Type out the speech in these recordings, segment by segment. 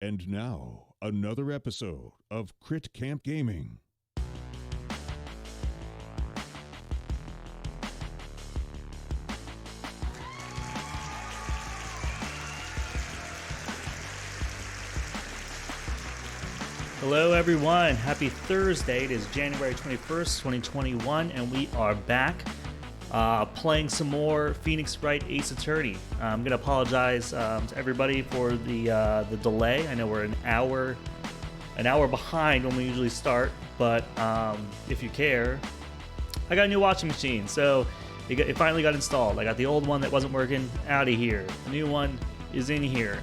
And now, another episode of Crit Camp Gaming. Hello everyone, happy Thursday. It is January 21st, 2021, and we are back playing some more Phoenix Wright Ace Attorney. I'm going to apologize to everybody for the delay. I know we're an hour behind when we usually start, but if you care, I got a new washing machine, so it finally got installed. I got the old one that wasn't working out of here. The new one is in here.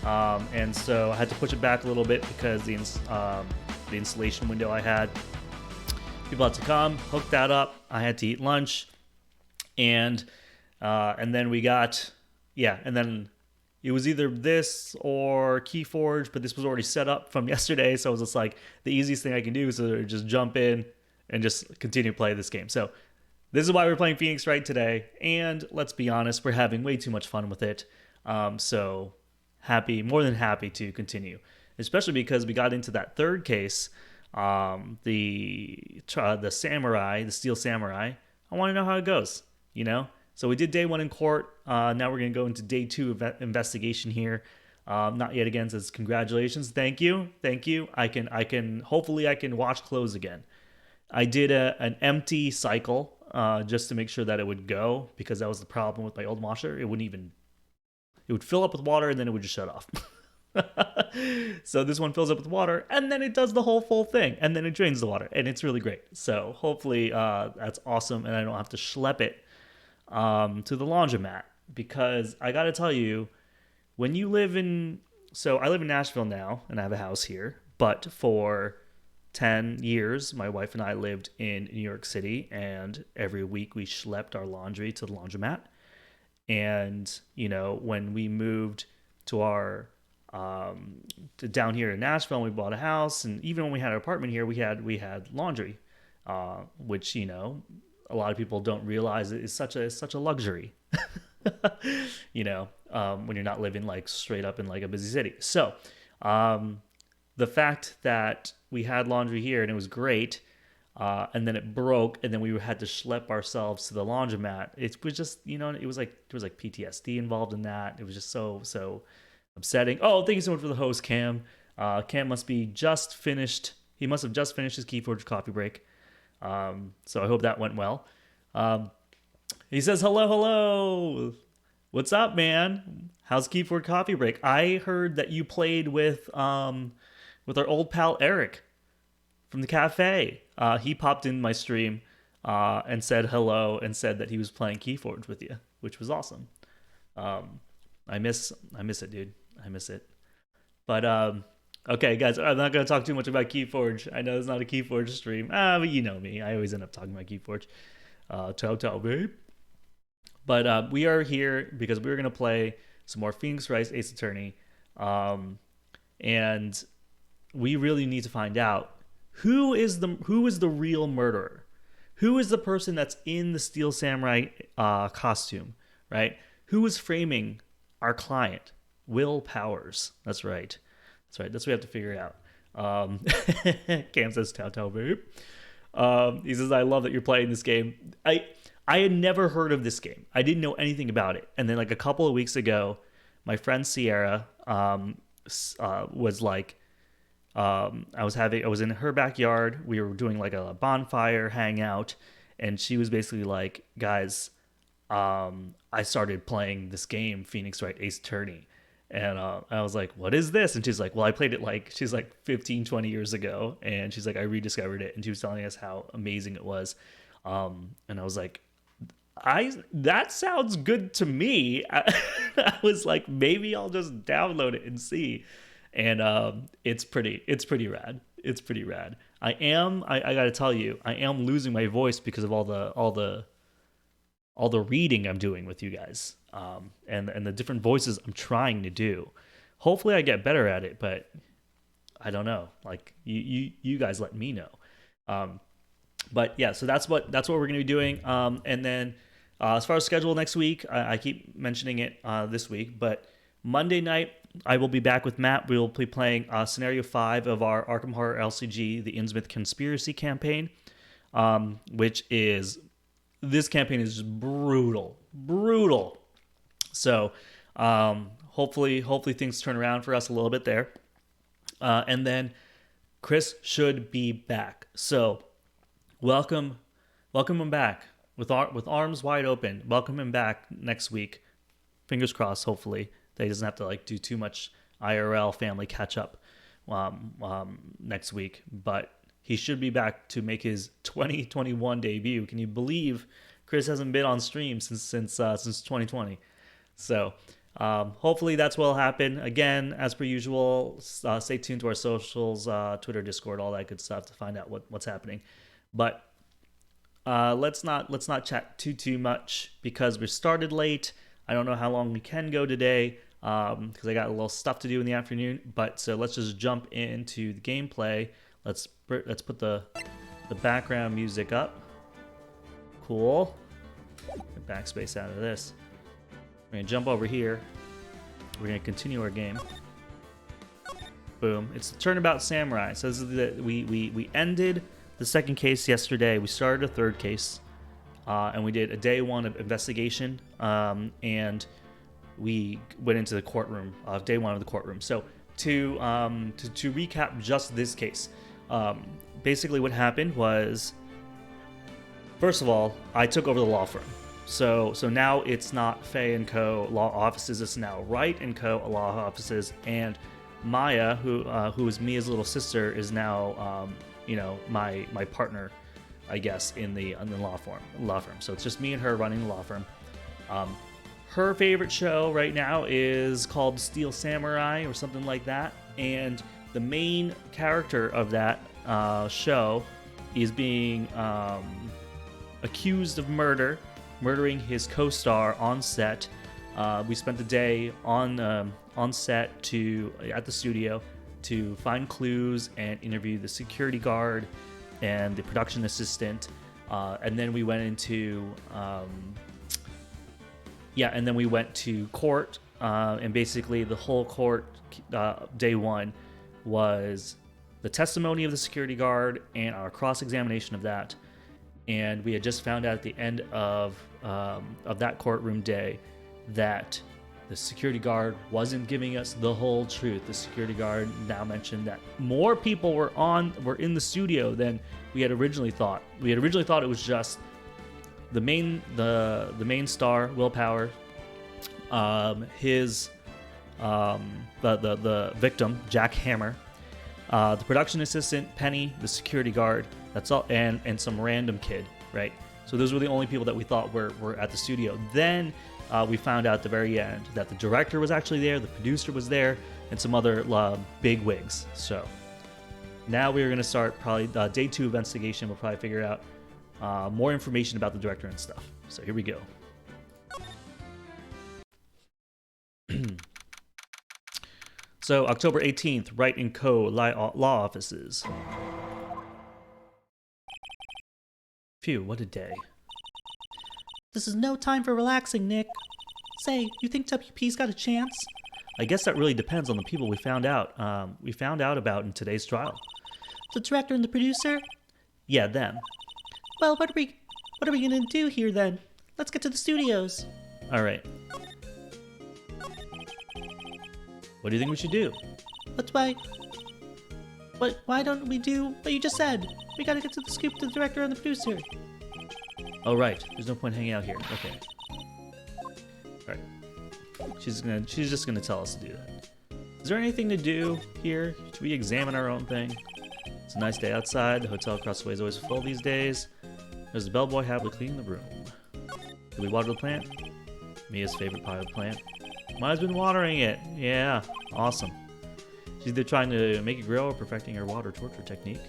And so I had to push it back a little bit because the installation window I had, people had to come, hook that up. I had to eat lunch, and then we got, and then it was either this or Keyforge, but this was already set up from yesterday, so it was just like the easiest thing I can do is to just jump in and just continue to play this game. So this is why we're playing Phoenix Wright today, and let's be honest, we're having way too much fun with it. More than happy to continue, especially because we got into that third case, the samurai, the Steel Samurai. I want to know how it goes, So we did day one in court. Now we're going to go into day two of investigation here. Not yet again says congratulations, thank you. Hopefully I can watch close again. I did an empty cycle just to make sure that it would go, because that was the problem with my old washer. It would fill up with water and then it would just shut off. So this one fills up with water and then it does the whole full thing and then it drains the water and it's really great. So hopefully that's awesome and I don't have to schlep it to the laundromat, because I got to tell you, when you live I live in Nashville now and I have a house here, but for 10 years, my wife and I lived in New York City, and every week we schlepped our laundry to the laundromat. And when we moved to our to down here in Nashville, and we bought a house, and even when we had an apartment here, we had laundry, which a lot of people don't realize is such a luxury. When you're not living like straight up in like a busy city. So the fact that we had laundry here and it was great. And then it broke, and then we had to schlep ourselves to the laundromat. It was just, it was like PTSD involved in that. It was just so upsetting. Oh, thank you so much for the host, Cam. Cam must be just finished. He must have just finished his Keyforge coffee break. So I hope that went well. He says, hello. What's up, man? How's Keyforge coffee break? I heard that you played with our old pal Eric from the cafe. He popped in my stream and said hello and said that he was playing Keyforge with you, which was awesome. I miss it, dude. I miss it. But okay, guys, I'm not gonna talk too much about Keyforge. I know it's not a Keyforge stream, but you know me. I always end up talking about Keyforge. Ciao, babe. But we are here because we're gonna play some more Phoenix Wright Ace Attorney, and we really need to find out who is the real murderer. Who is the person that's in the Steel Samurai costume, right? Who is framing our client, Will Powers? That's right. That's what we have to figure out. Cam says, "Tau, babe." He says, "I love that you're playing this game." I had never heard of this game. I didn't know anything about it. And then like a couple of weeks ago, my friend Sierra was like, I was in her backyard. We were doing like a bonfire hangout, and she was basically like, guys, I started playing this game, Phoenix Wright Ace Attorney. And I was like, what is this? And she's like, well, I played it she's like 15, 20 years ago. And she's like, I rediscovered it. And she was telling us how amazing it was. And I was like, that sounds good to me. I was like, maybe I'll just download it and see. And it's pretty rad. It's pretty rad. I gotta tell you, I am losing my voice because of all the reading I'm doing with you guys, and the different voices I'm trying to do. Hopefully I get better at it, but I don't know. Like you guys let me know. But yeah, so that's what we're gonna be doing. And then as far as schedule next week, I keep mentioning it this week, but Monday night I will be back with Matt. We will be playing Scenario 5 of our Arkham Horror LCG, the Innsmouth Conspiracy campaign, which is... This campaign is just brutal. Brutal. So hopefully things turn around for us a little bit there. And then Chris should be back. So welcome him back with arms wide open. Welcome him back next week. Fingers crossed, hopefully. That he doesn't have to do too much IRL family catch up next week. But he should be back to make his 2021 debut. Can you believe Chris hasn't been on stream since 2020? So hopefully that's what'll happen. Again, as per usual, stay tuned to our socials, Twitter, Discord, all that good stuff to find out what's happening. But let's not chat too much because we started late. I don't know how long we can go today because I got a little stuff to do in the afternoon. But so let's just jump into the gameplay. Let's put the background music up. Cool. Get backspace out of this. We're gonna jump over here. We're gonna continue our game. Boom. It's the Turnabout Samurai. So this is we ended the second case yesterday. We started a third case, and we did a day one of investigation, and we went into the courtroom. Day one of the courtroom. So to recap just this case. Basically what happened was, first of all, I took over the law firm. So now it's not Faye & Co. law offices, it's now Wright & Co. law offices, and Maya, who is Mia's little sister, is now my partner, I guess, in the law firm. So it's just me and her running the law firm. Her favorite show right now is called Steel Samurai or something like that, and the main character of that show is being accused of murdering his co-star on set. We spent the day on set at the studio to find clues and interview the security guard and the production assistant, and then we went into to court, and basically the whole court day one was the testimony of the security guard and our cross-examination of that. And we had just found out at the end of that courtroom day that the security guard wasn't giving us the whole truth. The security guard now mentioned that more people were in the studio than we had originally thought. We had originally thought it was just the main star, Willpower, the victim, Jack Hammer, the production assistant, Penny, the security guard, that's all, and some random kid, right? So those were the only people that we thought were at the studio. Then we found out at the very end that the director was actually there, the producer was there, and some other big wigs. So now we're going to start probably day 2 investigation. We'll probably figure out more information about the director and stuff. So here we go. So October 18th, Wright & Co. law offices. Phew, what a day. This is no time for relaxing, Nick. Say, you think WP's got a chance? I guess that really depends on the people we found out about in today's trial. The director and the producer? Yeah, them. Well, what are we gonna do here then? Let's get to the studios. All right. What do you think we should do? Why don't we do what you just said? We gotta get to the scoop to the director and the producer. Oh, right. There's no point hanging out here. Okay. All right. She's just gonna tell us to do that. Is there anything to do here? Should we examine our own thing? It's a nice day outside. The hotel across the way is always full these days. There's the bellboy happily cleaning the room. Did we water the plant? Mia's favorite potted plant. Maya's been watering it. Yeah, awesome. She's either trying to make it grow or perfecting her water torture technique.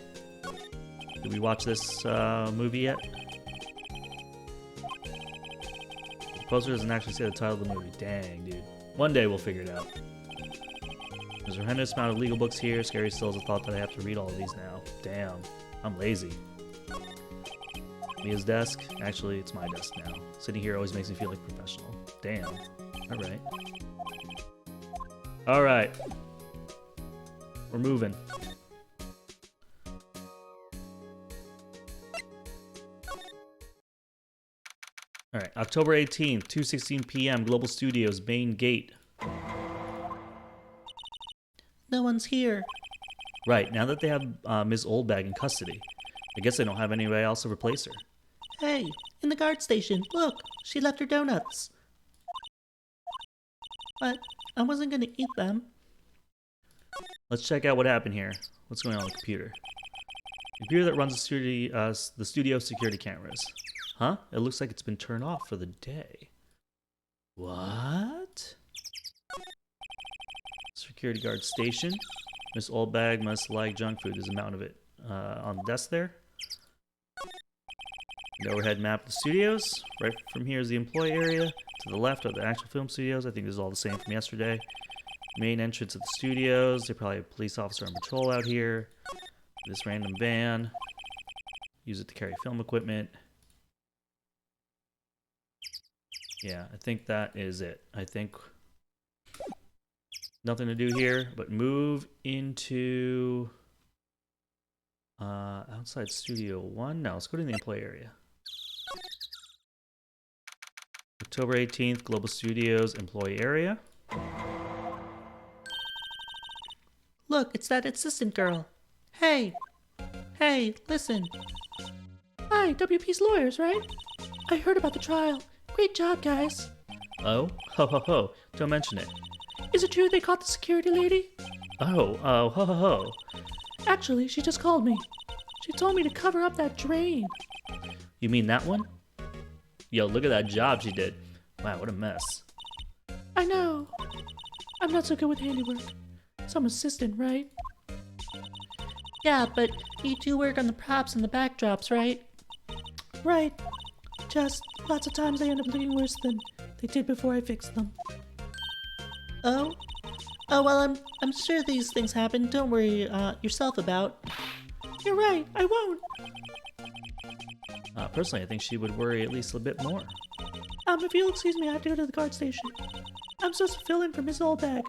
Did we watch this movie yet? The poster doesn't actually say the title of the movie. Dang, dude. One day we'll figure it out. There's a horrendous amount of legal books here. Scary still is the thought that I have to read all of these now. Damn, I'm lazy. Mia's desk? Actually, it's my desk now. Sitting here always makes me feel like a professional. Damn. Alright. All right. We're moving. All right, October 18th, 2:16 p.m., Global Studios, main gate. No one's here. Right, now that they have Ms. Oldbag in custody, I guess they don't have anybody else to replace her. Hey, in the guard station, look, she left her donuts. But I wasn't gonna eat them. Let's check out what happened here. What's going on with the computer? Computer that runs the studio security cameras. Huh? It looks like it's been turned off for the day. What? Security guard station. Miss Oldbag must like junk food. There's a mountain of it on the desk there. The overhead map of the studios. Right from here is the employee area. To the left are the actual film studios. I think this is all the same from yesterday. Main entrance of the studios. They probably have a police officer on patrol out here. This random van. Use it to carry film equipment. Yeah, I think that is it. I think nothing to do here, but move into outside studio 1. No, let's go to the employee area. October 18th, Global Studios employee area. Look, it's that assistant girl. Hey, listen. Hi, WP's lawyers, right? I heard about the trial. Great job, guys. Oh, ho ho ho, don't mention it. Is it true they caught the security lady? Oh, ho ho ho. Actually, she just called me. She told me to cover up that drain. You mean that one? Yo, look at that job she did. Wow, what a mess. I know. I'm not so good with handiwork. Some assistant, right? Yeah, but you do work on the props and the backdrops, right? Right. Just lots of times they end up looking worse than they did before I fixed them. Oh? Oh, well, I'm sure these things happen. Don't worry yourself about. You're right, I won't. Personally, I think she would worry at least a bit more. If you'll excuse me, I have to go to the guard station. I'm supposed to fill in for Miss Oldbag.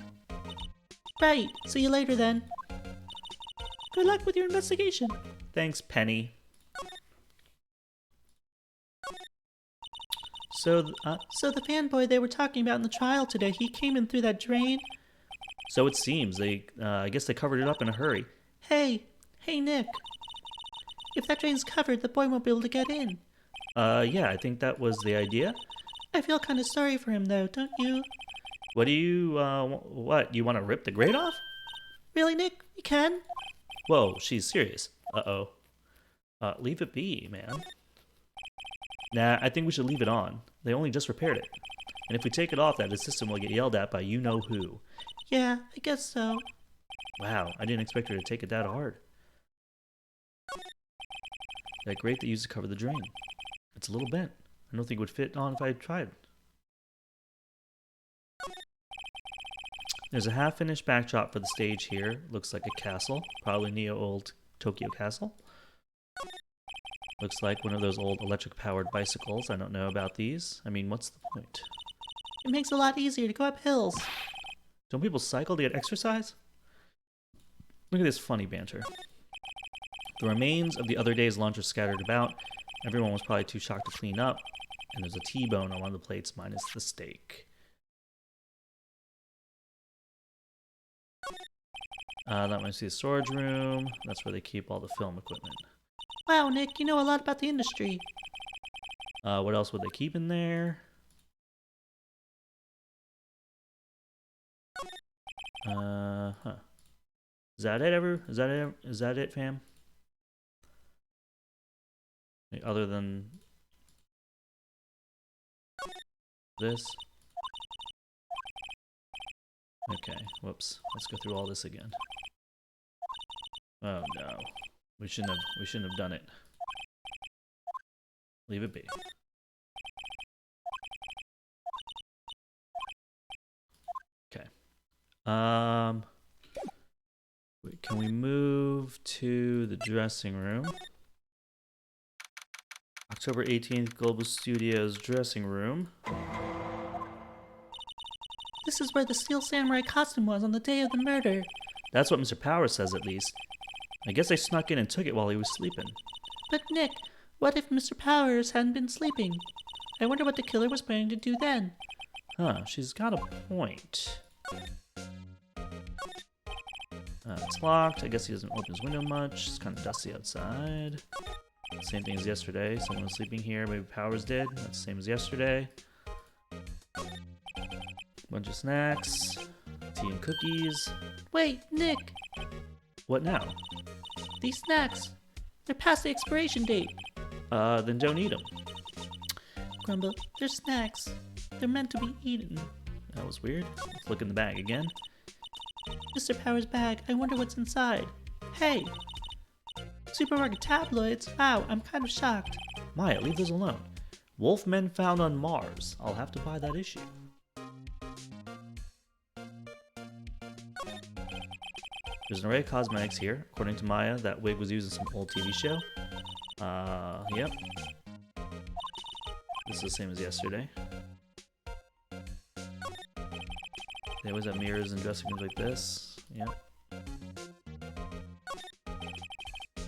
Right, see you later then. Good luck with your investigation. Thanks, Penny. So the fanboy they were talking about in the trial today, he came in through that drain. So it seems. I guess they covered it up in a hurry. Hey, Nick. If that drain's covered, the boy won't be able to get in. Yeah, I think that was the idea. I feel kind of sorry for him, though, don't you? What do you, what? You want to rip the grate off? Really, Nick? You can? Whoa, she's serious. Uh-oh. Leave it be, man. Nah, I think we should leave it on. They only just repaired it. And if we take it off, that assistant will get yelled at by you-know-who. Yeah, I guess so. Wow, I didn't expect her to take it that hard. That grate they used to cover the drain. It's a little bent. I don't think it would fit on if I tried. There's a half-finished backdrop for the stage here. Looks like a castle. Probably neo-old Tokyo castle. Looks like one of those old electric-powered bicycles. I don't know about these. I mean, what's the point? It makes it a lot easier to go up hills. Don't people cycle to get exercise? Look at this funny banter. The remains of the other day's lunch are scattered about. Everyone was probably too shocked to clean up. And there's a T-bone on one of the plates minus the steak. That must be the storage room. That's where they keep all the film equipment. Wow, Nick, you know a lot about the industry. What else would they keep in there? Huh. Is that it, Is that it, fam? Other than this? Okay, whoops. Let's go through all this again. Oh no. We shouldn't have done it. Leave it be. Okay. Wait, can we move to the dressing room? October 18th, Global Studios dressing room. This is where the Steel Samurai costume was on the day of the murder. That's what Mr. Powers says, at least. I guess they snuck in and took it while he was sleeping. But Nick, what if Mr. Powers hadn't been sleeping? I wonder what the killer was planning to do then. Huh, she's got a point. It's locked. I guess he doesn't open his window much. It's kind of dusty outside. Same thing as yesterday. Someone was sleeping here. Maybe Powers did. That's the same as yesterday. Bunch of snacks. Tea and cookies. Wait, Nick, What now? these snacks, they're past the expiration date. Then don't eat them. Grumble, they're snacks. They're meant to be eaten. That was weird. Let's look in the bag again. Mr. Powers' bag, I wonder what's inside. Hey! Supermarket tabloids? Wow, I'm kind of shocked. Maya, leave those alone. Wolfmen found on Mars. I'll have to buy that issue. There's an array of cosmetics here. According to Maya, that wig was used in some old TV show. Yep. This is the same as yesterday. They always have mirrors and dressing rooms like this. Yep.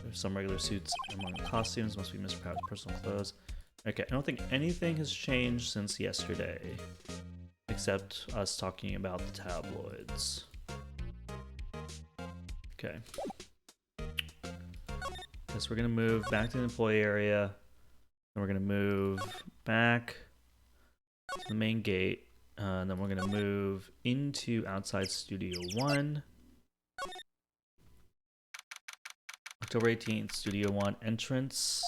There's some regular suits among the costumes. Must be Mr. Powers' personal clothes. Okay, I don't think anything has changed since yesterday. Except us talking about the tabloids. Okay. Guess we're gonna move back to the employee area. And we're gonna move back to the main gate. And then we're gonna move into outside Studio 1. October 18th, Studio 1 entrance.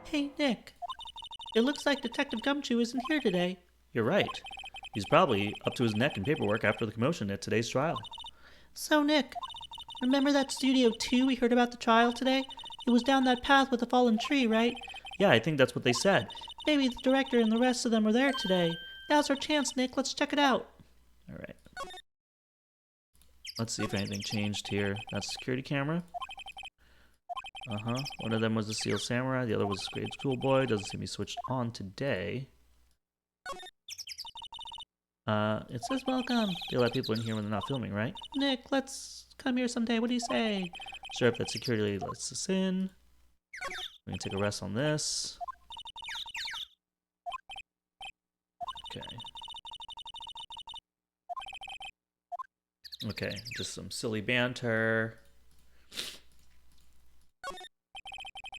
Hey, Nick. It looks like Detective Gumshoe isn't here today. You're right. He's probably up to his neck in paperwork after the commotion at today's trial. So, Nick, remember that Studio 2 we heard about the trial today? It was down that path with the fallen tree, right? Yeah, I think that's what they said. Maybe the director and the rest of them were there today. Now's our chance, Nick. Let's check it out. Alright. Let's see if anything changed here. That's a security camera. One of them was the Steel Samurai, the other was the grade schoolboy. Doesn't seem to be switched on today. It says welcome. They let people in here when they're not filming, right? Nick, let's come here someday. What do you say? Sure, if that security lady lets us in. We're gonna take a rest on this. Okay. Okay, just some silly banter.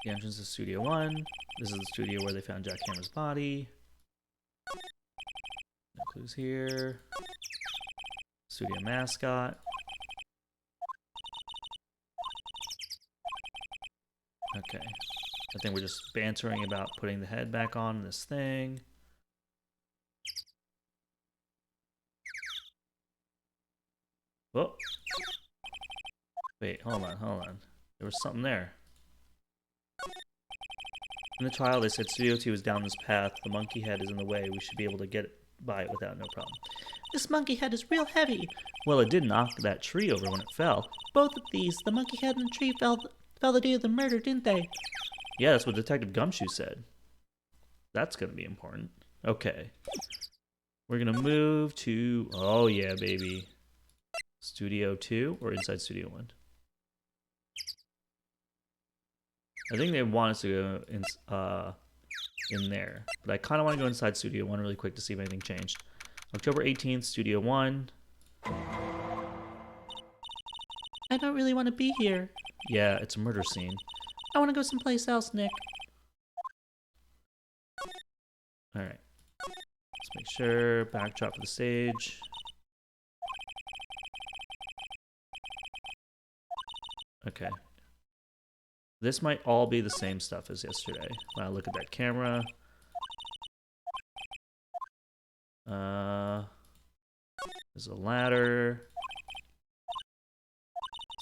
The entrance to Studio 1. This is the studio where they found Jack Hammer's body. No clues here. Studio mascot. Okay. I think we're just bantering about putting the head back on this thing. Whoa. Wait, hold on. There was something there. In the trial, they said Studio 2 is down this path. The monkey head is in the way. We should be able to get by it without no problem. This monkey head is real heavy. Well, it did knock that tree over when it fell. Both of these, the monkey head and the tree, fell the day of the murder, didn't they? Yeah, that's what Detective Gumshoe said. That's gonna be important. Okay. We're gonna move to... Oh yeah, baby. Studio 2 or inside Studio 1? I think they want us to go in there. But I kind of want to go inside Studio 1 really quick to see if anything changed. October 18th, Studio 1. I don't really want to be here. Yeah, it's a murder scene. I want to go someplace else, Nick. Alright. Let's make sure. Backdrop for the stage. Okay. This might all be the same stuff as yesterday. When I look at that camera. There's a ladder.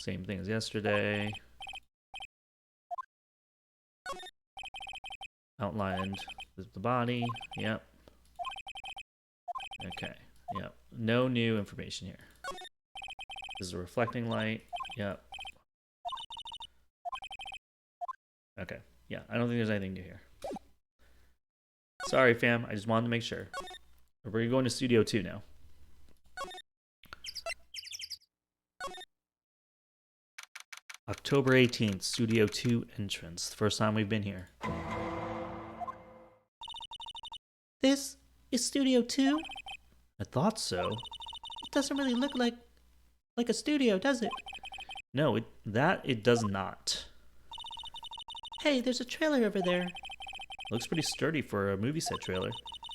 Same thing as yesterday. Outlined the body. Yep. Okay. Yep. No new information here. This is a reflecting light. Yep. Okay. Yeah, I don't think there's anything new here. Sorry, fam. I just wanted to make sure. We're going to Studio 2 now. October 18th, Studio 2 entrance. First time we've been here. This is Studio 2? I thought so. It doesn't really look like a studio, does it? No, it does not. Hey, there's a trailer over there. Looks pretty sturdy for a movie set trailer.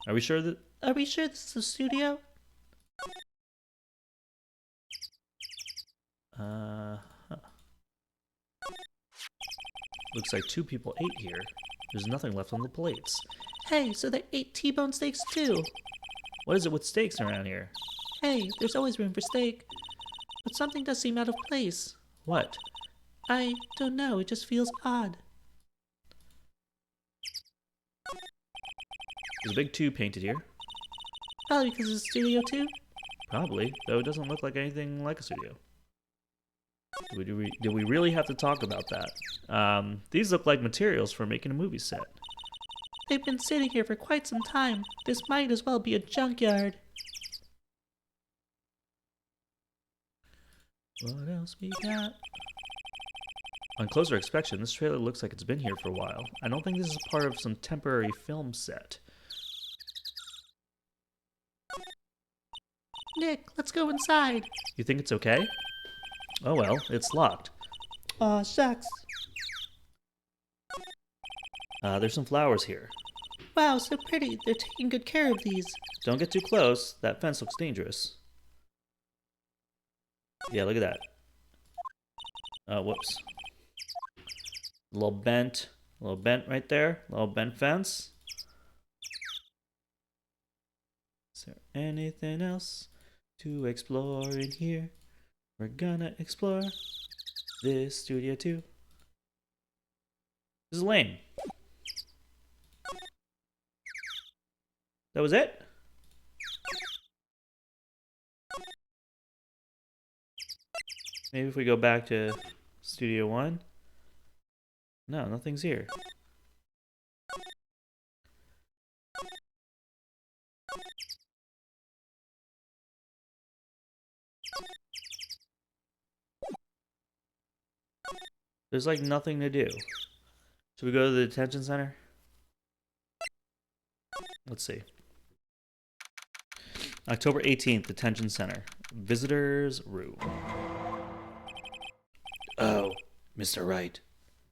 Are we sure that... Are we sure this is a studio? Huh. Looks like 2 people ate here. There's nothing left on the plates. Hey, so they ate T-bone steaks too. What is it with steaks around here? Hey, there's always room for steak. But something does seem out of place. What? I don't know, it just feels odd. There's a big 2 painted here. Probably because it's Studio 2? Probably, though it doesn't look like anything like a studio. Do we really have to talk about that? These look like materials for making a movie set. They've been sitting here for quite some time. This might as well be a junkyard. What else we got? On closer inspection, this trailer looks like it's been here for a while. I don't think this is part of some temporary film set. Nick, let's go inside. You think it's okay? Oh well, it's locked. Aw, shucks. There's some flowers here. Wow, so pretty. They're taking good care of these. Don't get too close. That fence looks dangerous. Yeah, look at that. Oh, whoops. A little bent right there. A little bent fence. Is there anything else to explore in here? We're gonna explore this studio too. This is lame. That was it? Maybe if we go back to Studio 1. No, nothing's here. There's like nothing to do. Should we go to the detention center? Let's see. October 18th, detention center. Visitors room. Oh, Mr. Wright.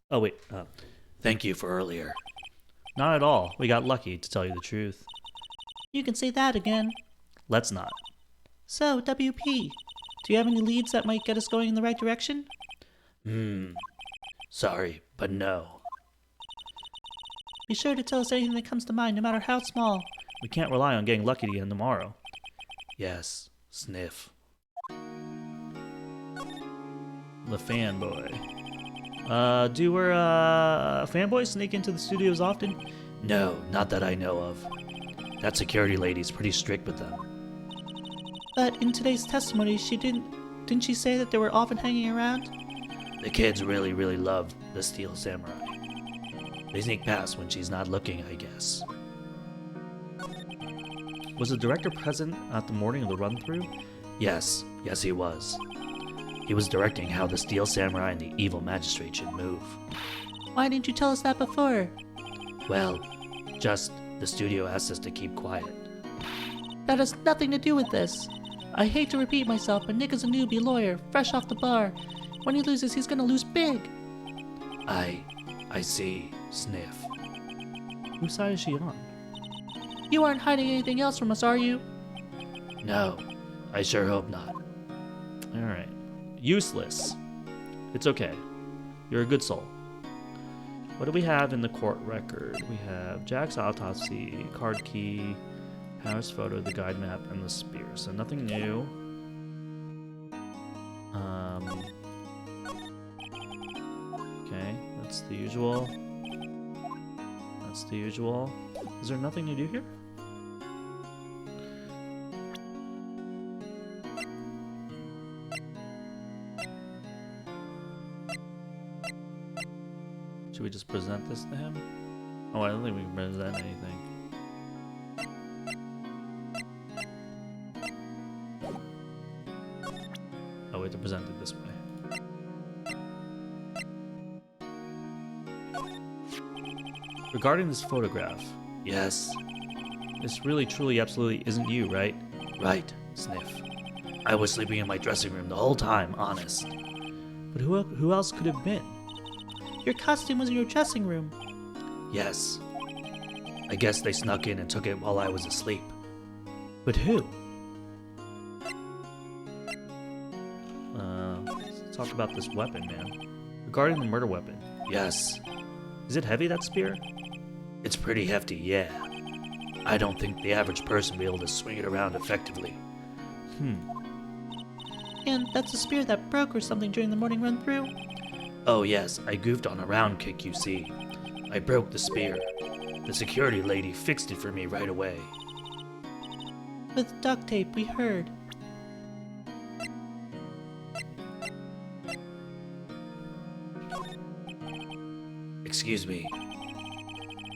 Oh, wait. Thank you for earlier. Not at all. We got lucky, to tell you the truth. You can say that again. Let's not. So, WP, do you have any leads that might get us going in the right direction? Sorry, but no. Be sure to tell us anything that comes to mind, no matter how small. We can't rely on getting lucky again tomorrow. Yes, sniff. The fanboy. Do our fanboys sneak into the studios often? No, not that I know of. That security lady's pretty strict with them. But in today's testimony, didn't she say that they were often hanging around? The kids really, really love the Steel Samurai. They sneak past when she's not looking, I guess. Was the director present at the morning of the run-through? Yes, he was. He was directing how the Steel Samurai and the evil magistrate should move. Why didn't you tell us that before? Well, just the studio asked us to keep quiet. That has nothing to do with this. I hate to repeat myself, but Nick is a newbie lawyer, fresh off the bar. When he loses, he's gonna lose big. I see. Sniff. Whose side is she on? You aren't hiding anything else from us, are you? No, I sure hope not. Alright. Useless. It's okay. You're a good soul. What do we have in the court record? We have Jack's autopsy, card key, Harris photo, the guide map, and the spear. So nothing new. Okay, that's the usual. That's the usual. Is there nothing to do here? Should we just present this to him? Oh, I don't think we can present anything. Oh, we have to present it this way. Regarding this photograph, Yes. this really, truly, absolutely isn't you, right? Right. Sniff. I was sleeping in my dressing room the whole time, honest. But who else could have been? Your costume was in your dressing room. Yes. I guess they snuck in and took it while I was asleep. But who? Let's talk about this weapon, man. Regarding the murder weapon, Yes. is it heavy, that spear? It's pretty hefty, yeah. I don't think the average person will be able to swing it around effectively. And that's a spear that broke or something during the morning run through. Oh yes, I goofed on a round kick, you see. I broke the spear. The security lady fixed it for me right away. With duct tape, we heard. Excuse me.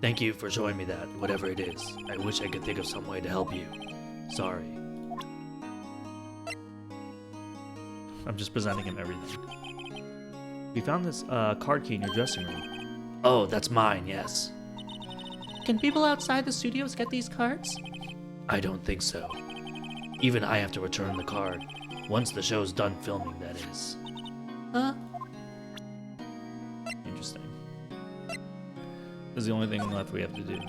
Thank you for showing me that, whatever it is. I wish I could think of some way to help you. Sorry. I'm just presenting him everything. We found this card key in your dressing room. Oh, that's mine, yes. Can people outside the studios get these cards? I don't think so. Even I have to return the card. Once the show's done filming, that is. Huh? Interesting. This is the only thing left we have to do.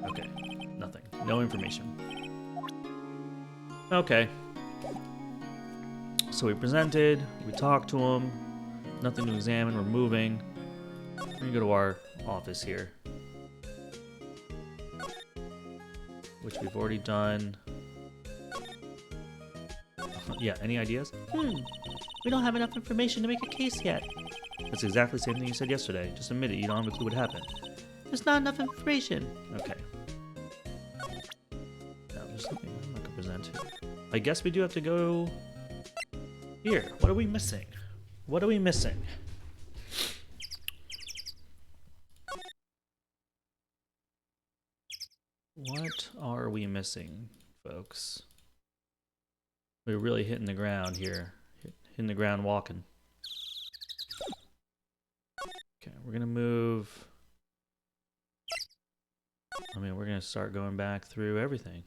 Okay, nothing. No information. Okay. So we presented, we talked to him, nothing to examine, we're moving. We're gonna go to our office here. Which we've already done. Yeah, any ideas? We don't have enough information to make a case yet. That's exactly the same thing you said yesterday. Just admit it, you don't have a clue what happened. There's not enough information. Okay. No, there's nothing I'm not gonna present here. I guess we do have to go here. What are we missing? What are we missing? What are we missing, folks? We're really hitting the ground here. Hitting the ground walking. Okay, we're gonna move. I mean, we're gonna start going back through everything.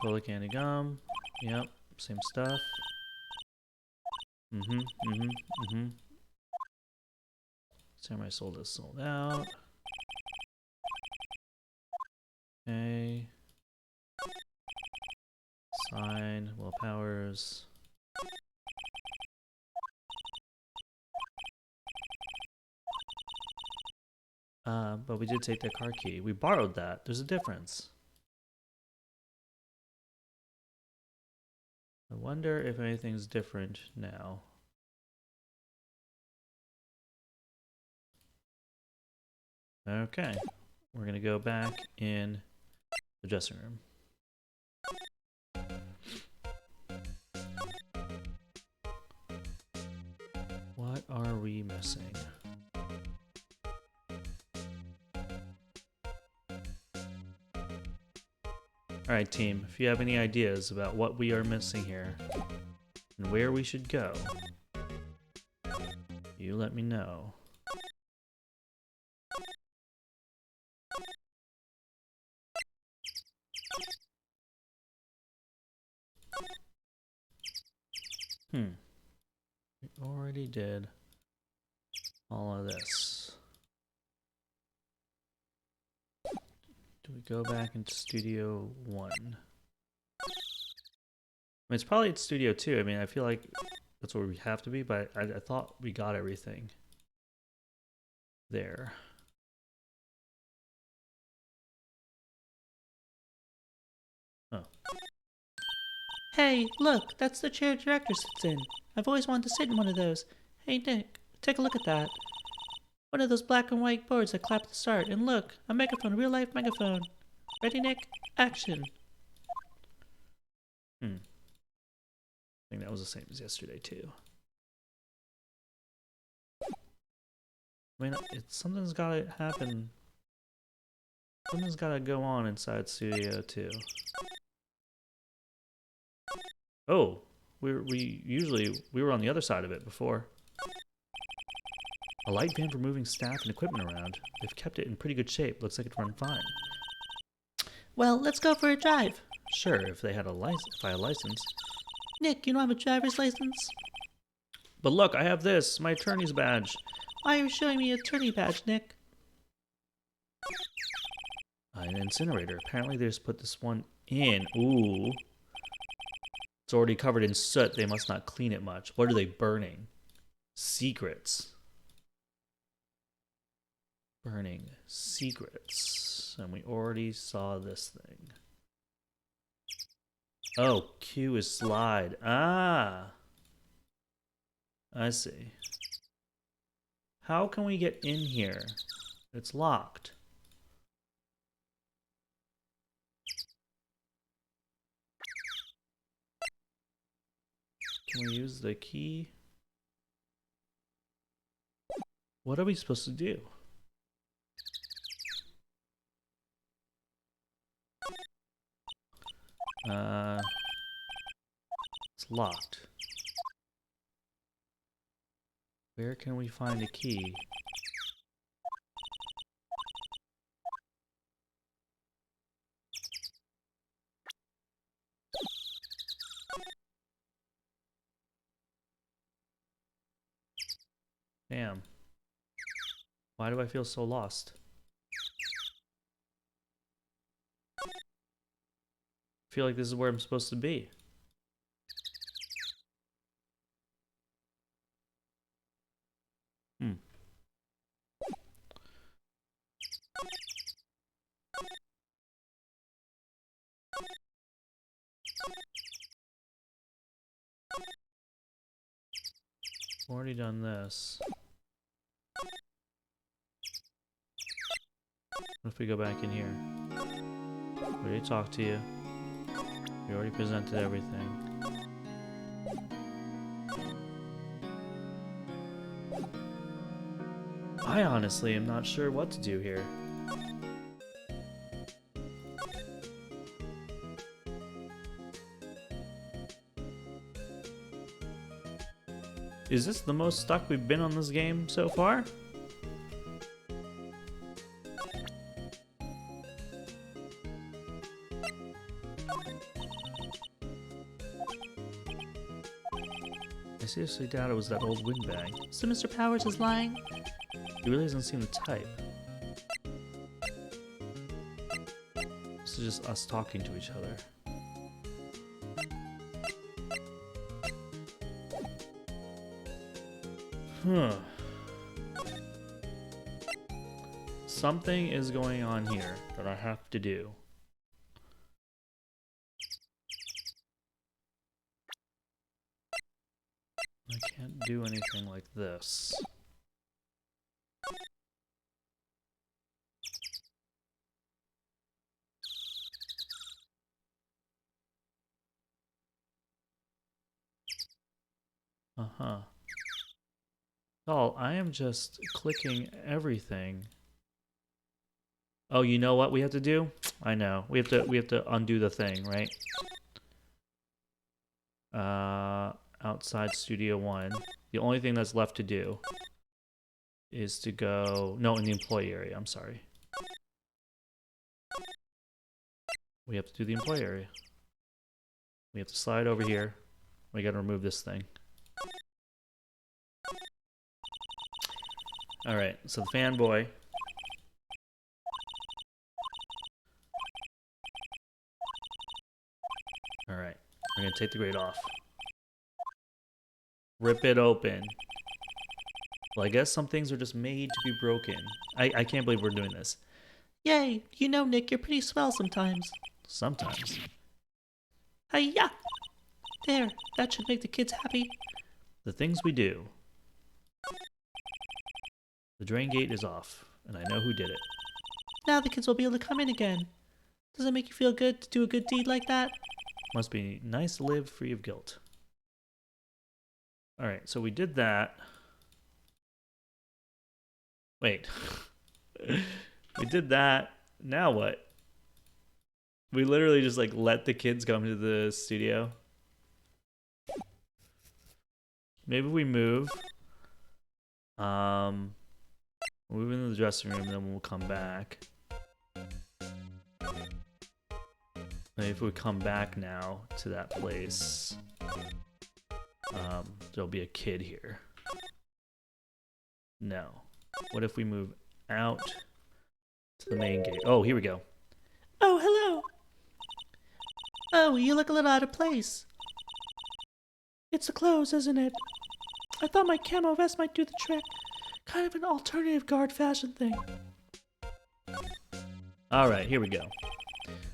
Cola candy gum. Yep, same stuff. Samurai Soul is sold out. Okay. Sign, Will Powers. But we did take the car key. We borrowed that. There's a difference. I wonder if anything's different now. Okay. We're gonna go back in the dressing room. What are we missing? Alright team, if you have any ideas about what we are missing here and where we should go, you let me know. We already did all of this. Do we go back into Studio 1? I mean, it's probably at Studio 2. I mean, I feel like that's where we have to be, but I thought we got everything there. Oh. Hey, look, that's the chair director sits in. I've always wanted to sit in one of those. Hey, Nick, take a look at that. One of those black and white boards that clap at the start. And look, a megaphone, a real-life megaphone. Ready, Nick? Action. I think that was the same as yesterday, too. I mean, something's gotta happen Something's gotta go on inside Studio 2. Oh, we were on the other side of it before. A light van for moving staff and equipment around. They've kept it in pretty good shape. Looks like it'd run fine. Well, let's go for a drive. Sure, if I had a license. Nick, you don't have a driver's license? But look, I have this, my attorney's badge. Why are you showing me a attorney badge, Nick? An incinerator. Apparently they just put this one in. Ooh. It's already covered in soot. They must not clean it much. What are they burning? Secrets. Burning secrets. And we already saw this thing. Oh, Q is slide. Ah. I see. How can we get in here? It's locked. Can we use the key? What are we supposed to do? It's locked. Where can we find a key? Damn. Why do I feel so lost? I feel like this is where I'm supposed to be. Already done this. What if we go back in here? We already talked to you. We already presented everything. I honestly am not sure what to do here. Is this the most stuck we've been on this game so far? I seriously doubt it was that old windbag. So Mr. Powers is lying? He really doesn't seem the type. This is just us talking to each other. Huh. Something is going on here that I have to do. I can't do anything like this. Uh-huh. Oh, I am just clicking everything. Oh, you know what we have to do? I know. We have to undo the thing, right? Outside Studio 1. The only thing that's left to do is to go... No, in the employee area. I'm sorry. We have to do the employee area. We have to slide over here. We gotta remove this thing. Alright, so the fanboy. Alright, we're gonna take the grate off. Rip it open. Well, I guess some things are just made to be broken. I can't believe we're doing this. Yay! You know, Nick, you're pretty swell sometimes. Sometimes. Hi-ya! There, that should make the kids happy. The things we do. The drain gate is off, and I know who did it. Now the kids will be able to come in again. Does it make you feel good to do a good deed like that? Must be nice to live free of guilt. Alright, so we did that. Wait. We did that. Now what? We literally just like let the kids come to the studio. Maybe we move. Move into the dressing room, and then we'll come back. Maybe if we come back now to that place, there'll be a kid here. No. What if we move out to the main gate? Oh, here we go. Oh, hello. Oh, you look a little out of place. It's the clothes, isn't it? I thought my camo vest might do the trick. Kind of an alternative guard fashion thing. Alright, here we go.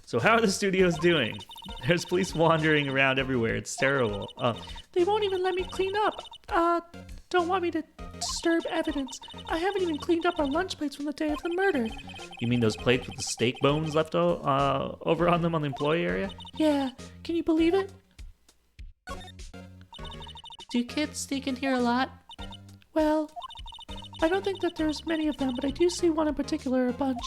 So how are the studios doing? There's police wandering around everywhere. It's terrible. They won't even let me clean up. Don't want me to disturb evidence. I haven't even cleaned up our lunch plates from the day of the murder. You mean those plates with the steak bones left over on them on the employee area? Yeah, can you believe it? Do kids sneak in here a lot? Well, I don't think that there's many of them, but I do see one in particular a bunch.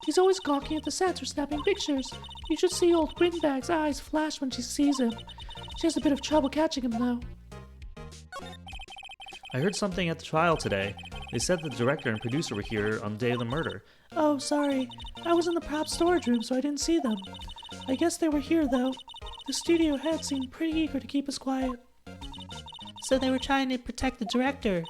He's always gawking at the sets or snapping pictures. You should see old Windbag's eyes flash when she sees him. She has a bit of trouble catching him, though. I heard something at the trial today. They said the director and producer were here on the day of the murder. Oh, sorry. I was in the prop storage room, so I didn't see them. I guess they were here, though. The studio head seemed pretty eager to keep us quiet. So they were trying to protect the director?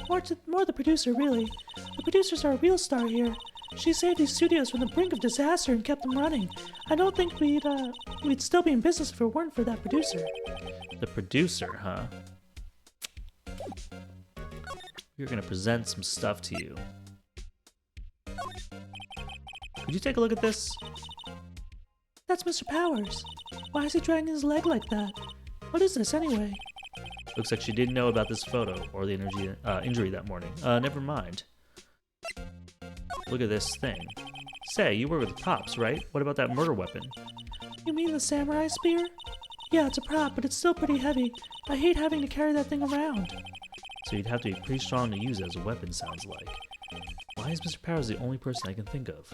More the producer, really. The producers are a real star here. She saved these studios from the brink of disaster and kept them running. I don't think we'd still be in business if it weren't for that producer. The producer, huh? We're gonna present some stuff to you. Could you take a look at this? That's Mr. Powers. Why is he dragging his leg like that? What is this, anyway? Looks like she didn't know about this photo or the injury that morning. Never mind. Look at this thing. Say, you work with props, right? What about that murder weapon? You mean the samurai spear? Yeah, it's a prop, but it's still pretty heavy. I hate having to carry that thing around. So you'd have to be pretty strong to use it as a weapon, sounds like. Why is Mr. Powers the only person I can think of?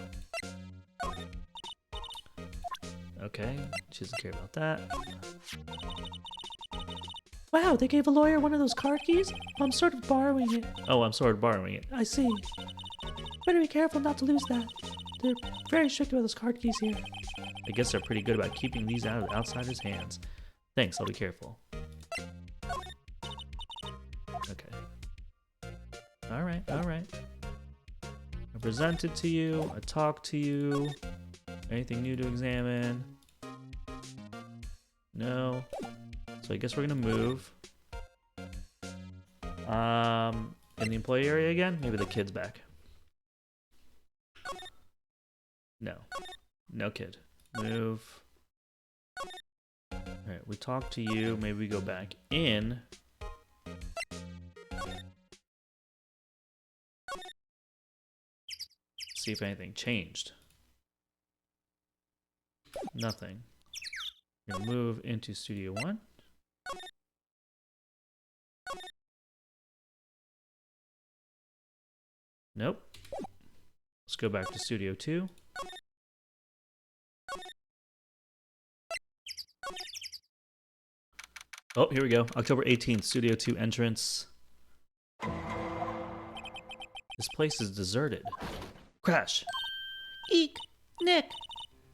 Okay, she doesn't care about that. Wow, they gave a lawyer one of those card keys? I'm sort of borrowing it. Oh, I'm sort of borrowing it. I see. Better be careful not to lose that. They're very strict about those card keys here. I guess they're pretty good about keeping these out of the outsider's hands. Thanks, I'll be careful. Okay. Alright, alright. I present it to you, I talk to you. Anything new to examine? No. So I guess we're gonna move. In the employee area again? Maybe the kid's back. No. No kid. Move. Alright, we talk to you. Maybe we go back in. See if anything changed. Nothing. We're gonna move into Studio 1. Nope. Let's go back to Studio 2. Oh, here we go. October 18th, Studio 2 entrance. This place is deserted. Crash! Eek! Nick!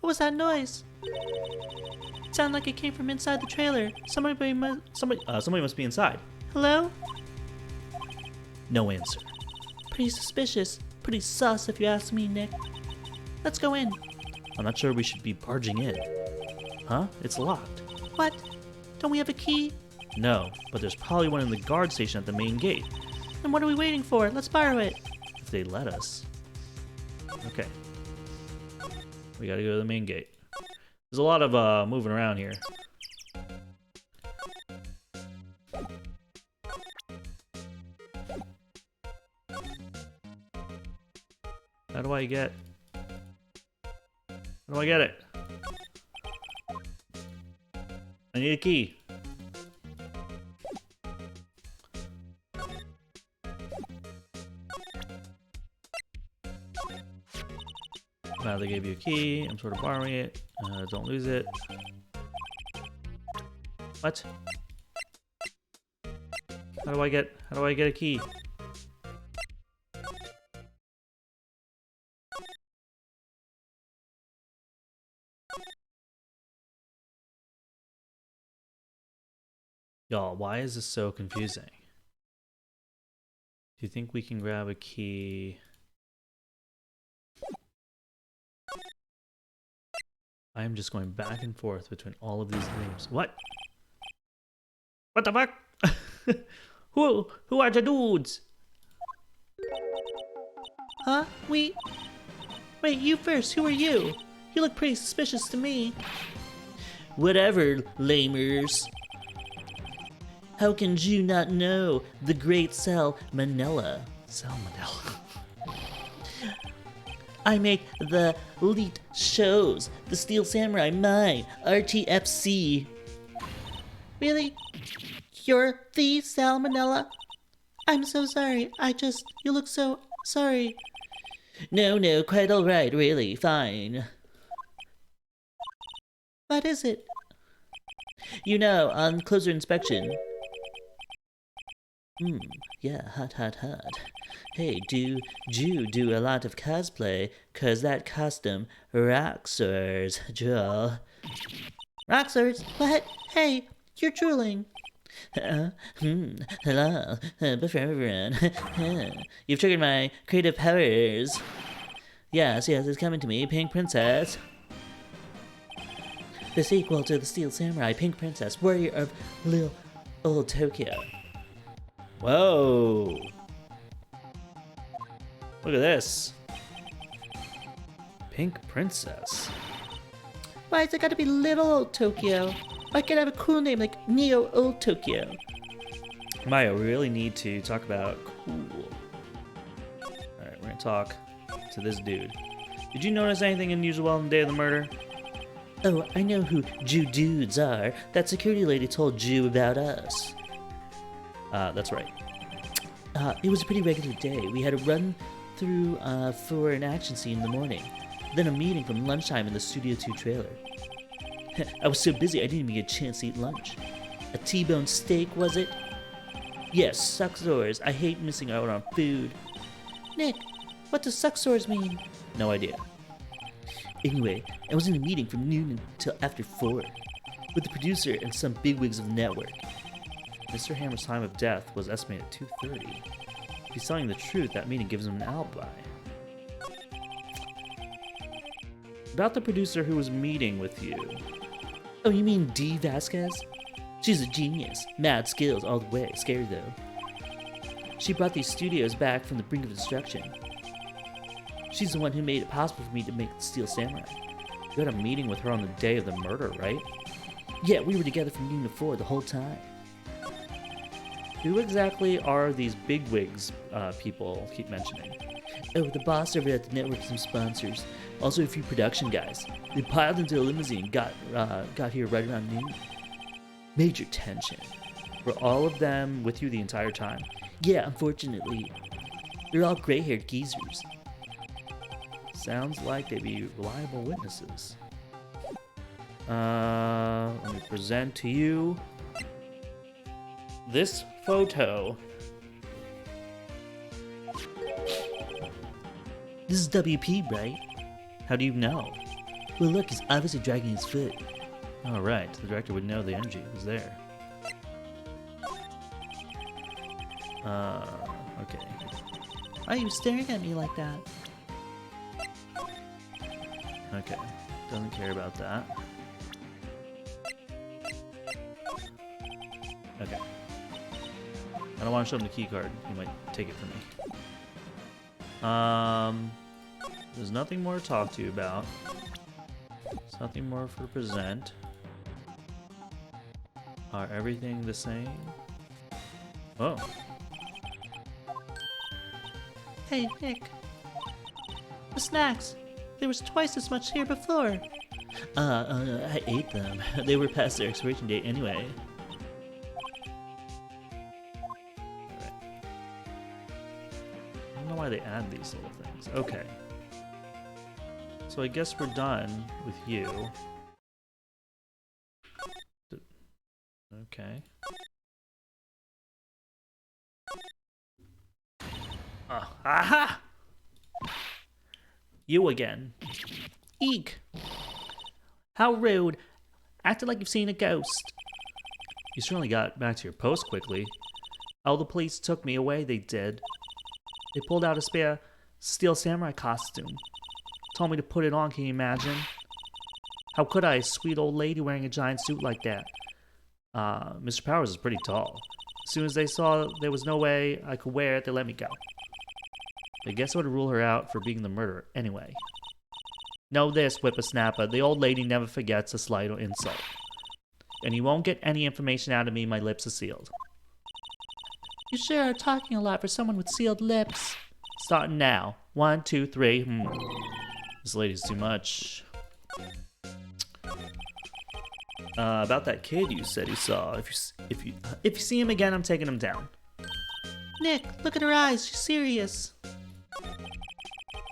What was that noise? It sounded like it came from inside the trailer. Somebody must be inside. Hello? No answer. Pretty suspicious. Pretty sus, if you ask me, Nick. Let's go in. I'm not sure we should be barging in. Huh? It's locked. What? Don't we have a key? No, but there's probably one in the guard station at the main gate. Then what are we waiting for? Let's borrow it. If they let us. Okay. We gotta go to the main gate. There's a lot of moving around here. How do I get... How do I get it? I need a key. They gave you a key. I'm sort of borrowing it. Don't lose it. What? How do I get a key? Y'all, why is this so confusing? Do you think we can grab a key? I am just going back and forth between all of these names. What? What the fuck? Who are the dudes? Huh? Wait, you first. Who are you? You look pretty suspicious to me. Whatever, lamers. How can you not know the great Salmonella? Salmonella. I make the elite shows, the Steel Samurai Mine, RTFC. Really? You're the Salmonella? I'm so sorry. You look so sorry. No, quite alright, really, fine. What is it? You know, on closer inspection. Yeah, hot. Hey, do you do a lot of cosplay? 'Cause that costume rockstars, Joel. Rockstars? What? Hey, you're drooling. Hello, before everyone. You've triggered my creative powers. Yes, it's coming to me, Pink Princess. The sequel to the Steel Samurai, Pink Princess, Warrior of Little Old Tokyo. Whoa. Look at this. Pink Princess. Why has it got to be Little Old Tokyo? Why can't I have a cool name like Neo Old Tokyo? Maya, we really need to talk about cool. Alright, we're gonna talk to this dude. Did you notice anything unusual on the day of the murder? Oh, I know who Jew dudes are. That security lady told Jew about us. That's right. It was a pretty regular day. We had a run through for an action scene in the morning. Then a meeting from lunchtime in the Studio 2 trailer. I was so busy I didn't even get a chance to eat lunch. A T-bone steak, was it? Yes, sucksores. I hate missing out on food. Nick, what does sucksores mean? No idea. Anyway, I was in a meeting from noon until after 4 with the producer and some bigwigs of the network. Mr. Hammer's time of death was estimated at 2:30. If he's telling the truth, that meeting gives him an alibi. About the producer who was meeting with you. Oh, you mean Dee Vasquez? She's a genius. Mad skills all the way. Scary though. She brought these studios back from the brink of destruction. She's the one who made it possible for me to make the Steel Samurai. You had a meeting with her on the day of the murder, right? Yeah, we were together from noon to 4 the whole time. Who exactly are these bigwigs people keep mentioning? Oh, the boss over at the network, some sponsors. Also a few production guys. They piled into a limousine and got here right around noon. Major tension. Were all of them with you the entire time? Yeah, unfortunately. They're all gray-haired geezers. Sounds like they'd be reliable witnesses. Let me present to you this photo. This is WP, right? How do you know? Well, look, he's obviously dragging his foot. Oh, right. The director would know the energy was there. Okay. Why are you staring at me like that? Okay. Doesn't care about that. Okay. I don't want to show him the key card. He might take it from me. There's nothing more to talk to you about. There's nothing more for present. Are everything the same? Oh. Hey, Nick. The snacks. There was twice as much here before. I ate them. They were past their expiration date anyway. Alright. I don't know why they add these little things. Okay. So So I guess we're done with you. Okay. Aha! You again. Eek! How rude. Acted like you've seen a ghost. You certainly got back to your post quickly. Oh, the police took me away, they did. They pulled out a spare steel samurai costume. Told me to put it on, can you imagine? How could I, a sweet old lady wearing a giant suit like that? Mr. Powers is pretty tall. As soon as they saw there was no way I could wear it, they let me go. I guess I would rule her out for being the murderer anyway. Know this, whippersnapper, the old lady never forgets a slight or insult. And you won't get any information out of me, my lips are sealed. You sure are talking a lot for someone with sealed lips. Starting now. 1, 2, 3. This lady's too much. About that kid you said you saw. If you see him again, I'm taking him down. Nick, look at her eyes. She's serious.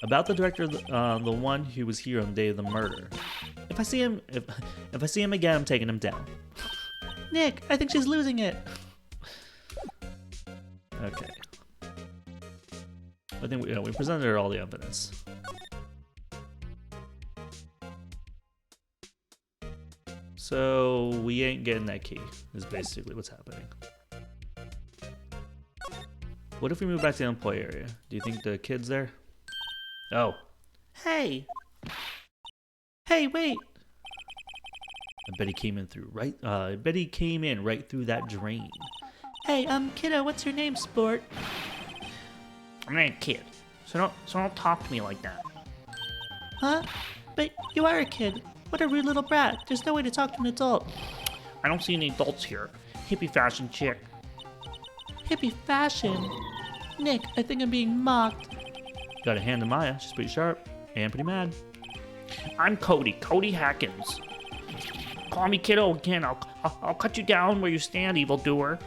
About the director, the one who was here on the day of the murder. If I see him again, I'm taking him down. Nick, I think she's losing it. Okay. I think we presented her all the evidence. So we ain't getting that key, is basically what's happening. What if we move back to the employee area? Do you think the kid's there? Oh. Hey! Hey, wait! I bet he came in right through that drain. Hey, kiddo, what's your name, sport? I'm not a kid, so don't talk to me like that. Huh? But you are a kid. What a rude little brat. There's no way to talk to an adult. I don't see any adults here. Hippie fashion chick. Hippie fashion? Nick, I think I'm being mocked. Got a hand to Maya. She's pretty sharp and pretty mad. I'm Cody Hackins. Call me kiddo again. I'll cut you down where you stand, evildoer.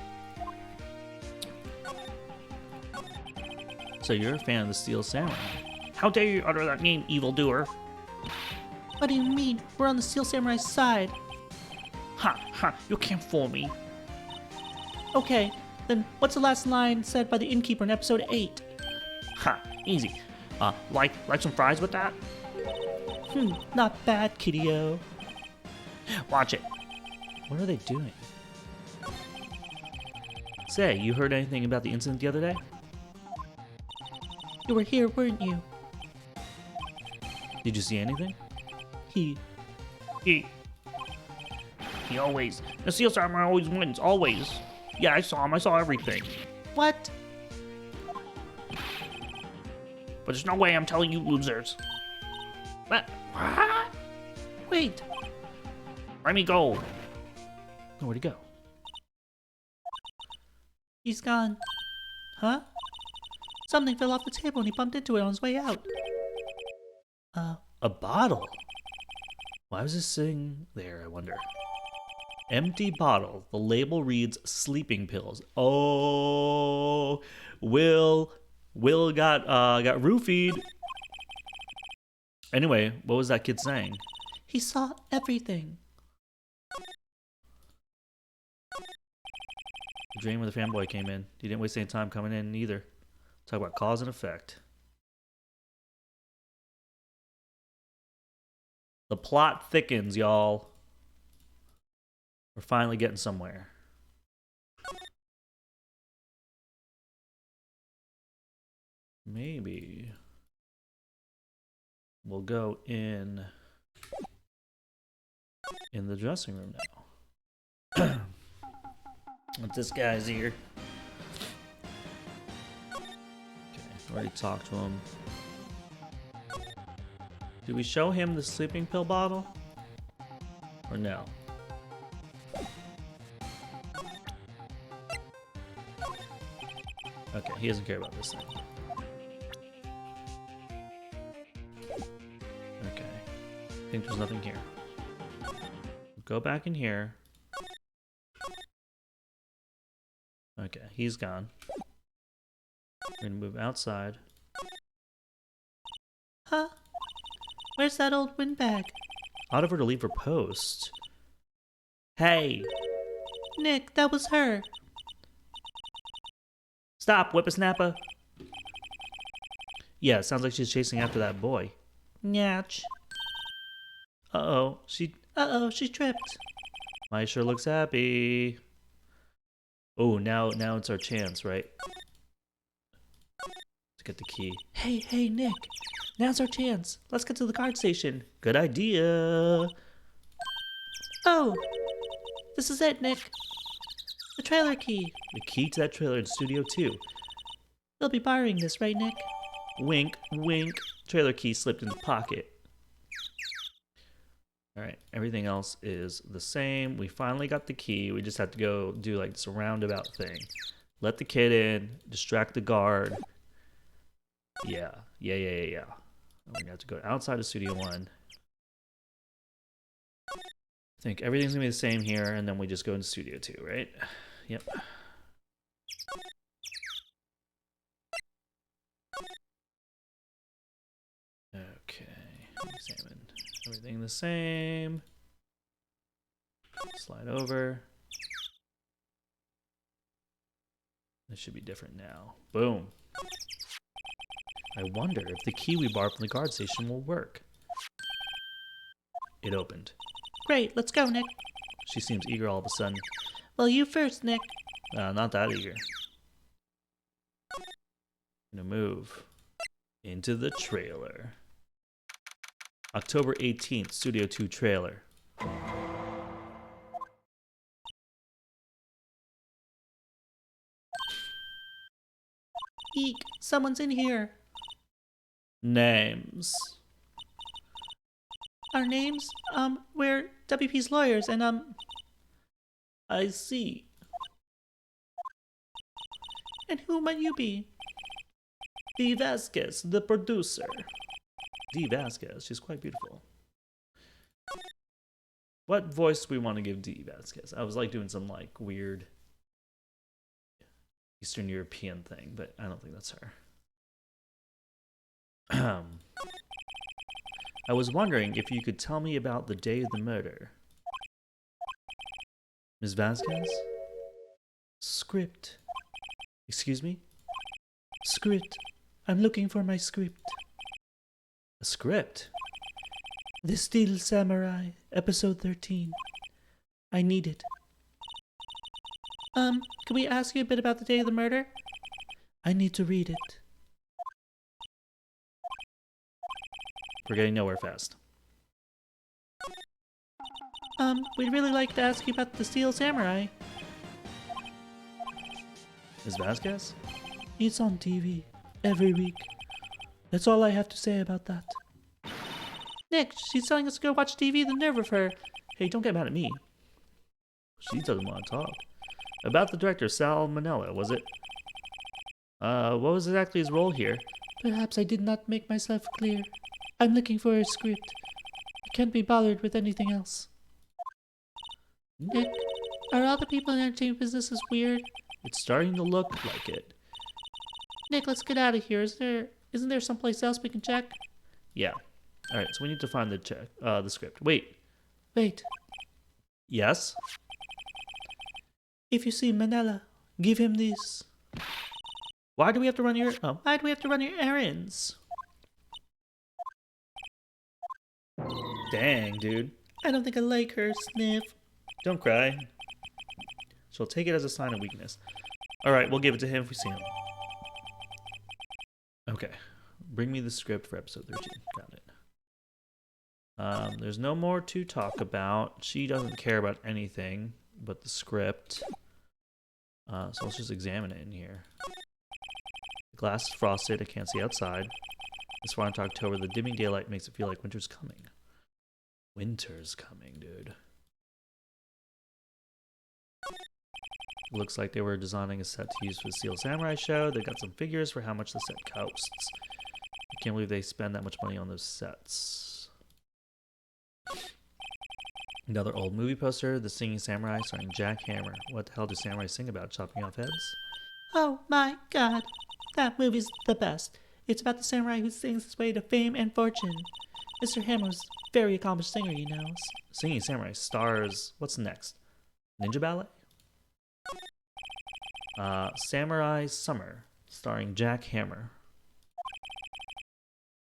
So you're a fan of the Steel Samurai? How dare you utter that name, evildoer? What do you mean? We're on the Steel Samurai's side. Ha, you can't fool me. Okay, then what's the last line said by the innkeeper in episode 8? Ha, easy. Like some fries with that? Not bad, kiddio. Watch it. What are they doing? Say, you heard anything about the incident the other day? You were here, weren't you? Did you see anything? He always... The Steel Samurai always wins, always. Yeah, I saw him. I saw everything. What? But there's no way I'm telling you losers. What? Wait. Let me go. Where'd he go? He's gone. Huh? Something fell off the table and he bumped into it on his way out. A bottle? Why was this sitting there, I wonder? Empty bottle. The label reads sleeping pills. Oh, Will got roofied. Anyway, what was that kid saying? He saw everything. The drain where the fanboy came in. He didn't waste any time coming in either. Talk about cause and effect. The plot thickens, y'all. We're finally getting somewhere. Maybe we'll go in the dressing room now. With this guy's here. Okay, already talked to him. Did we show him the sleeping pill bottle? Or no? Okay, he doesn't care about this thing. Okay. I think there's nothing here. Go back in here. Okay, he's gone. We're gonna move outside. Huh? Where's that old windbag? Out of her to leave her post. Hey, Nick, that was her. stop, whippersnapper. Yeah, sounds like she's chasing after that boy. Nyatch. Uh-oh, She tripped. Maya sure looks happy. Oh, now it's our chance, right? To get the key. Hey, Nick. Now's our chance. Let's get to the guard station. Good idea. Oh, this is it, Nick. The trailer key. The key to that trailer in Studio 2. You'll be borrowing this, right, Nick? Wink, wink. Trailer key slipped in the pocket. Alright, everything else is the same. We finally got the key. We just have to go do like this roundabout thing. Let the kid in, distract the guard. Yeah. We're gonna have to go outside of Studio 1. I think everything's gonna be the same here, and then we just go into Studio 2, right? Yep. Okay, examine everything the same. Slide over. This should be different now. Boom. I wonder if the key we borrowed from the guard station will work. It opened. Great, let's go, Nick. She seems eager all of a sudden. Well, you first, Nick. Not that eager. Gonna move into the trailer. October 18th, Studio 2 trailer. Eek, someone's in here. Names. Our names? We're WP's lawyers, and, I see. and who might you be? Dee Vasquez, the producer. Dee Vasquez, she's quite beautiful. What voice do we want to give Dee Vasquez? I was like doing some like weird Eastern European thing, but I don't think that's her. I was wondering if you could tell me about the day of the murder. Ms. Vasquez? Script. Excuse me? Script. I'm looking for my script. A script? The Steel Samurai, episode 13. I need it. Can we ask you a bit about the day of the murder? I need to read it. We're getting nowhere fast. We'd really like to ask you about the Steel Samurai. Ms. Vasquez? It's on TV every week. That's all I have to say about that. Nick, she's telling us to go watch TV. The nerve of her. Hey, don't get mad at me. She doesn't want to talk. About the director, Sal Manella, was it? What was exactly his role here? Perhaps I did not make myself clear. I'm looking for a script. I can't be bothered with anything else. Nick, are all the people in the entertainment business as weird? It's starting to look like it. Nick, let's get out of here. Isn't there someplace else we can check? Yeah. Alright, so we need to find the script. Wait. Wait. Yes? If you see Manella, give him this. Why do we have to run your... Why do we have to run your errands? Dang, dude. I don't think I like her, Sniff. Don't cry. She'll take it as a sign of weakness. Alright, we'll give it to him if we see him. Okay. Bring me the script for episode 13. Got it. There's no more to talk about. She doesn't care about anything but the script. So let's just examine it in here. The glass is frosted. I can't see outside. It's far into October. The dimming daylight makes it feel like winter's coming. Winter's coming, dude. Looks like they were designing a set to use for the Steel Samurai show. They got some figures for how much the set costs. I can't believe they spend that much money on those sets. Another old movie poster, The Singing Samurai, starring Jack Hammer. What the hell do samurai sing about? Chopping off heads? Oh my god. That movie's the best. It's about the samurai who sings his way to fame and fortune. Mr. Hammer's very accomplished singer, you know. Singing Samurai stars. What's next? Ninja Ballet? Samurai Summer, starring Jack Hammer.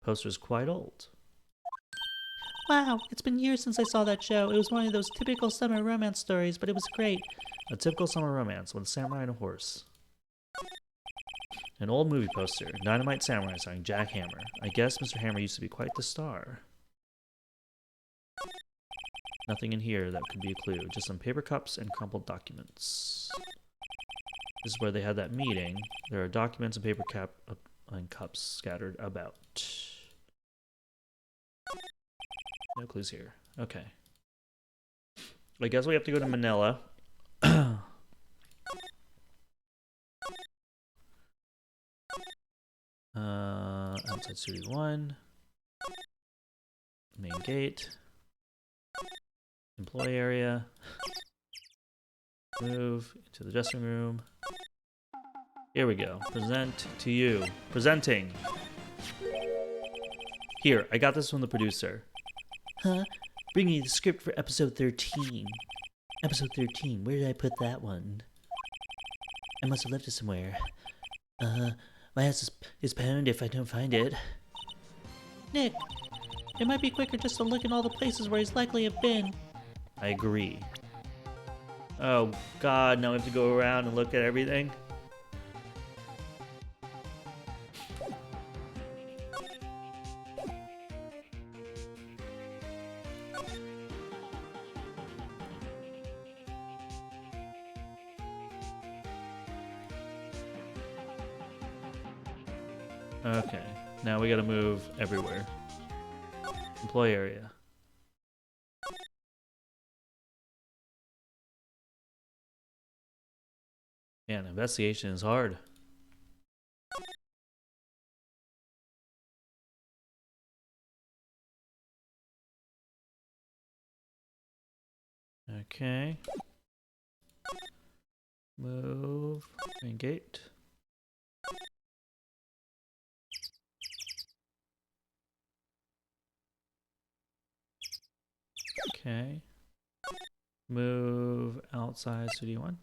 Poster's quite old. Wow, it's been years since I saw that show. It was one of those typical summer romance stories, but it was great. A typical summer romance with a samurai and a horse. An old movie poster, Dynamite Samurai, starring Jack Hammer. I guess Mr. Hammer used to be quite the star. Nothing in here that could be a clue. Just some paper cups and crumpled documents. This is where they had that meeting. There are documents and paper and cups scattered about. No clues here. Okay. I guess we have to go to Manila. Outside Studio 1. Main gate. Employee area. Move into the dressing room. Here we go. Present to you. Presenting. Here, I got this from the producer. Huh? Bringing you the script for episode 13. Episode 13, where did I put that one? I must have left it somewhere. My ass is pounded if I don't find it. Nick, it might be quicker just to look in all the places where he's likely have been. I agree. Oh god, now we have to go around and look at everything. Okay, now we gotta move everywhere. Employee area. Man, investigation is hard. Okay. Move. Main gate. Okay. Move outside Studio 1.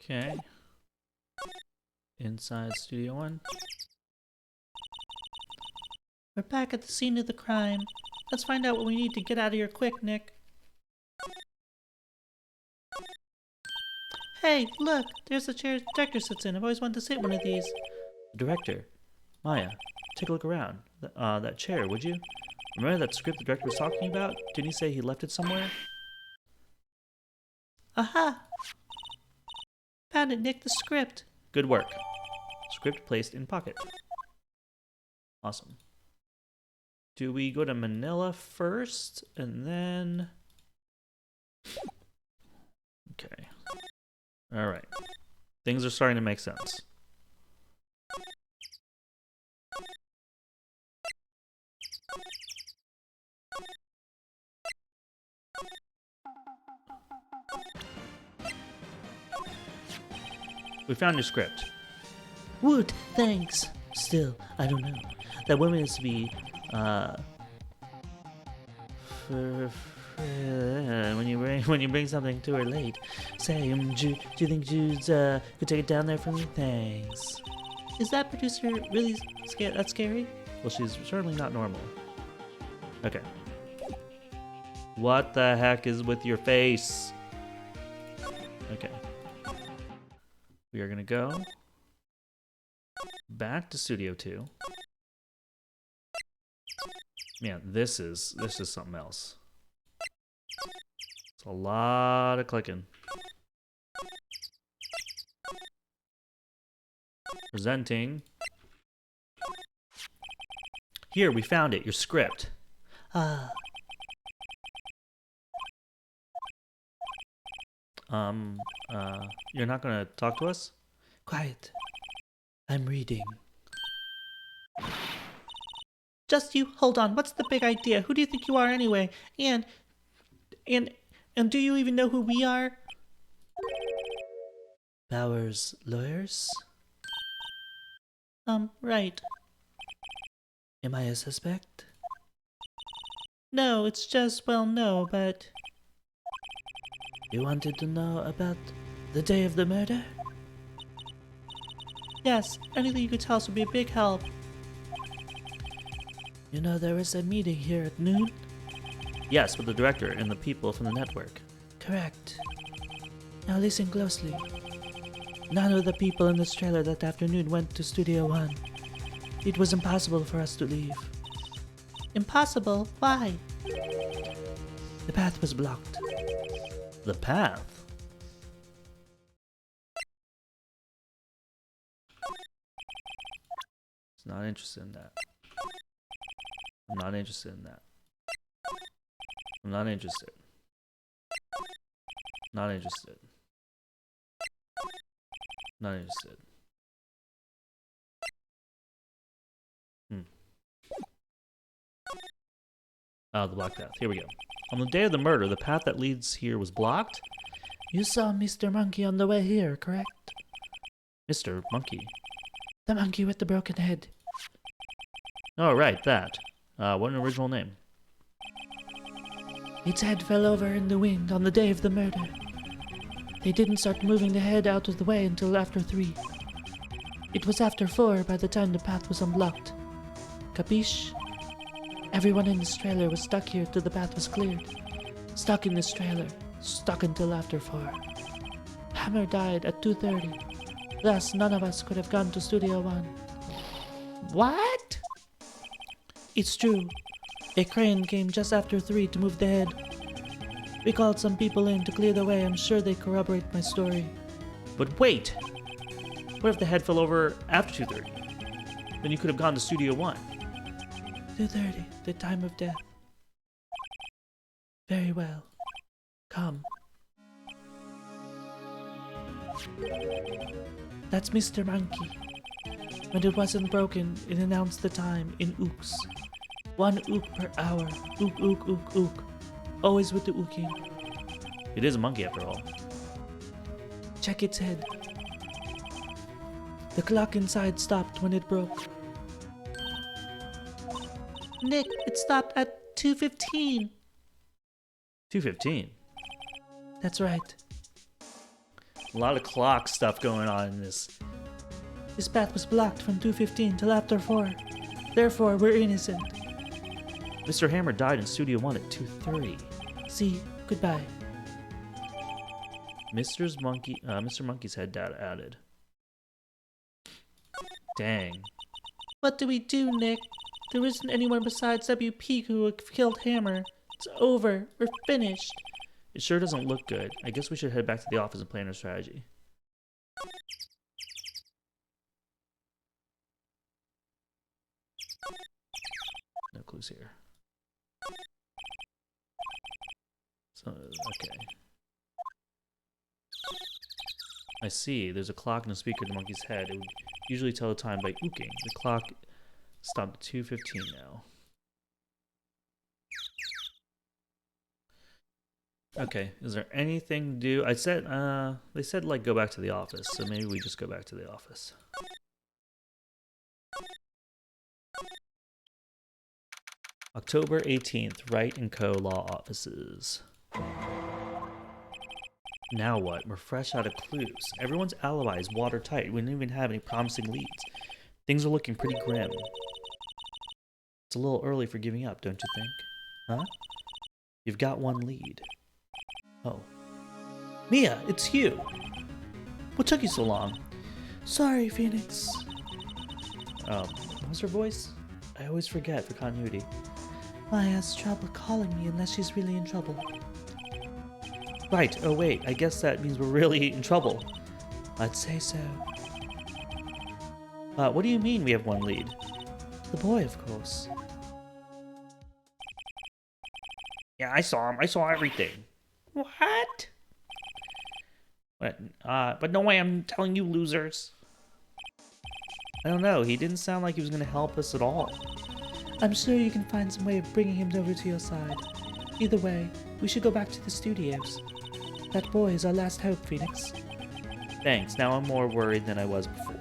Okay. Inside Studio 1. We're back at the scene of the crime. Let's find out what we need to get out of here quick, Nick. Hey, look! There's the chair the director sits in. I've always wanted to sit in one of these. Director. Maya, take a look around. That chair, would you? Remember that script the director was talking about? Didn't he say he left it somewhere? Aha! Found it, Nick, the script. Good work. Script placed in pocket. Awesome. Do we go to Manila first and then... Okay. Alright. Things are starting to make sense. We found your script. Woot, thanks. Still, I don't know. That woman is to be, when you bring something to her late. Say, do you think Jude's could take it down there for me? Thanks. Is that producer really that scary? Well, she's certainly not normal. Okay. What the heck is with your face? Okay. We are gonna go back to Studio 2. Man, this is something else. It's a lot of clicking. Presenting. Here, we found it, your script. You're not gonna talk to us? Quiet. I'm reading. Just you, hold on. What's the big idea? Who do you think you are anyway? And And do you even know who we are? Bowers lawyers? Right. Am I a suspect? No, it's just, well, no, but... You wanted to know about the day of the murder? Yes, anything you could tell us would be a big help. You know there was a meeting here at noon? Yes, with the director and the people from the network. Correct. Now listen closely. None of the people in this trailer that afternoon went to Studio One. It was impossible for us to leave. Impossible? Why? The path was blocked. The path? He's not interested in that. I'm not interested in that. I'm not interested. Not interested. Not interested. Oh, the block path. Here we go. On the day of the murder, the path that leads here was blocked? You saw Mr. Monkey on the way here, correct? Mr. Monkey. The monkey with the broken head. Oh, right, that. What an original name. Its head fell over in the wind on the day of the murder. They didn't start moving the head out of the way until after 3. It was after 4 by the time the path was unblocked. Capiche? Everyone in this trailer was stuck here till the path was cleared. Stuck in this trailer. Stuck until after 4. Hammer died at 2:30. Thus, none of us could have gone to Studio One. What? It's true. A crane came just after 3 to move the head. We called some people in to clear the way. I'm sure they corroborate my story. But wait! What if the head fell over after 2:30? Then you could have gone to Studio One. 2:30, the time of death. Very well. Come. That's Mr. Monkey. When it wasn't broken, it announced the time in ooks. 1 ook per hour. Ook, ook, ook, ook. Always with the ooking. It is a monkey after all. Check its head. The clock inside stopped when it broke. Nick, it stopped at 2:15. 2:15. That's right. A lot of clock stuff going on in this. This path was blocked from 2:15 till after 4. Therefore, we're innocent. Mr. Hammer died in Studio One at 2:30. See, goodbye. Mr. Monkey's head data added. Dang. What do we do, Nick? There isn't anyone besides WP who would have killed Hammer. It's over. We're finished. It sure doesn't look good. I guess we should head back to the office and plan our strategy. No clues here. So, okay. I see. There's a clock and a speaker in the monkey's head. It would usually tell the time by ooking. The clock stopped at 2:15 now. Okay, is there anything to do? I said, they said like go back to the office, so maybe we just go back to the office. October 18th, Wright & Co. Law Offices. Now what? We're fresh out of clues. Everyone's alibi is watertight. We don't even have any promising leads. Things are looking pretty grim. It's a little early for giving up, don't you think? Huh? You've got one lead. Oh. Mia, it's you! What took you so long? Sorry, Phoenix. What was her voice? I always forget for continuity. Maya has trouble calling me unless she's really in trouble. Right, oh wait, I guess that means we're really in trouble. I'd say so. What do you mean we have one lead? The boy, of course. Yeah, I saw him. I saw everything. What? But no way, I'm telling you losers. I don't know, he didn't sound like he was going to help us at all. I'm sure you can find some way of bringing him over to your side. Either way, we should go back to the studios. That boy is our last hope, Phoenix. Thanks, now I'm more worried than I was before.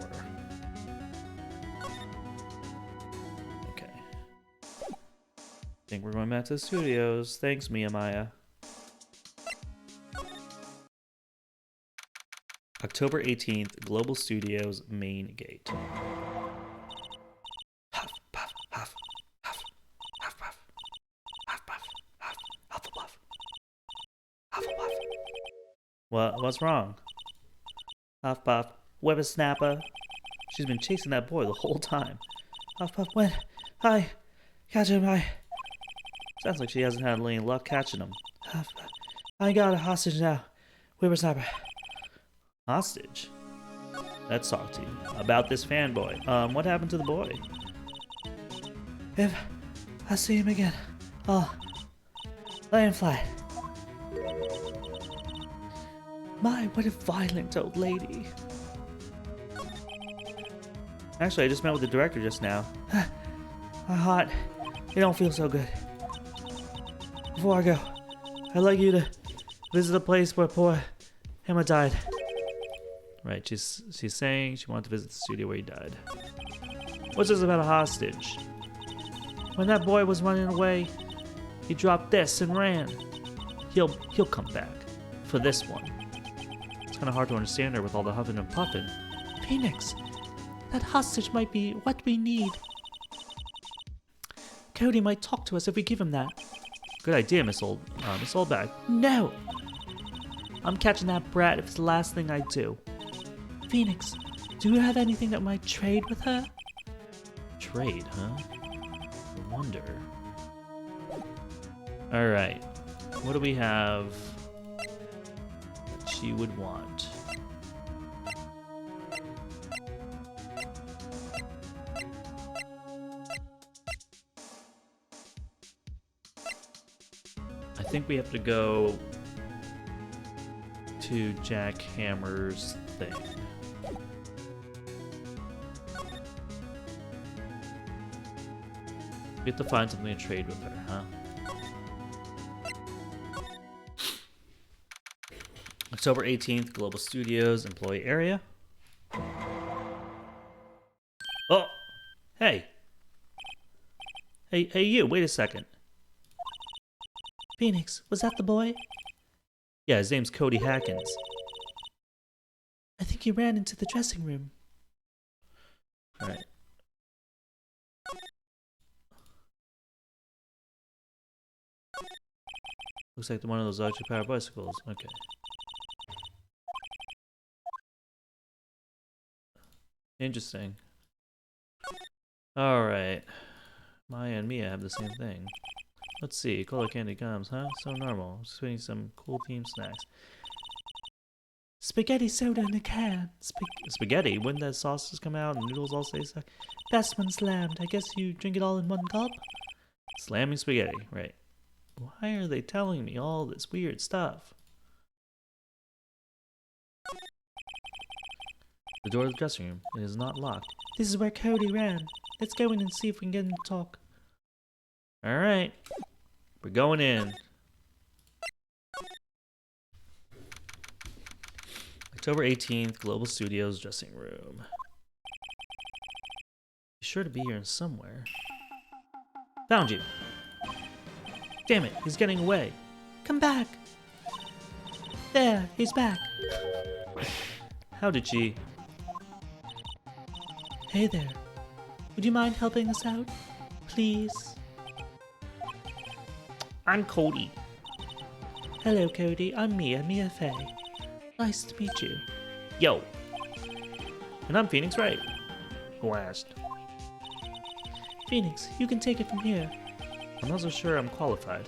Okay. Think we're going back to the studios. Thanks, Mia. October 18th, Global Studios main gate. Huff, puff, huff, huff, huff, puff, huff, puff, huff, Hufflepuff, Hufflepuff. What's wrong? Huff, puff, whippersnapper. She's been chasing that boy the whole time. Huff, puff, when? Hi, catch him, hi. Sounds like she hasn't had any luck catching him. Huff, puff. I got a hostage now. Whippersnapper. Hostage? Let's talk to you about this fanboy. What happened to the boy? If I see him again, I'll let him fly. My, what a violent old lady. Actually, I just met with the director just now. My heart, it don't feel so good. Before I go, I'd like you to visit a place where poor Emma died. Right, she's saying she wanted to visit the studio where he died. What's this about a hostage? When that boy was running away, he dropped this and ran. He'll come back for this one. It's kind of hard to understand her with all the huffing and puffing. Phoenix, that hostage might be what we need. Cody might talk to us if we give him that. Good idea, Miss Oldbag. No! I'm catching that brat if it's the last thing I do. Phoenix, do you have anything that might trade with her? Trade, huh? I wonder. Alright. What do we have that she would want? I think we have to go to Jack Hammer's thing. We have to find something to trade with her, huh? October 18th, Global Studios employee area. Oh! Hey! Hey you, wait a second. Phoenix, was that the boy? Yeah, his name's Cody Hackins. I think he ran into the dressing room. Alright. Looks like one of those electric powered bicycles. Okay. Interesting. Alright. Maya and Mia have the same thing. Let's see. Cola candy gums, huh? So normal. Just eating some cool team snacks. Spaghetti soda in a can. Spaghetti? Wouldn't the sauces come out and noodles all stay stuck? Best one slammed. I guess you drink it all in one gulp? Slamming spaghetti, right. Why are they telling me all this weird stuff? The door of the dressing room is not locked. This is where Cody ran. Let's go in and see if we can get him to talk. Alright. We're going in. October 18th, Global Studios dressing room. He's sure to be here somewhere. Found you. Damn it, he's getting away. Come back. There, he's back. How did she? Hey there. Would you mind helping us out? Please? I'm Cody. Hello, Cody. I'm Mia Fey. Nice to meet you. Yo. And I'm Phoenix Wright. Who asked? Phoenix, you can take it from here. I'm not so sure I'm qualified.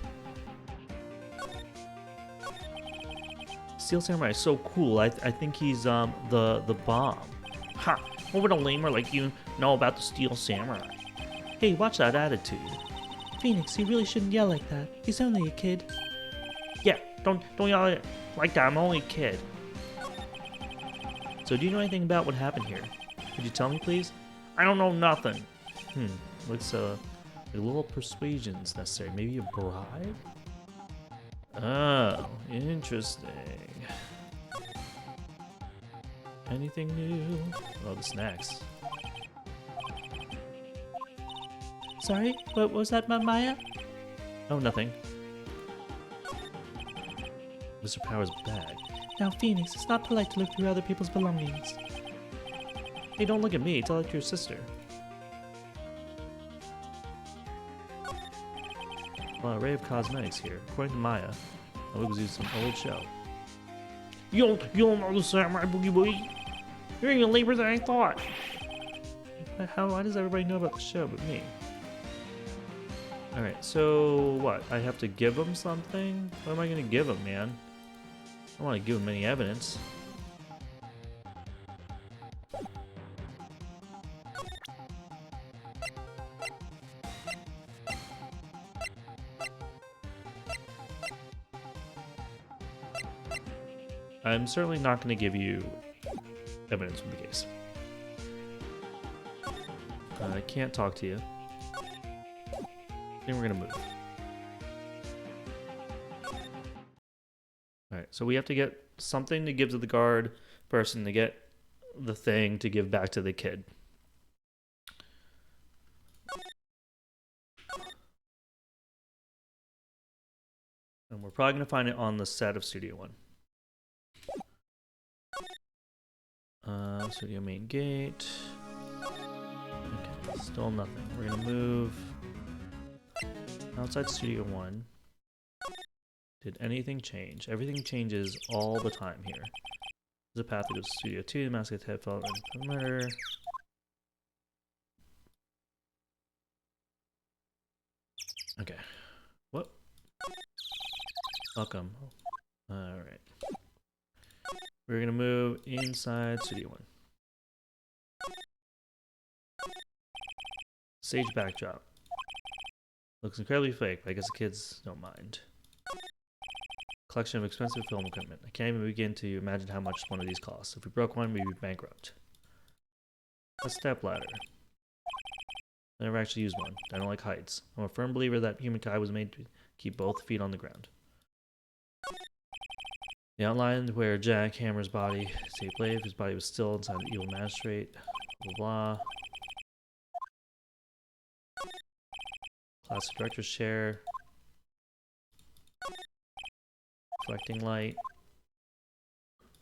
Steel Samurai is so cool. I think he's the bomb. Ha! What would a lamer like you know about the Steel Samurai? Hey, watch that attitude. Phoenix, you really shouldn't yell like that. He's only a kid. Yeah, don't yell like that. I'm only a kid. So do you know anything about what happened here? Could you tell me, please? I don't know nothing. Looks a little persuasion's necessary. Maybe a bribe? Oh, interesting. Anything new? Oh, the snacks. Sorry, what was that, Maya? Oh, nothing. Mr. Power's bag. Now, Phoenix, it's not polite to look through other people's belongings. Hey, don't look at me. Tell it to your sister. Well, array of cosmetics here. According to Maya, that was used in some old show. You don't know the Samurai Boogie Boogie? You're even labor than I thought. Why does everybody know about the show but me? Alright, so what? I have to give him something? What am I gonna give him, man? I don't want to give him any evidence. I'm certainly not going to give you evidence from the case. I can't talk to you. Then we're going to move. Alright, so we have to get something to give to the guard person to get the thing to give back to the kid. And we're probably going to find it on the set of Studio One. Studio main gate. Okay, still nothing. We're going to move outside Studio One. Did anything change? Everything changes all the time here. There's a path that goes to Studio 2, the mask gets head fell and perimeter. Okay. What? Welcome. Alright. We're gonna move inside Studio 1. Sage backdrop. Looks incredibly fake, but I guess the kids don't mind. Collection of expensive film equipment. I can't even begin to imagine how much one of these costs. If we broke one, we'd be bankrupt. A step ladder. I never actually used one. I don't like heights. I'm a firm believer that humankind was made to keep both feet on the ground. The outline where Jack Hammer's body stayed played, his body was still inside the evil magistrate. Blah blah. Classic director's chair. Reflecting light.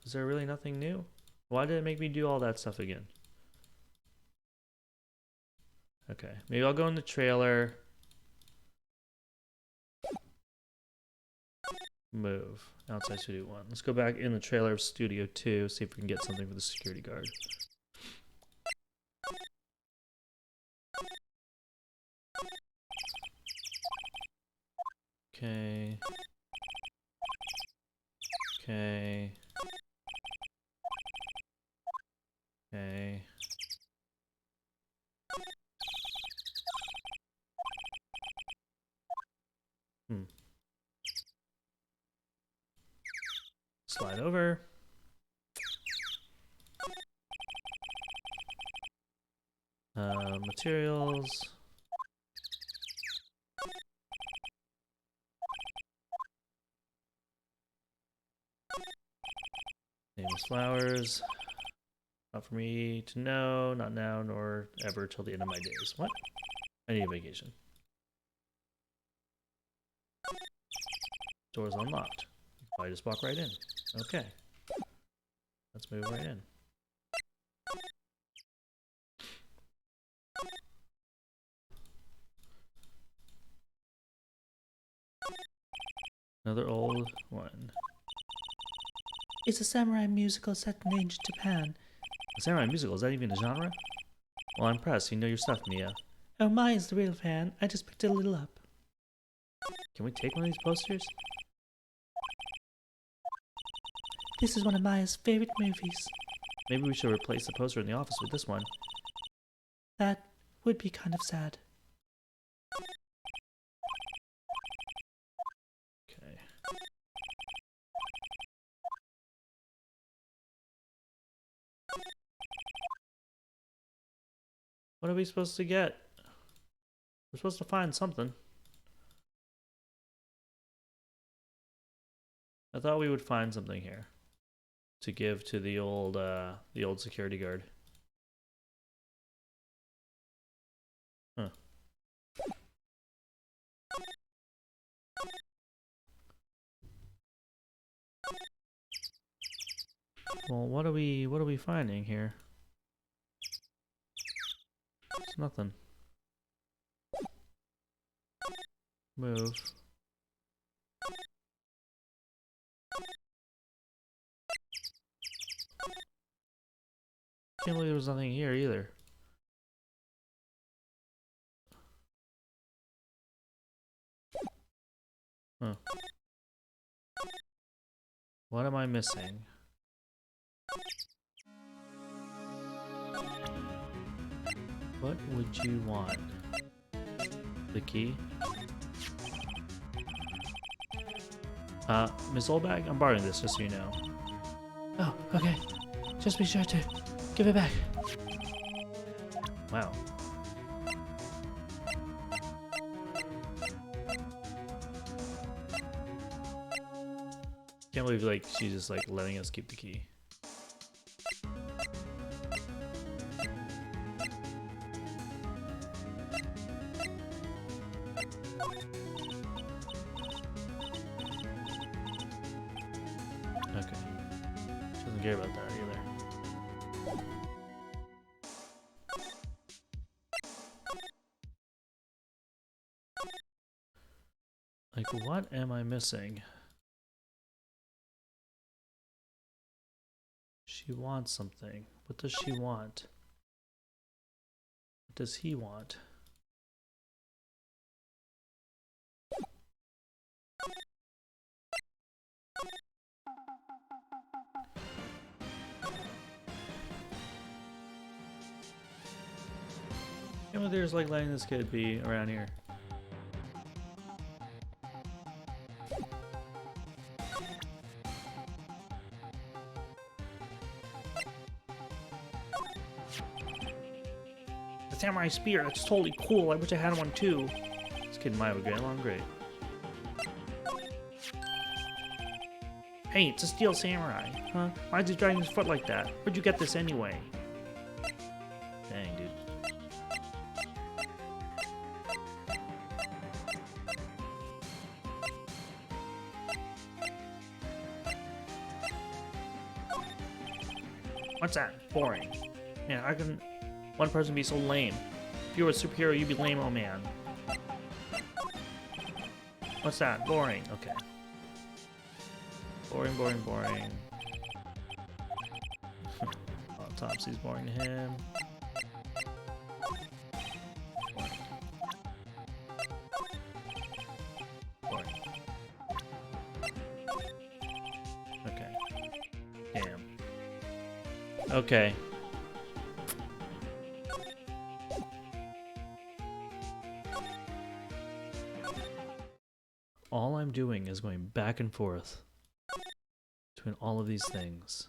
Is there really nothing new? Why did it make me do all that stuff again? Okay, maybe I'll go in the trailer. Move. Outside Studio 1. Let's go back in the trailer of Studio 2, see if we can get something for the security guard. Okay. Okay. Okay. Slide over. Materials. Nameless flowers. Not for me to know, not now, nor ever till the end of my days. What? I need a vacation. Door's unlocked. I just walk right in. Okay. Let's move right in. Another old one. It's a samurai musical set in ancient Japan. A samurai musical, is that even a genre? Well, I'm impressed. You know your stuff, Mia. Oh, Maya's the real fan. I just picked it a little up. Can we take one of these posters? This is one of Maya's favorite movies. Maybe we should replace the poster in the office with this one. That would be kind of sad. Okay. What are we supposed to get? We're supposed to find something. I thought we would find something here to give to the old security guard. Huh. Well, what are we finding here? It's nothing. Move. Can't believe there was nothing here either. Huh. What am I missing? What would you want? The key? Miss Oldbag, I'm borrowing this just so you know. Oh, okay. Just be sure to give it back. Wow. Can't believe like she's just like letting us keep the key. Okay. She doesn't care about that either. Like, what am I missing? She wants something. What does she want? What does he want? You know, there's like letting this kid be around here. The samurai spear, that's totally cool. I wish I had one too. This kid and Maya would get along great. Hey, it's a steel samurai. Huh? Why is he dragging his foot like that? Where'd you get this anyway? Dang, dude. What's that? Boring. Yeah, how can one person be so lame? If you were a superhero, you'd be lame, oh man. What's that? Boring. Okay. Boring, boring, boring. Autopsy's boring to him. Boring. Okay. Damn. Okay. All I'm doing is going back and forth between all of these things.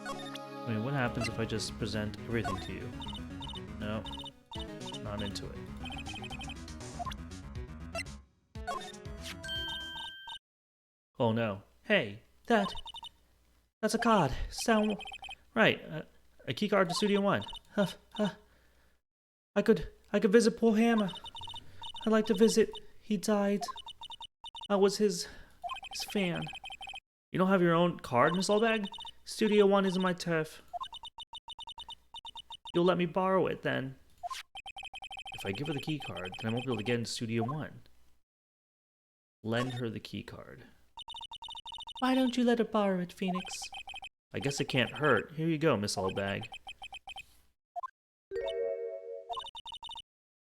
I mean, what happens if I just present everything to you? No, not into it. Oh no. Hey, that's a card. Sound right. A key card to Studio One. I could visit poor Hammer. I'd like to visit. He died. I was his fan. You don't have your own card, Miss Oldbag? Studio One isn't my turf. You'll let me borrow it then. If I give her the key card, then I won't be able to get into Studio One. Lend her the key card. Why don't you let her borrow it, Phoenix? I guess it can't hurt. Here you go, Miss Oldbag.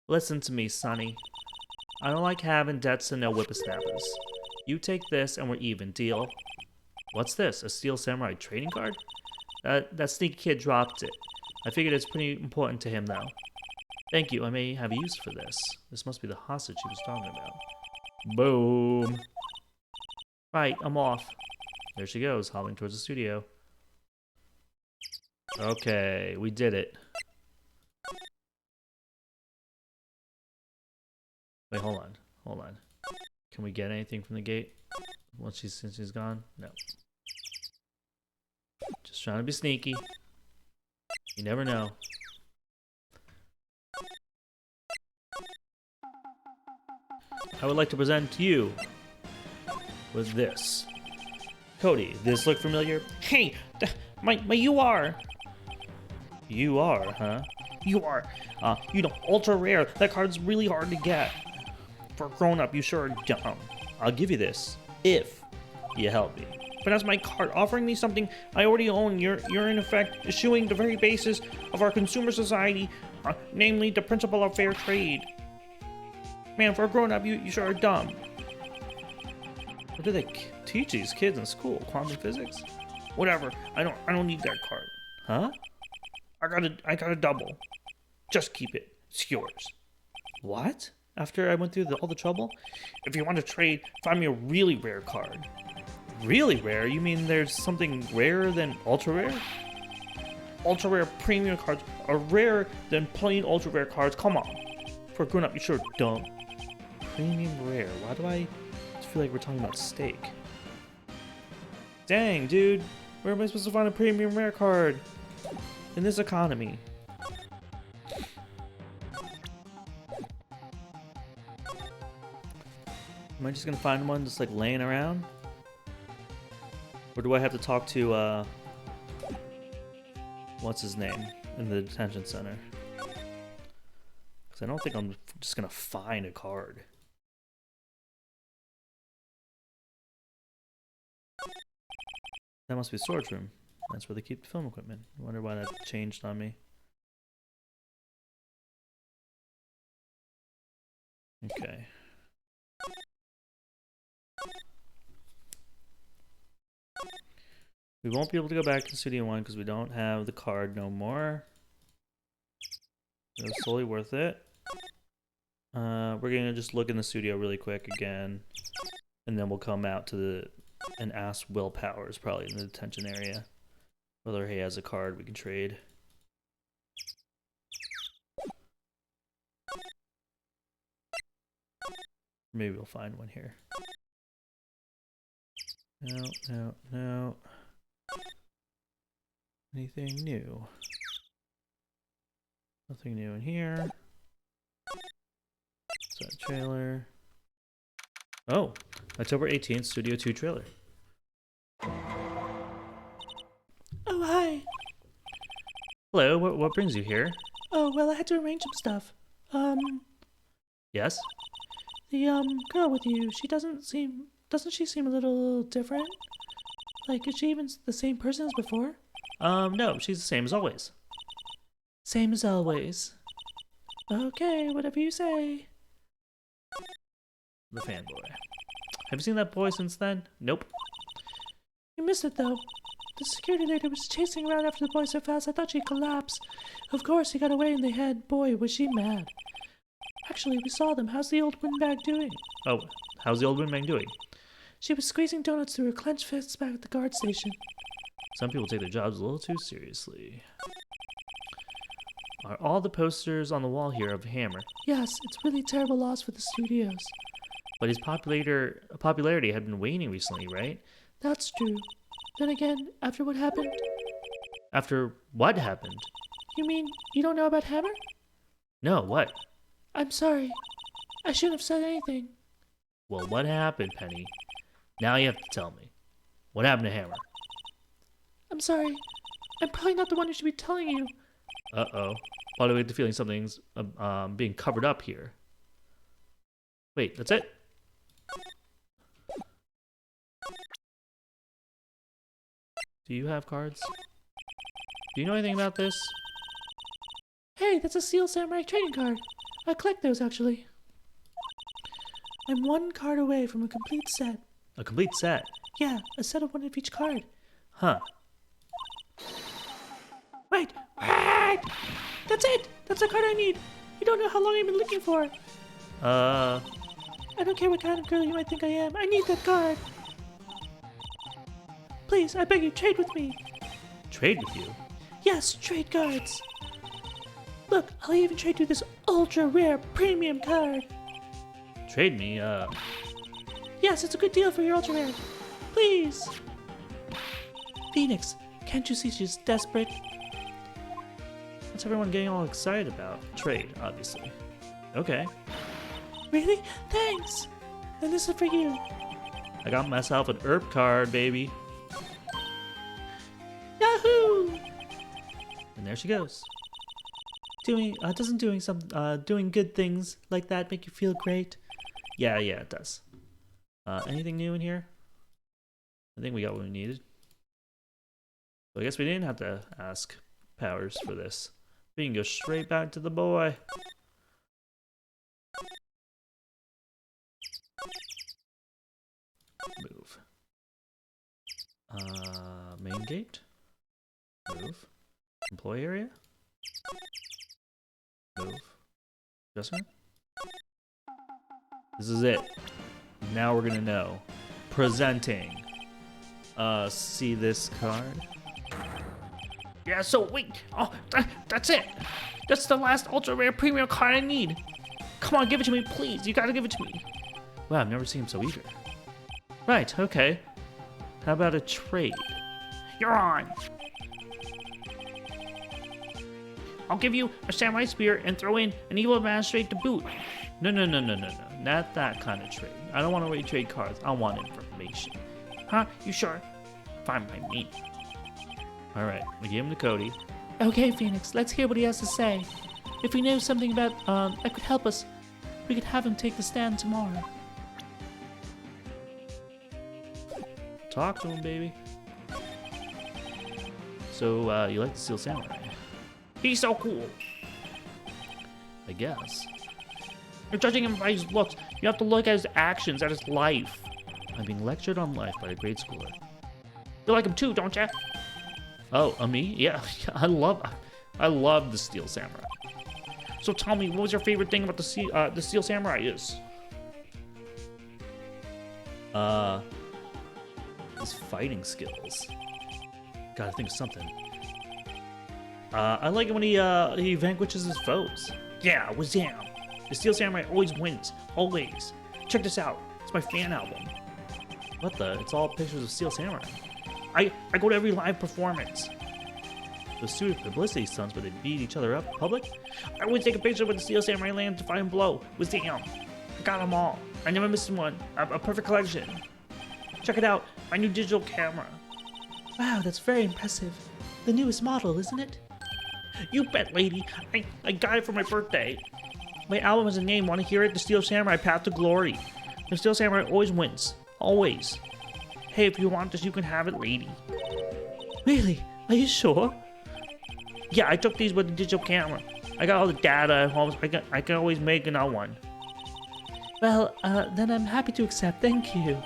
Listen to me, Sonny. I don't like having debts and no whippersnappers. You take this and we're even, deal? What's this? A Steel Samurai trading card? That sneaky kid dropped it. I figured it's pretty important to him, though. Thank you, I may have use for this. This must be the hostage he was talking about. Boom! Right, I'm off. There she goes, hobbling towards the studio. Okay, we did it. Wait, hold on. Can we get anything from the gate? Since she's gone? No. Just trying to be sneaky. You never know. I would like to present to you with this. Cody, this look familiar? Hey, my UR. You are, huh? UR. Ultra rare. That card's really hard to get. For a grown-up, you sure are dumb. I'll give you this if you help me. But that's my card, offering me something I already own. You're in effect eschewing the very basis of our consumer society, namely the principle of fair trade. Man, for a grown-up, you sure are dumb. What do they teach these kids in school? Quantum physics? Whatever. I don't need that card. Huh? I got a double. Just keep it. It's yours. What? After I went through all the trouble? If you want to trade, find me a really rare card. Really rare? You mean there's something rarer than ultra rare? Ultra rare premium cards are rarer than plain ultra rare cards. Come on. For a grown up, you sure dumb. Premium rare? Why do I feel like we're talking about steak? Dang, dude. Where am I supposed to find a premium rare card? In this economy. Am I just gonna find one just like laying around? Or do I have to talk to, what's his name in the detention center? Because I don't think I'm just gonna find a card. That must be a storage room. That's where they keep the film equipment. I wonder why that changed on me. Okay. We won't be able to go back to Studio 1 because we don't have the card no more. It was solely worth it. We're gonna just look in the studio really quick again. And then we'll come out to and ask Will Powers, probably in the detention area, whether he has a card we can trade. Maybe we'll find one here. No. Anything new? Nothing new in here. Is that a trailer? Oh, October 18th, Studio 2 trailer. Oh, hi. Hello, what brings you here? Oh, well, I had to arrange some stuff. Yes? The, girl with you, doesn't she seem a little different? Like, is she even the same person as before? No, she's the same as always. Same as always. Okay, whatever you say. The fanboy. Have you seen that boy since then? Nope. You missed it, though. The security lady was chasing around after the boy so fast I thought she'd collapse. Of course, he got away in the head. Boy, was she mad. Actually, we saw them. How's the old windbag doing? Oh, how's the old windbag doing? She was squeezing donuts through her clenched fists back at the guard station. Some people take their jobs a little too seriously. Are all the posters on the wall here of Hammer? Yes, it's really terrible loss for the studios. But his popularity had been waning recently, right? That's true. Then again, after what happened... After what happened? You mean you don't know about Hammer? No, what? I'm sorry. I shouldn't have said anything. Well, what happened, Penny? Now you have to tell me. What happened to Hammer? I'm sorry. I'm probably not the one who should be telling you. Uh-oh. Probably get the feeling something's being covered up here. Wait, that's it? Do you have cards? Do you know anything about this? Hey, that's a Steel Samurai trading card. I collect those, actually. I'm one card away from a complete set. A complete set? Yeah, a set of one of each card. Huh. Wait! That's it! That's the card I need! You don't know how long I've been looking for. I don't care what kind of girl you might think I am. I need that card. Please, I beg you, trade with me. Trade with you? Yes, trade cards. Look, I'll even trade you this ultra rare premium card. Trade me, Yes, it's a good deal for your ultra rare. Please. Phoenix, can't you see she's desperate? What's everyone getting all excited about? Trade, obviously. Okay. Really? Thanks. And this is for you. I got myself an herb card, baby. Yahoo! And there she goes. Doesn't doing good things like that make you feel great? Yeah, it does. Anything new in here? I think we got what we needed. So I guess we didn't have to ask Powers for this. We can go straight back to the boy. Move. Main gate. Move. Employee area. Move. Adjustment. This is it. Now we're gonna know. Presenting. See this card? Yeah, so wait. Oh, that's it. That's the last ultra rare premium card I need. Come on, give it to me, please. You gotta give it to me. Wow, I've never seen him so eager. Right, okay. How about a trade? You're on. I'll give you a samurai spear and throw in an evil magistrate to boot. No. Not that kind of trade. I don't want to trade cards. I want information. Huh? You sure? Fine by me. Alright, we gave him to Cody. Okay, Phoenix, let's hear what he has to say. If we know something about, that could help us, we could have him take the stand tomorrow. Talk to him, baby. So, you like the Steel Samurai? He's so cool. I guess. You're judging him by his looks. You have to look at his actions, at his life. I'm being lectured on life by a grade schooler. You like him too, don't you? Oh, me? Yeah, I love the Steel Samurai. So tell me, what was your favorite thing about the Steel Samurai is? His fighting skills. Gotta think of something. I like it when he vanquishes his foes. Yeah, wazam. The Steel Samurai always wins. Always. Check this out. It's my fan album. What the? It's all pictures of Steel Samurai. I go to every live performance. Those stupid publicity stunts where they beat each other up in public? I always take a picture with the Steel Samurai land to find blow. Wazam. I got them all. I never missed one. A perfect collection. Check it out. My new digital camera. Wow, that's very impressive. The newest model, isn't it? You bet, lady. I got it for my birthday. My album has a name. Want to hear it? The Steel Samurai Path to Glory. The Steel Samurai always wins. Always. Hey, if you want this, you can have it, lady. Really? Are you sure? Yeah, I took these with the digital camera. I got all the data at home. I can always make another one. Well, then I'm happy to accept. Thank you.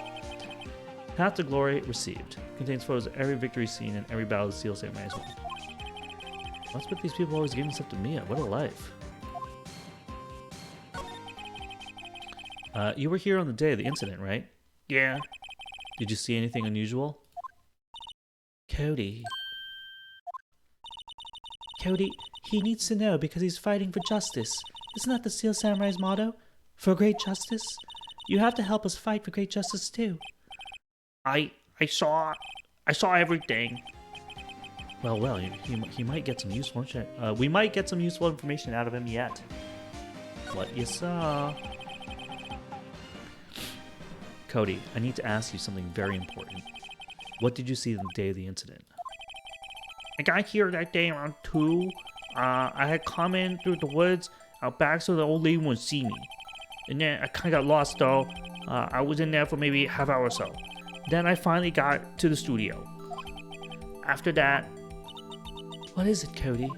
Path to Glory received. Contains photos of every victory scene and every battle of the Steel Samurai as well. What's with these people always giving stuff to Mia? What a life. You were here on the day of the incident, right? Yeah. Did you see anything unusual? Cody, he needs to know because he's fighting for justice. Isn't that the Steel Samurai's motto? For great justice? You have to help us fight for great justice too. I saw everything. Well, he might get some useful we might get some useful information out of him yet. What you saw. Cody, I need to ask you something very important. What did you see the day of the incident? I got here that day around 2. I had come in through the woods out back so the old lady wouldn't see me. And then I kind of got lost though. I was in there for maybe a half hour or so. Then I finally got to the studio. After that... What is it, Cody?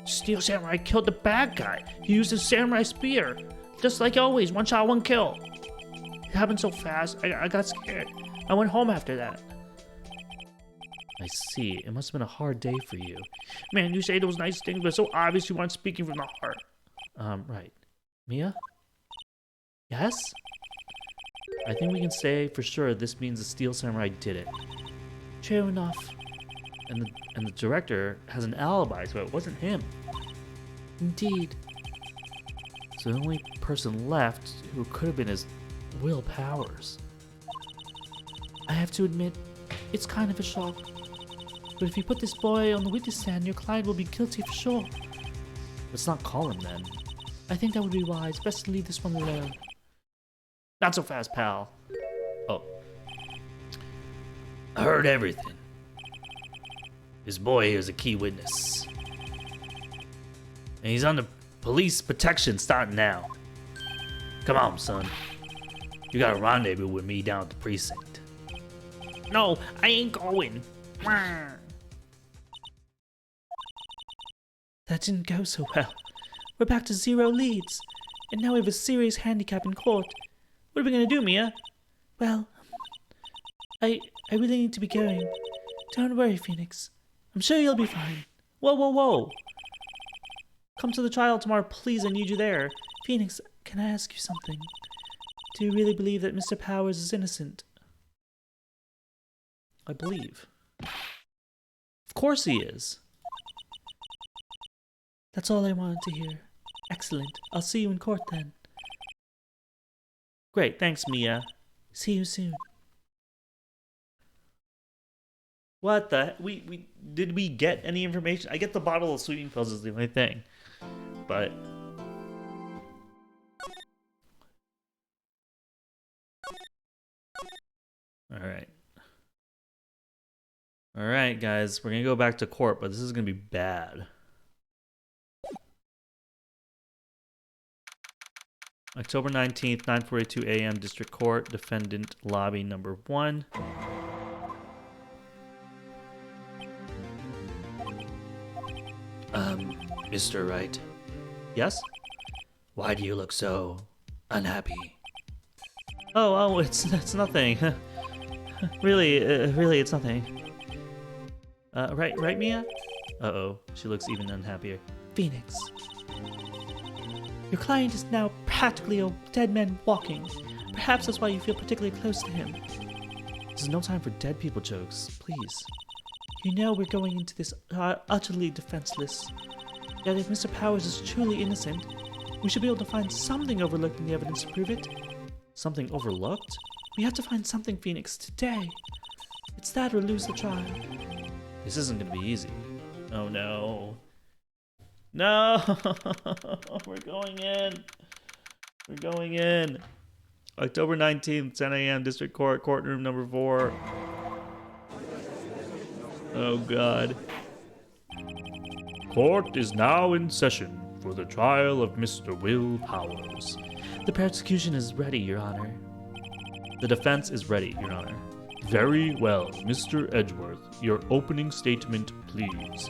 Steel Samurai killed the bad guy. He used his samurai spear. Just like always, one shot, one kill. It happened so fast, I got scared. I went home after that. I see. It must have been a hard day for you. Man, you say those nice things, but it's so obvious you aren't speaking from the heart. Right. Mia? Yes? I think we can say for sure this means the Steel Samurai did it. True enough. And the director has an alibi, so it wasn't him. Indeed. So the only person left who could have been his Will Powers. I have to admit, it's kind of a shock. But if you put this boy on the witness stand, your client will be guilty for sure. Let's not call him then. I think that would be wise. Best to leave this one alone. Not so fast, pal. Oh. I heard everything. This boy here is a key witness. And he's under police protection starting now. Come on, son. You got a rendezvous with me down at the precinct. No, I ain't going. That didn't go so well. We're back to 0 leads. And now we have a serious handicap in court. What are we gonna do, Mia? Well, I really need to be going. Don't worry, Phoenix. I'm sure you'll be fine. Whoa, whoa, whoa. Come to the trial tomorrow, please. I need you there. Phoenix, can I ask you something? Do you really believe that Mr. Powers is innocent? I believe. Of course he is. That's all I wanted to hear. Excellent. I'll see you in court then. Great, thanks, Mia. See you soon. What the? Did we get any information? I get the bottle of sleeping pills is the only thing, but all right, guys, we're gonna go back to court, but this is gonna be bad. October 19th, 9:42 a.m. District Court, Defendant Lobby Number 1. Mr. Wright, Yes? why do you look so unhappy? Oh, it's nothing. really, it's nothing. Right, Mia? Uh-oh, she looks even unhappier. Phoenix. Your client is now practically a dead man walking. Perhaps that's why you feel particularly close to him. This is no time for dead people jokes, please. You know we're going into this utterly defenseless. Yet if Mr. Powers is truly innocent, we should be able to find something overlooked in the evidence to prove it. Something overlooked? We have to find something, Phoenix, today. It's that or lose the trial. This isn't gonna be easy. Oh no. No! We're going in. We're going in. October 19th, 10 a.m. District Court, courtroom number 4. Oh God. Court is now in session for the trial of Mr. Will Powers. The prosecution is ready, Your Honor. The defense is ready, Your Honor. Very well, Mr. Edgeworth. Your opening statement, please.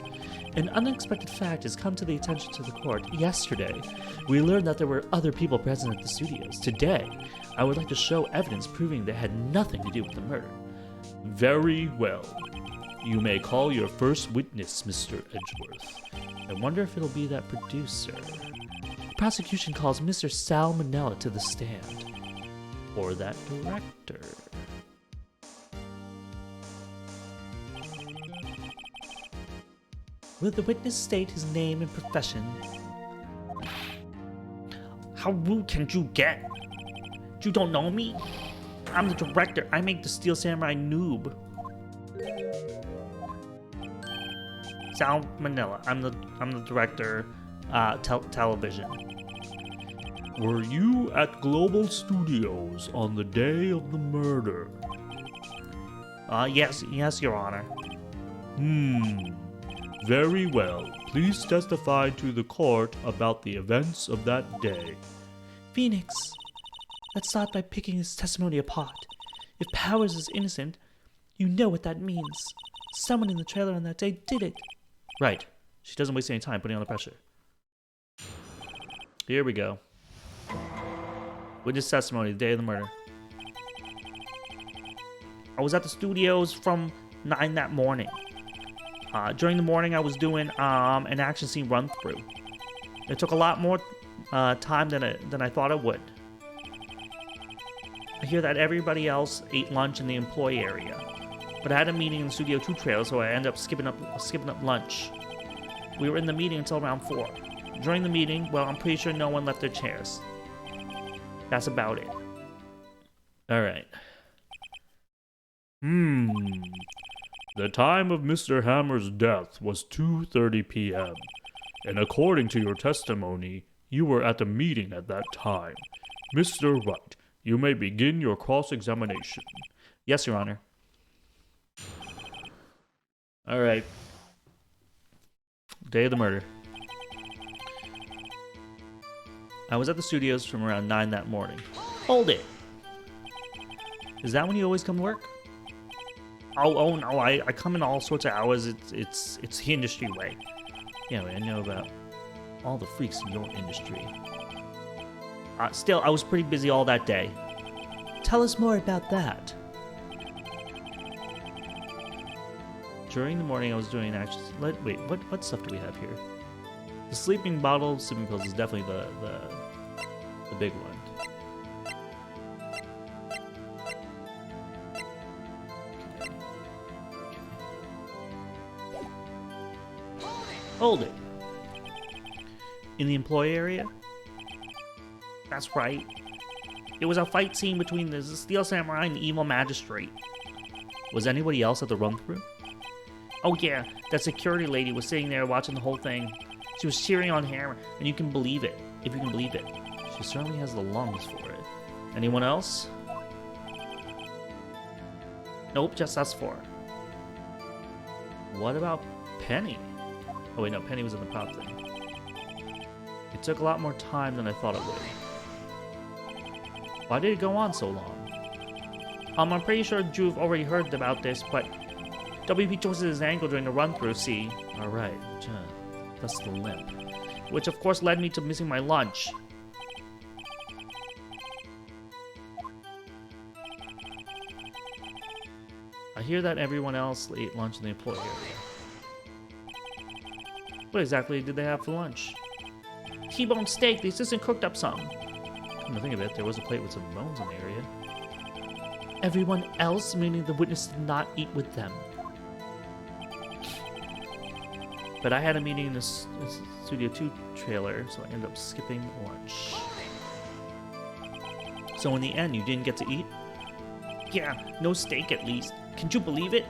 An unexpected fact has come to the attention to the court. Yesterday, we learned that there were other people present at the studios. Today, I would like to show evidence proving they had nothing to do with the murder. Very well. You may call your first witness, Mr. Edgeworth. I wonder if it'll be that producer. The prosecution calls Mr. Salmonella to the stand. Or that director. Will the witness state his name and profession? How rude can you get? You don't know me? I'm the director. I make the Steel Samurai noob. Sal Manila. I'm the director. Television. Were you at Global Studios on the day of the murder? Yes, Your Honor. Very well. Please testify to the court about the events of that day. Phoenix, let's start by picking his testimony apart. If Powers is innocent, you know what that means. Someone in the trailer on that day did it. Right. She doesn't waste any time putting on the pressure. Here we go. Witness testimony, the day of the murder. I was at the studios from 9 that morning. During the morning, I was doing an action scene run through. It took a lot more time than I thought it would. I hear that everybody else ate lunch in the employee area, but I had a meeting in the Studio 2 trailer, so I ended up skipping up lunch. We were in the meeting until around 4. During the meeting, well, I'm pretty sure no one left their chairs. That's about it. All right. The time of Mr. Hammer's death was 2:30 p.m. And according to your testimony, you were at the meeting at that time. Mr. Wright, you may begin your cross-examination. Yes, Your Honor. All right. Day of the murder. I was at the studios from around 9 that morning. Hold it! Is that when you always come to work? Oh no, I come in all sorts of hours. It's the industry way. Yeah, I know about all the freaks in your industry. Still, I was pretty busy all that day. Tell us more about that. During the morning, I was doing actions. Wait, what stuff do we have here? The sleeping bottle, sleeping pills is definitely the big one. Hold it. In the employee area? That's right. It was a fight scene between the Steel Samurai and the evil magistrate. Was anybody else at the run-through? Oh yeah, that security lady was sitting there watching the whole thing. She was cheering on Hammer, and you can believe it, if you can believe it. She certainly has the lungs for it. Anyone else? Nope, just us four. What about Penny? Oh wait, no, Penny was in the prop thing. It took a lot more time than I thought it would. Why did it go on so long? I'm pretty sure you've already heard about this, but WP twisted his ankle during the run-through, see? Alright, that's the limp. Which of course led me to missing my lunch. I hear that everyone else ate lunch in the employee area. What exactly did they have for lunch? T-bone steak. The assistant cooked up some. Come to think of it, there was a plate with some bones in the area. Everyone else, meaning the witness, did not eat with them. But I had a meeting in the Studio 2 trailer, so I ended up skipping lunch. So in the end, you didn't get to eat? Yeah, no steak at least. Can you believe it?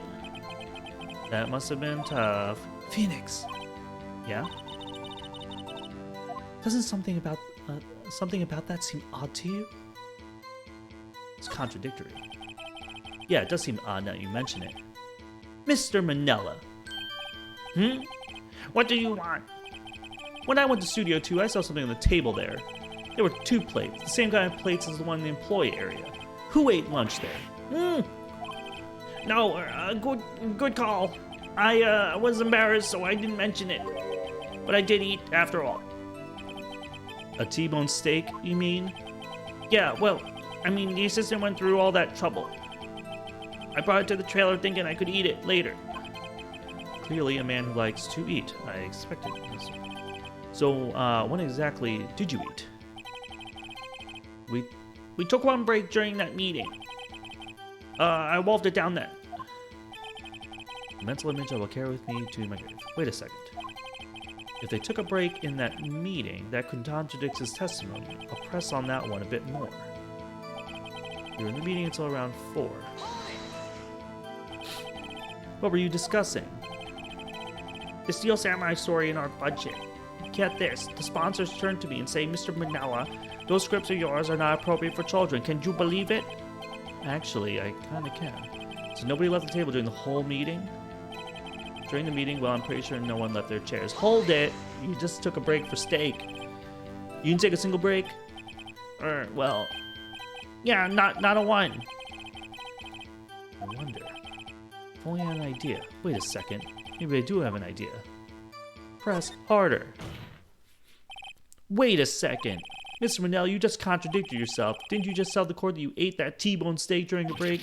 That must have been tough. Phoenix. Yeah? Doesn't something about that seem odd to you? It's contradictory. Yeah, it does seem odd now you mention it. Mr. Manella. What do you want? When I went to Studio 2, I saw something on the table there. There were 2 plates, the same kind of plates as the one in the employee area. Who ate lunch there? No, good call. I was embarrassed, so I didn't mention it. But I did eat after all. A T-bone steak, you mean? Yeah, well, I mean, the assistant went through all that trouble. I brought it to the trailer thinking I could eat it later. Clearly a man who likes to eat. I expected this. So, when exactly did you eat? We took one break during that meeting. I wolfed it down then. A mental image I will carry with me to my grave. Wait a second. If they took a break in that meeting, that contradicts his testimony. I'll press on that one a bit more. You were in the meeting until around 4. What were you discussing? The Steel Samurai story in our budget. Get this, the sponsors turn to me and say, Mr. Manella, those scripts of yours are not appropriate for children. Can you believe it? Actually, I kinda can. So nobody left the table during the whole meeting? During the meeting, well, I'm pretty sure no one left their chairs. Hold it! You just took a break for steak. You didn't take a single break? Well... Yeah, not a one. I wonder. If only I had an idea. Wait a second. Maybe I do have an idea. Press harder. Wait a second. Mr. Manel, you just contradicted yourself. Didn't you just tell the court that you ate that T-bone steak during the break?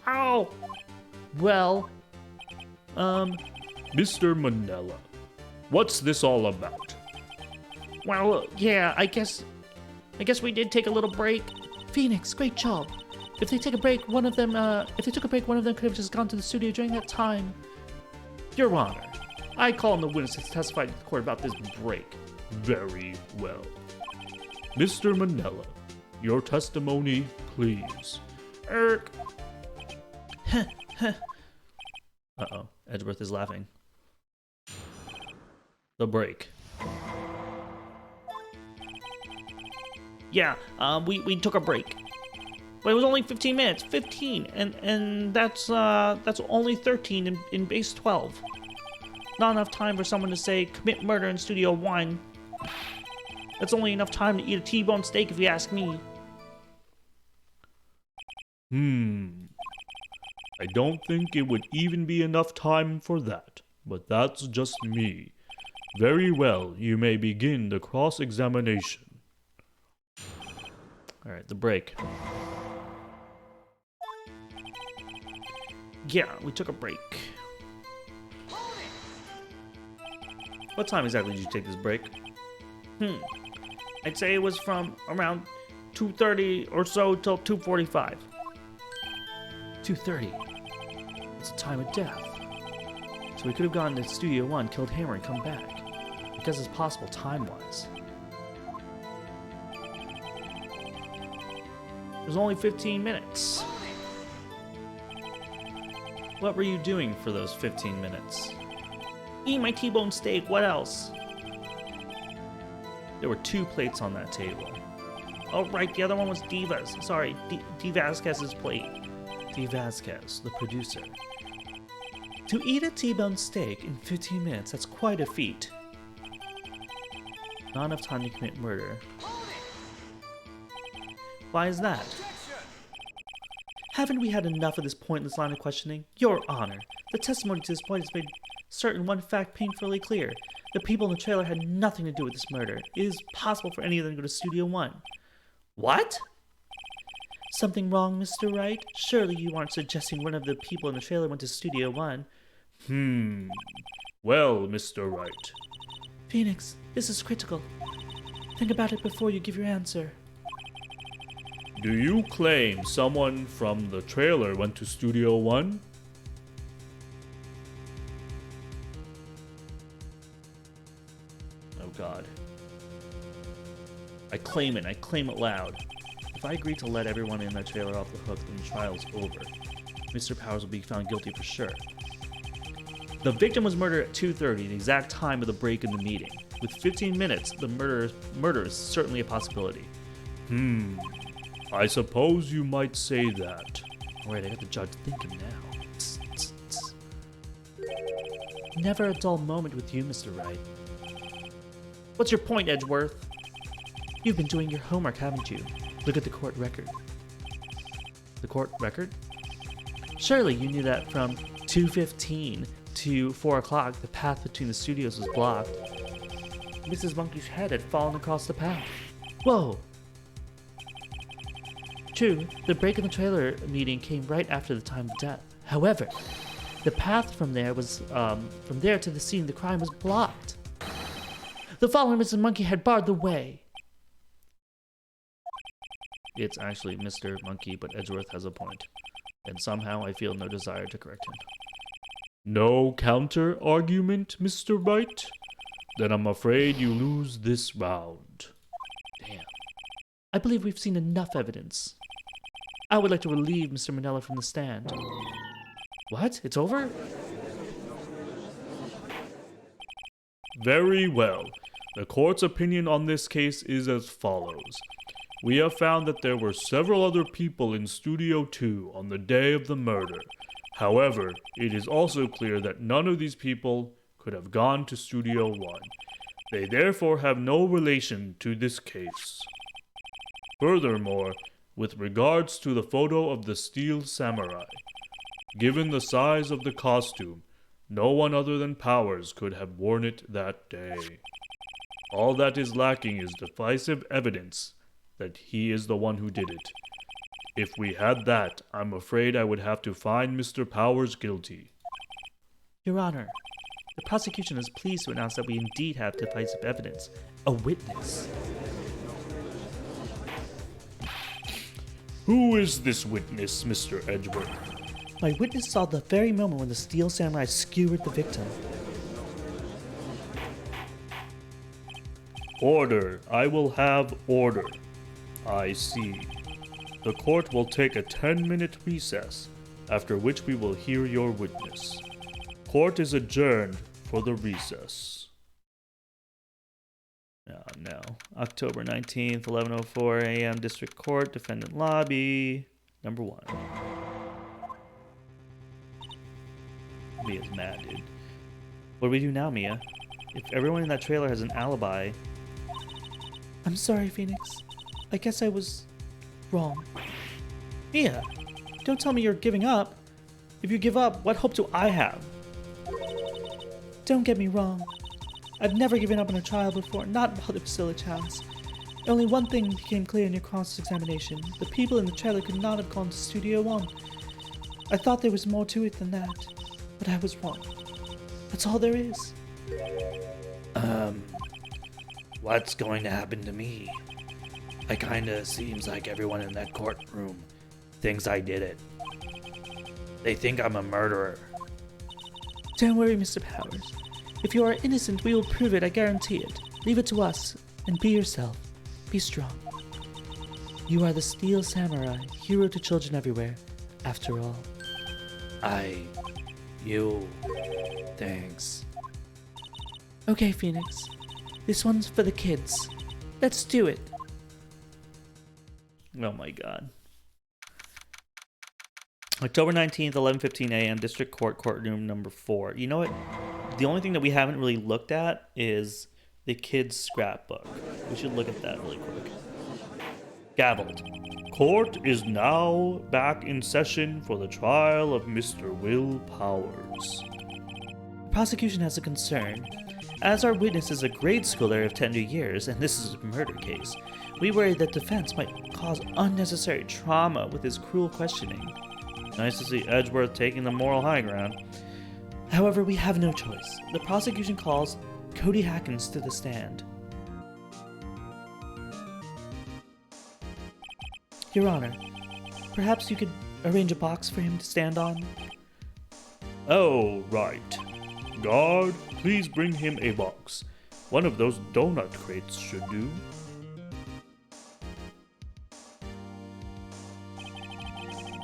Ow! Well... Mr. Manella, what's this all about? Well, yeah, I guess we did take a little break. Phoenix, great job. If they took a break, one of them could have just gone to the studio during that time. Your Honor, I call on the witnesses to testify to the court about this break. Very well. Mr. Manella, your testimony, please. Erk. Uh-oh, Edgeworth is laughing. The break. Yeah, we took a break. But it was only 15 minutes. 15! And that's only 13 in base 12. Not enough time for someone to say, commit murder in Studio 1. That's only enough time to eat a T-bone steak if you ask me. I don't think it would even be enough time for that, but that's just me. Very well, you may begin the cross-examination. Alright, the break. Yeah, we took a break. What time exactly did you take this break? I'd say it was from around 2:30 or so till 2:45. 2:30. It's a time of death. So we could have gone to Studio 1, killed Hammer, and come back. Because it's possible time-wise. It was only 15 minutes. What were you doing for those 15 minutes? Eating my T-bone steak, what else? There were 2 plates on that table. Oh, right, the other one was Diva's. Sorry, D. Vasquez's plate. D. Vasquez, the producer. To eat a T-bone steak in 15 minutes, that's quite a feat. Not enough time to commit murder. Why is that? Haven't we had enough of this pointless line of questioning? Your Honor, the testimony to this point has made certain one fact painfully clear. The people in the trailer had nothing to do with this murder. It is possible for any of them to go to Studio 1. What? Something wrong, Mr. Wright? Surely you aren't suggesting one of the people in the trailer went to Studio 1. Well, Mr. Wright. Phoenix, this is critical. Think about it before you give your answer. Do you claim someone from the trailer went to Studio 1? Oh god. I claim it. I claim it loud. If I agree to let everyone in that trailer off the hook, then the trial's over. Mr. Powers will be found guilty for sure. The victim was murdered at 2:30, the exact time of the break in the meeting. With 15 minutes, the murder is certainly a possibility. I suppose you might say that. Alright, I got the judge thinking now. Never a dull moment with you, Mr. Wright. What's your point, Edgeworth? You've been doing your homework, haven't you? Look at the court record. The court record? Surely you knew that from 2:15 to 4 o'clock, the path between the studios was blocked. Mrs. Monkey's head had fallen across the path. Whoa! True, the break in the trailer meeting came right after the time of death. However, the path from there to the scene of the crime was blocked. The fallen Mrs. Monkey had barred the way. It's actually Mr. Monkey, but Edgeworth has a point. And somehow I feel no desire to correct him. No counter-argument, Mr. Wright? Then I'm afraid you lose this round. Damn. I believe we've seen enough evidence. I would like to relieve Mr. Manella from the stand. What? It's over? Very well. The court's opinion on this case is as follows. We have found that there were several other people in Studio 2 on the day of the murder. However, it is also clear that none of these people could have gone to Studio 1. They therefore have no relation to this case. Furthermore, with regards to the photo of the Steel Samurai, given the size of the costume, no one other than Powers could have worn it that day. All that is lacking is decisive evidence that he is the one who did it. If we had that, I'm afraid I would have to find Mr. Powers guilty. Your Honor, the prosecution is pleased to announce that we indeed have decisive evidence. A witness. Who is this witness, Mr. Edgeworth? My witness saw the very moment when the Steel Samurai skewered the victim. Order. I will have order. I see. The court will take a 10-minute recess, after which we will hear your witness. Court is adjourned for the recess. No. October 19th, 11:04 a.m. District Court, Defendant Lobby, number 1. Mia's mad, dude. What do we do now, Mia? If everyone in that trailer has an alibi... I'm sorry, Phoenix. I guess I was wrong. Mia, don't tell me you're giving up. If you give up, what hope do I have? Don't get me wrong. I've never given up on a trial before, not while it was still a chance. Only one thing became clear in your cross-examination. The people in the trailer could not have gone to Studio One. I thought there was more to it than that, but I was wrong. That's all there is. What's going to happen to me? I kinda seems like everyone in that courtroom thinks I did it. They think I'm a murderer. Don't worry, Mr. Powers. If you are innocent, we will prove it, I guarantee it. Leave it to us, and be yourself. Be strong. You are the Steel Samurai, hero to children everywhere, after all. Thanks. Okay, Phoenix. This one's for the kids. Let's do it. Oh my god. October 19th, 11:15 a.m. District Court, courtroom number 4. You know what? The only thing that we haven't really looked at is the kids' scrapbook. We should look at that really quick. Gavelled. Court is now back in session for the trial of Mr. Will Powers. The prosecution has a concern. As our witness is a grade schooler of tender years, and this is a murder case, we worry that defense might cause unnecessary trauma with his cruel questioning. Nice to see Edgeworth taking the moral high ground. However, we have no choice. The prosecution calls Cody Hackins to the stand. Your Honor, perhaps you could arrange a box for him to stand on? Oh, right. Guard, please bring him a box. One of those donut crates should do.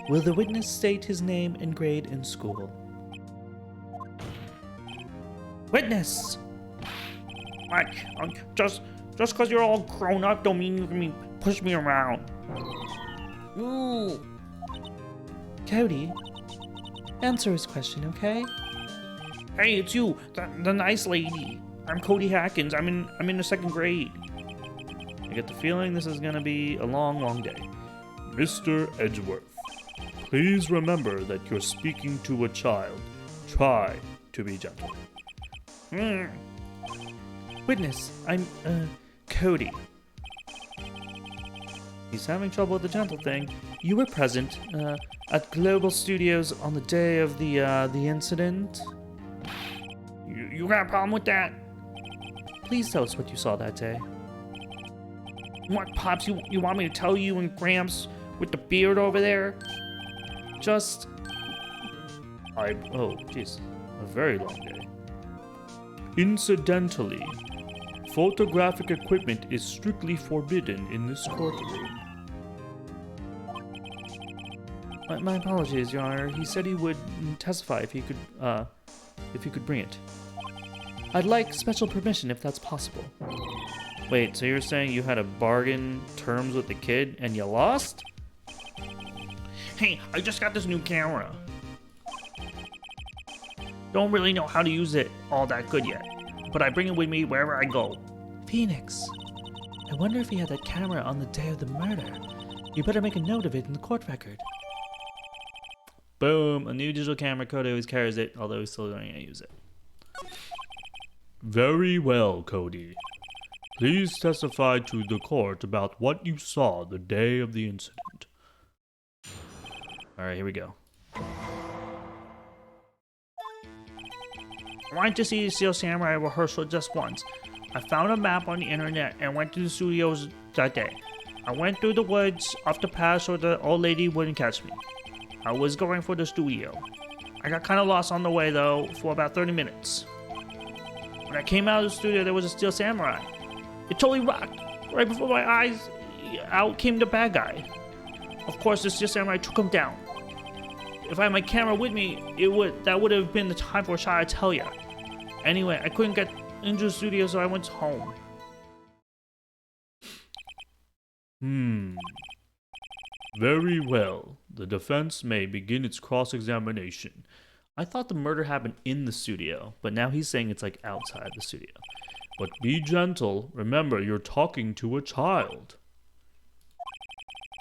Will the witness state his name and grade in school? Witness! What? Just because you're all grown up don't mean you can push me around. Ooh. Cody, answer his question, okay? Hey, it's you, the nice lady. I'm Cody Hackins. I'm in the 2nd grade. I get the feeling this is gonna be a long, long day. Mr. Edgeworth, please remember that you're speaking to a child. Try to be gentle. Witness, I'm, Cody. He's having trouble with the gentle thing. You were present, at Global Studios on the day of the incident? You got a problem with that? Please tell us what you saw that day. What, Pops? You want me to tell you and Gramps with the beard over there? Just... Oh, jeez. A very long day. Incidentally, photographic equipment is strictly forbidden in this courtroom. My apologies, Your Honor. He said he would testify if he could bring it. I'd like special permission if that's possible. Wait, so you're saying you had a bargain terms with the kid and you lost? Hey, I just got this new camera. Don't really know how to use it all that good yet, but I bring it with me wherever I go. Phoenix, I wonder if he had that camera on the day of the murder. You better make a note of it in the court record. Boom, a new digital camera. Cody always carries it, although he's still going to use it. Very well, Cody. Please testify to the court about what you saw the day of the incident. Alright, here we go. I wanted to see the Steel Samurai rehearsal just once. I found a map on the internet and went to the studios that day. I went through the woods off the path so the old lady wouldn't catch me. I was going for the studio. I got kind of lost on the way though for about 30 minutes. When I came out of the studio, there was a Steel Samurai. It totally rocked. Right before my eyes, out came the bad guy. Of course, the Steel Samurai took him down. If I had my camera with me, that would have been the time for a shot, I tell ya. Anyway, I couldn't get into the studio, so I went home. Very well. The defense may begin its cross-examination. I thought the murder happened in the studio, but now he's saying it's like outside the studio. But be gentle. Remember, you're talking to a child.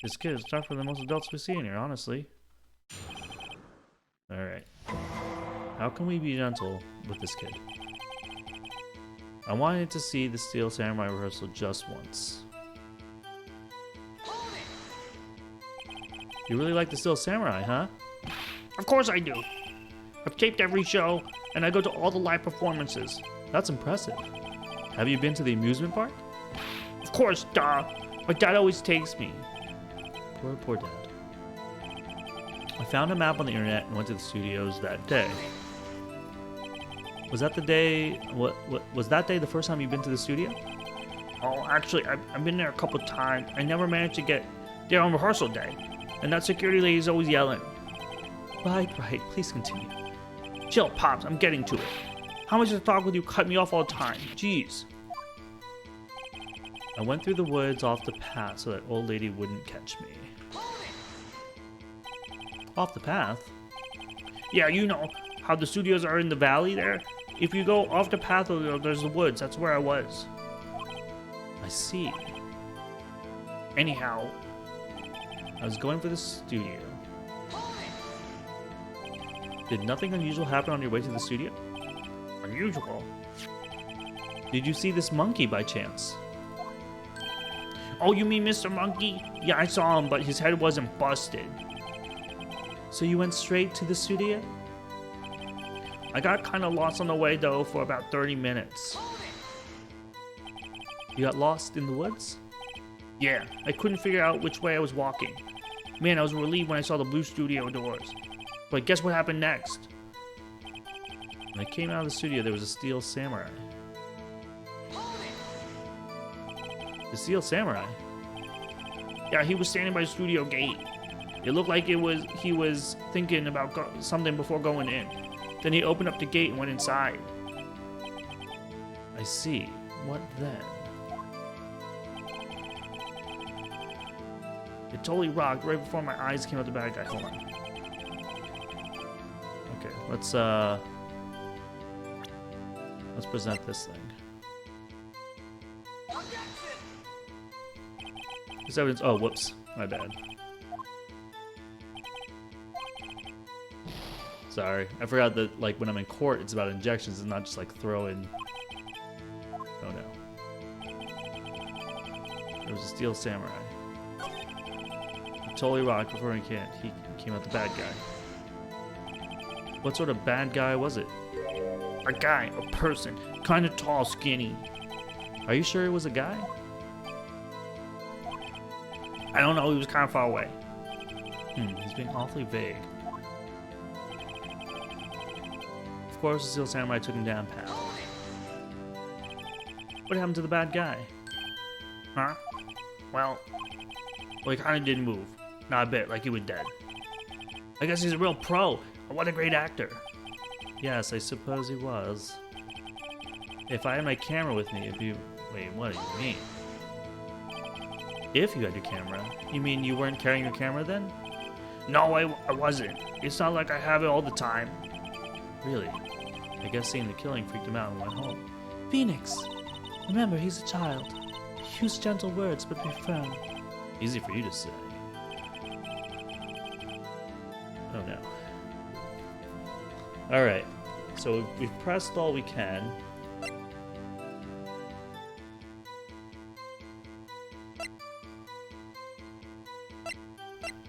This kid is tougher than most adults we see in here, honestly. Alright. How can we be gentle with this kid? I wanted to see the Steel Samurai rehearsal just once. You really like the Steel Samurai, huh? Of course I do. I've taped every show, and I go to all the live performances. That's impressive. Have you been to the amusement park? Of course, duh. My dad always takes me. Poor dad. I found a map on the internet and went to the studios that day. Was that the day? Was that day the first time you've been to the studio? Oh, actually, I've been there a couple times. I never managed to get there on rehearsal day. And that security lady's always yelling. Right. Please continue. Chill, Pops. I'm getting to it. How much to talk with you cut me off all the time? Jeez. I went through the woods off the path so that old lady wouldn't catch me. Off the path? Yeah, you know how the studios are in the valley there? If you go off the path, there's the woods. That's where I was. I see. Anyhow, I was going for the studio. Did nothing unusual happen on your way to the studio? unusual. Did you see this monkey by chance? Oh, you mean Mr. Monkey? Yeah, I saw him, but his head wasn't busted. So you went straight to the studio? I got kind of lost on the way, though, for about 30 minutes. You got lost in the woods? Yeah, I couldn't figure out which way I was walking. Man, I was relieved when I saw the blue studio doors. But guess what happened next? When I came out of the studio, there was a Steel Samurai. The Steel Samurai? Yeah, he was standing by the studio gate. It looked like he was thinking about something before going in. Then he opened up the gate and went inside. I see. What then? It totally rocked right before my eyes came out the bad guy. Hold on. Okay, let's present this thing. This evidence. Oh, whoops. My bad. Sorry. I forgot that, like, when I'm in court, it's about injections and not just, like, throwing. Oh, no. There was a Steel Samurai. Totally rocked before he came out the bad guy. What sort of bad guy was it? A guy, a person, kind of tall, skinny. Are you sure it was a guy? I don't know, he was kind of far away. He's being awfully vague. Of course, the Steel Samurai took him down, pal. What happened to the bad guy? Huh? Well, he kind of didn't move. Not a bit, like he was dead. I guess he's a real pro. What a great actor. Yes, I suppose he was. If I had my camera with me, Wait, what do you mean? If you had your camera? You mean you weren't carrying your camera then? No, I wasn't. It's not like I have it all the time. Really? I guess seeing the killing freaked him out and went home. Phoenix, remember he's a child. Use gentle words, but be firm. Easy for you to say. Oh no. Alright, so we've pressed all we can.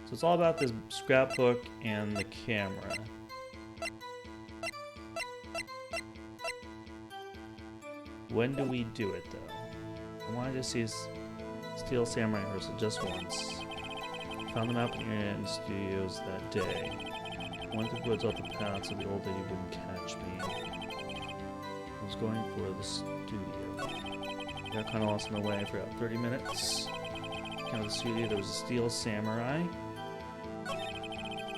So it's all about this scrapbook and the camera. When do we do it though? I wanted to see Steel Samurai rehearsal just once. Found them out in the studios that day. Went through the woods off the path so the old lady wouldn't catch me. I was going for the studio. Got kind of lost in the way for about 30 minutes. Came out of the studio, there was a Steel Samurai.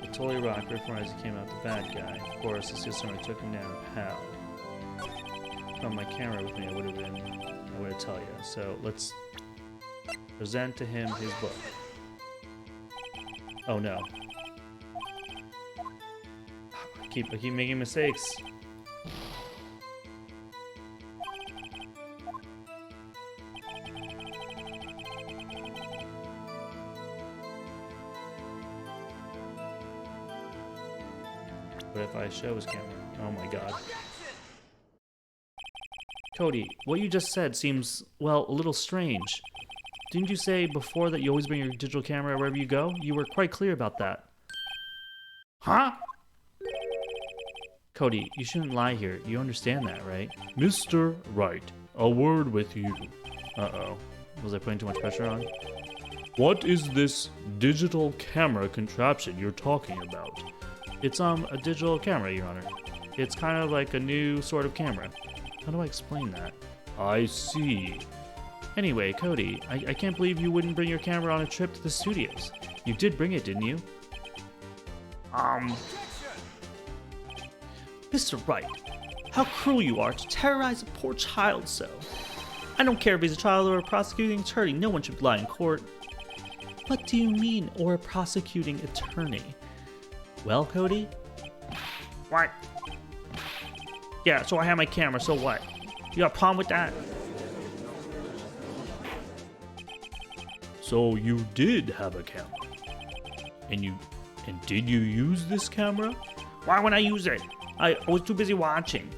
The Totally Rocker before Isaac came out, the bad guy. Of course, the Steel Samurai took him down. How? From my camera with me, I would have tell you. So let's present to him his book. Oh no. I keep making mistakes. But if I show his camera, oh my god. Cody, what you just said seems, well, a little strange. Didn't you say before that you always bring your digital camera wherever you go? You were quite clear about that. Huh? Cody, you shouldn't lie here. You understand that, right? Mr. Wright, a word with you. Uh-oh. Was I putting too much pressure on? What is this digital camera contraption you're talking about? It's a digital camera, Your Honor. It's kind of like a new sort of camera. How do I explain that? I see. Anyway, Cody, I can't believe you wouldn't bring your camera on a trip to the studios. You did bring it, didn't you? Mr. Wright, how cruel you are to terrorize a poor child so. I don't care if he's a child or a prosecuting attorney, no one should lie in court. What do you mean, or a prosecuting attorney? Well, Cody? What? Yeah, so I have my camera, so what? You got a problem with that? So you did have a camera. And did you use this camera? Why would I use it? I was too busy watching.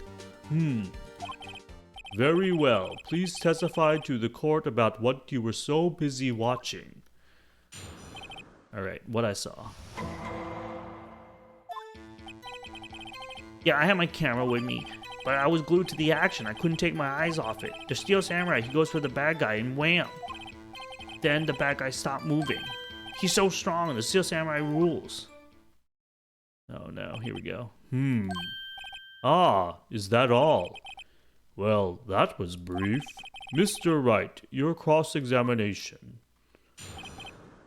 Very well. Please testify to the court about what you were so busy watching. Alright, what I saw. Yeah, I had my camera with me, but I was glued to the action. I couldn't take my eyes off it. The Steel Samurai, he goes for the bad guy and wham! Then the bad guy stopped moving. He's so strong and the Steel Samurai rules. Oh no, here we go. Ah, is that all? Well, that was brief. Mr. Wright, your cross-examination.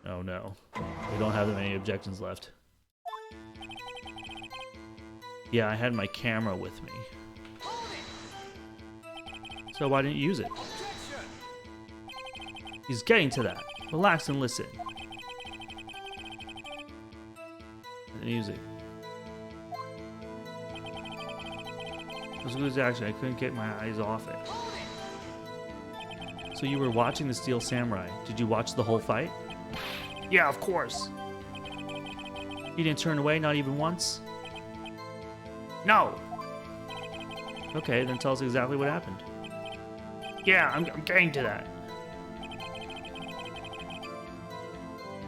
Oh no, we don't have that many objections left. Yeah, I had my camera with me. So why didn't you use it? He's getting to that. Relax and listen. I didn't use it. It was a good action. I couldn't get my eyes off it. So you were watching the Steel Samurai. Did you watch the whole fight? Yeah, of course. You didn't turn away, not even once? No. Okay, then tell us exactly what happened. Yeah, I'm getting to that.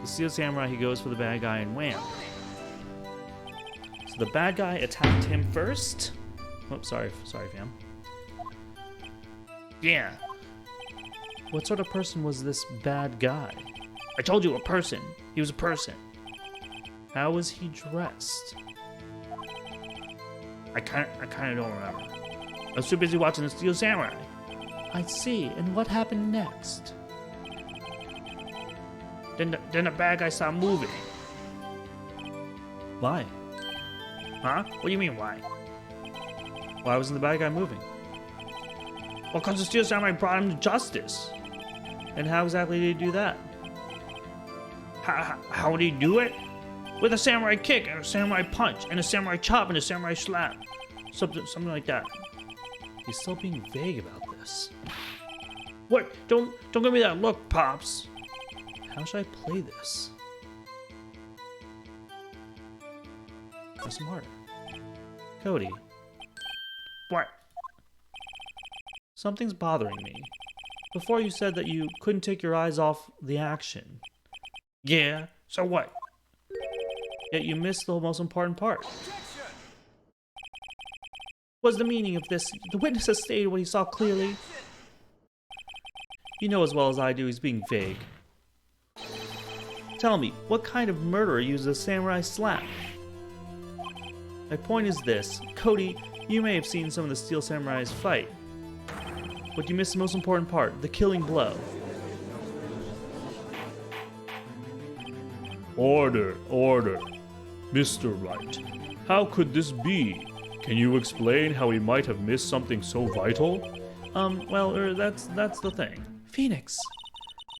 The Steel Samurai, he goes for the bad guy and wham. So the bad guy attacked him first. Oh, sorry, fam. Yeah. What sort of person was this bad guy? I told you, a person. He was a person. How was he dressed? I kind of don't remember. I was too busy watching the Steel Samurai. I see. And what happened next? Then the bad guy stopped moving. Why? Huh? What do you mean, why? Why wasn't the bad guy moving? Well, because the Steel Samurai brought him to justice. And how exactly did he do that? How would he do it? With a samurai kick and a samurai punch and a samurai chop and a samurai slap. Something like that. He's still being vague about this. What? Don't give me that look, Pops. How should I play this? Press him harder. Cody. What? Something's bothering me. Before you said that you couldn't take your eyes off the action. Yeah, so what? Yet you missed the most important part. What's the meaning of this? The witness has stated what he saw clearly. You know as well as I do he's being vague. Tell me, what kind of murderer uses a samurai slap? My point is this. Cody, you may have seen some of the Steel Samurais fight. But you missed the most important part, the killing blow. Order, order. Mr. Wright, how could this be? Can you explain how he might have missed something so vital? Well, that's the thing. Phoenix,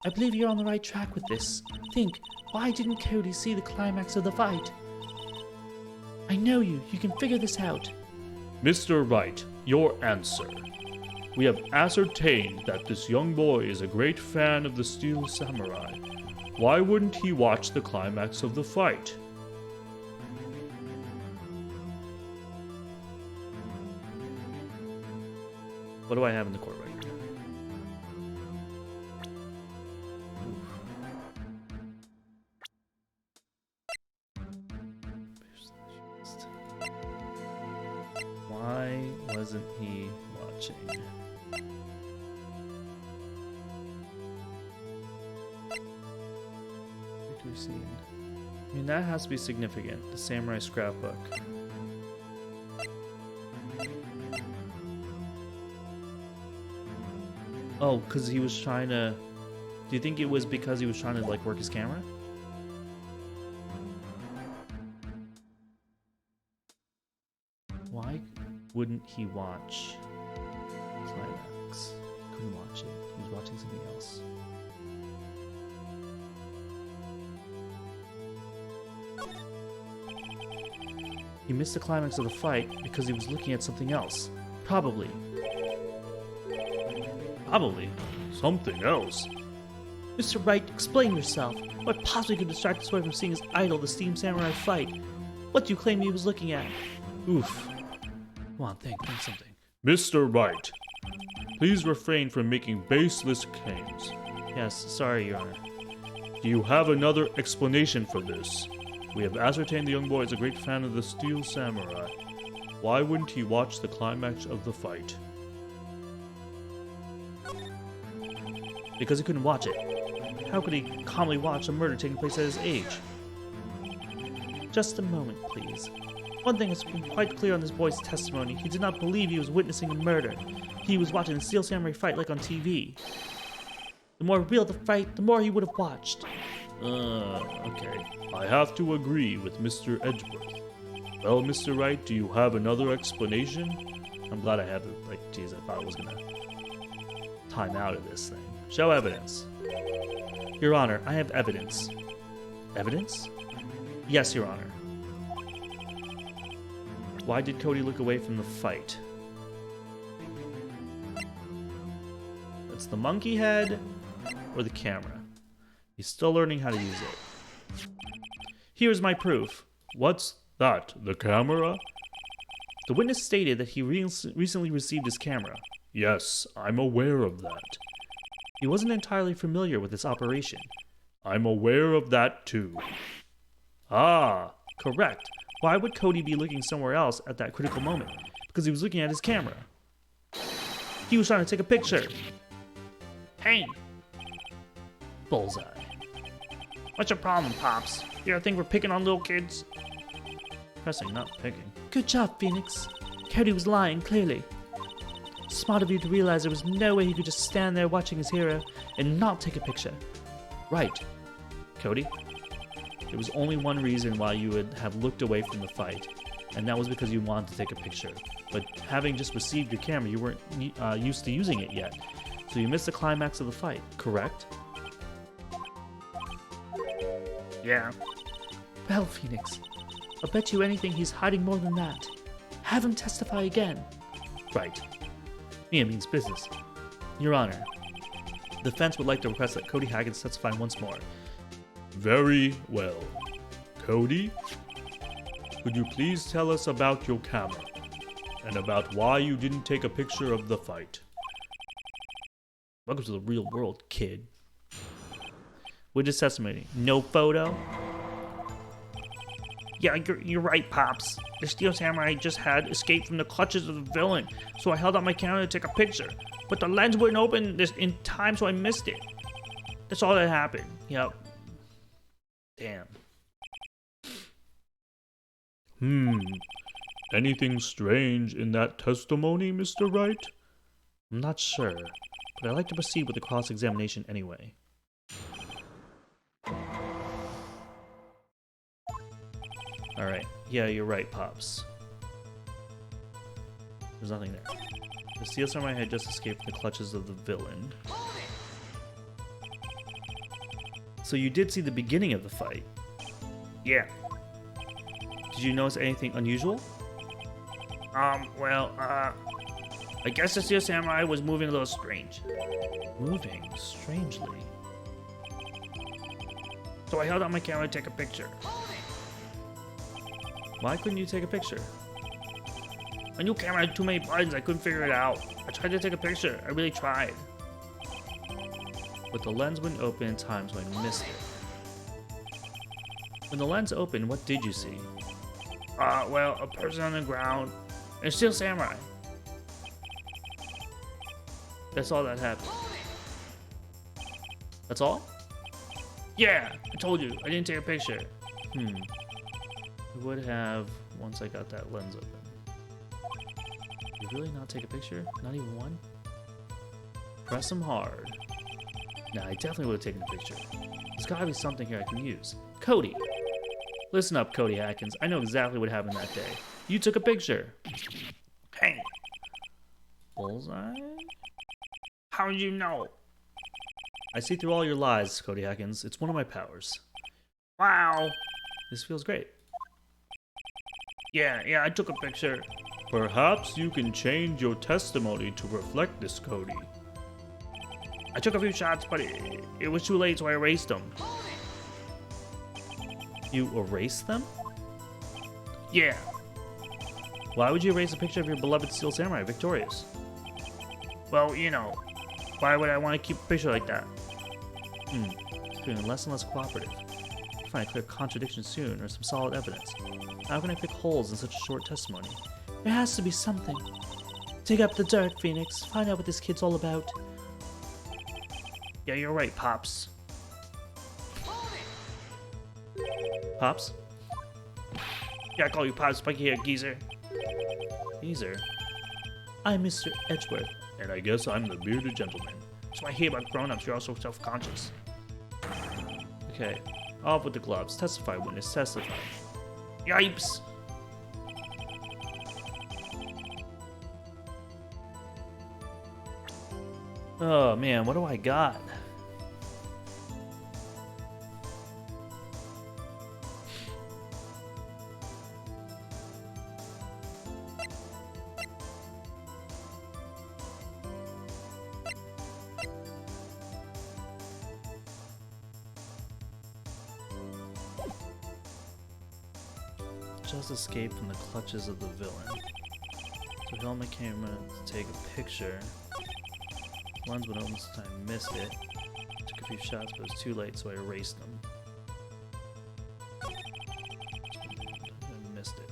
I believe you're on the right track with this. Think, why didn't Cody see the climax of the fight? I know you can figure this out. Mr. Wright, your answer. We have ascertained that this young boy is a great fan of the Steel Samurai. Why wouldn't he watch the climax of the fight? What do I have in the court right here? Why wasn't he watching? Victory scene. I mean, that has to be significant. The samurai scrapbook. Oh, because he was trying to... Do you think it was because he was trying to, like, work his camera? Why wouldn't he watch climax? He couldn't watch it. He was watching something else. He missed the climax of the fight because he was looking at something else. Probably. Probably. Something else. Mr. Wright, explain yourself. What possibly could distract this boy from seeing his idol, the Steam Samurai, fight? What do you claim he was looking at? Oof. Come on, think something. Mr. Wright, please refrain from making baseless claims. Yes, sorry, Your Honor. Do you have another explanation for this? We have ascertained the young boy is a great fan of the Steel Samurai. Why wouldn't he watch the climax of the fight? Because he couldn't watch it. How could he calmly watch a murder taking place at his age? Just a moment, please. One thing has been quite clear on this boy's testimony. He did not believe he was witnessing a murder. He was watching the Steel Samurai fight like on TV. The more real the fight, the more he would have watched. Okay. I have to agree with Mr. Edgeworth. Well, Mr. Wright, do you have another explanation? I'm glad I have it. Like, geez, I thought I was gonna time out of this thing. Show evidence. Your Honor, I have evidence. Evidence? Yes, Your Honor. Why did Cody look away from the fight? That's the monkey head or the camera. He's still learning how to use it. Here's my proof. What's that? The camera? The witness stated that he recently received his camera. Yes, I'm aware of that. He wasn't entirely familiar with its operation. I'm aware of that too. Ah, correct. Why would Cody be looking somewhere else at that critical moment? Because he was looking at his camera. He was trying to take a picture. Hey, Bullseye. what's your problem, Pops? You ever think we're picking on little kids? Pressing, not picking. Good job, Phoenix. Cody was lying, clearly. Smart of you to realize there was no way he could just stand there watching his hero and not take a picture. Right. Cody, there was only one reason why you would have looked away from the fight, and that was because you wanted to take a picture. But having just received your camera, you weren't used to using it yet. So you missed the climax of the fight, correct? Yeah. Well, Phoenix, I'll bet you anything he's hiding more than that. Have him testify again. Right. Mia means business. Your Honor, the defense would like to request that Cody Haggins testify once more. Very well. Cody, could you please tell us about your camera and about why you didn't take a picture of the fight? Welcome to the real world, kid. Witness testimony. No photo? Yeah, you're right, Pops. The Steel Samurai just had escaped from the clutches of the villain, so I held out my camera to take a picture. But the lens wouldn't open this in time, so I missed it. That's all that happened. Yep. Damn. Anything strange in that testimony, Mr. Wright? I'm not sure, but I'd like to proceed with the cross-examination anyway. Alright. Yeah, you're right, Pops. There's nothing there. The Steel Samurai had just escaped from the clutches of the villain. So you did see the beginning of the fight. Yeah. Did you notice anything unusual? Well, I guess the Steel Samurai was moving a little strange. Moving strangely. So I held out my camera to take a picture. Why couldn't you take a picture? My new camera had too many buttons, I couldn't figure it out. I tried to take a picture, I really tried. But the lens wouldn't open in time, so I missed it. When the lens opened, what did you see? Well, a person on the ground, and a Steel Samurai. That's all that happened. That's all? Yeah, I told you, I didn't take a picture. I would have once I got that lens open. You really not take a picture? Not even one? Press them hard. Nah, I definitely would have taken a picture. There's gotta be something here I can use. Cody! Listen up, Cody Atkins. I know exactly what happened that day. You took a picture. Hey, Bullseye? how did you know? I see through all your lies, Cody Atkins. It's one of my powers. Wow. This feels great. Yeah, I took a picture. Perhaps you can change your testimony to reflect this, Cody. I took a few shots, but it was too late, so I erased them. You erased them? Yeah. Why would you erase a picture of your beloved Steel Samurai victorious? Well, you know, why would I want to keep a picture like that? It's becoming less and less cooperative. I'll find a clear contradiction soon, or some solid evidence. How can I pick holes in such a short testimony? There has to be something. Dig up the dirt, Phoenix. Find out what this kid's all about. Yeah, you're right, Pops. Pops? Yeah, I call you Pops, spiky hair geezer. Geezer? I'm Mr. Edgeworth. And I guess I'm the bearded gentleman. So I hear about grown-ups, you're also self-conscious. Okay, off with the gloves. Testify, witness, testify. Yipes! Oh man, what do I got? Just escaped from the clutches of the villain. So held my camera to take a picture. Lens went open since I missed it. Took a few shots, but it was too late, so I erased them. I missed it.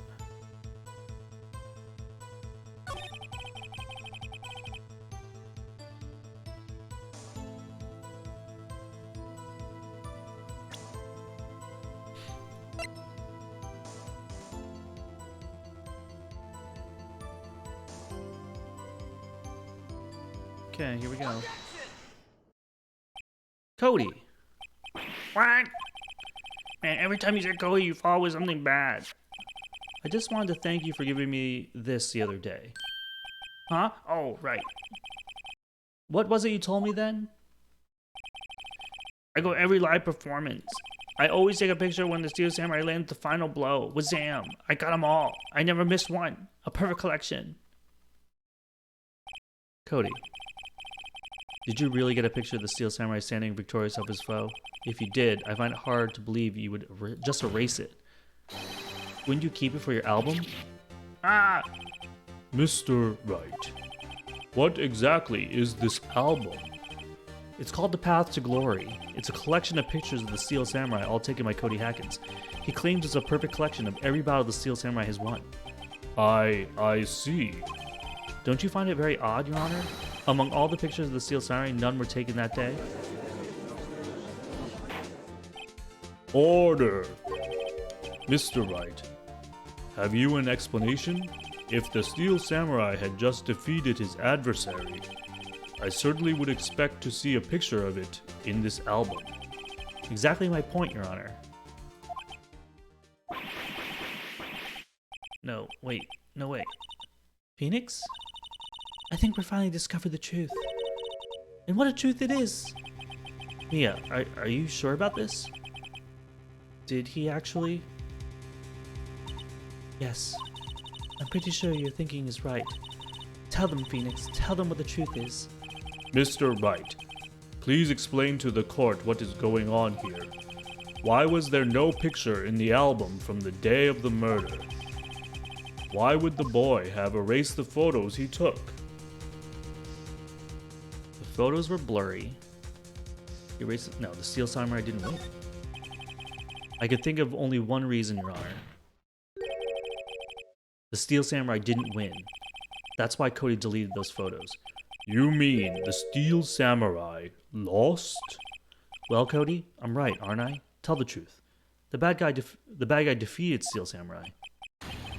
Okay, here we go. Cody! What? Man, every time you say Cody, you fall with something bad. I just wanted to thank you for giving me this the other day. Huh? Oh, right. What was it you told me then? I go every live performance. I always take a picture when the Steel Samurai lands the final blow. Wazam! I got them all. I never missed one. A perfect collection. Cody, did you really get a picture of the Steel Samurai standing victorious of his foe? If you did, I find it hard to believe you would just erase it. Wouldn't you keep it for your album? Ah! Mr. Wright, what exactly is this album? It's called The Path to Glory. It's a collection of pictures of the Steel Samurai, all taken by Cody Hackins. He claims it's a perfect collection of every battle the Steel Samurai has won. I see. Don't you find it very odd, Your Honor? Among all the pictures of the Steel Samurai, none were taken that day? Order! Mr. Wright, have you an explanation? If the Steel Samurai had just defeated his adversary, I certainly would expect to see a picture of it in this album. Exactly my point, Your Honor. No, wait. No, wait. Phoenix? I think we finally discovered the truth. And what a truth it is! Mia, are you sure about this? Did he actually? Yes. I'm pretty sure your thinking is right. Tell them, Phoenix. Tell them what the truth is. Mr. Wright, please explain to the court what is going on here. Why was there no picture in the album from the day of the murder? Why would the boy have erased the photos he took? The photos were blurry. No, the Steel Samurai didn't win. I could think of only one reason, Your Honor. The Steel Samurai didn't win. That's why Cody deleted those photos. You mean the Steel Samurai lost? Well, Cody, I'm right, aren't I? Tell the truth. The bad guy defeated Steel Samurai.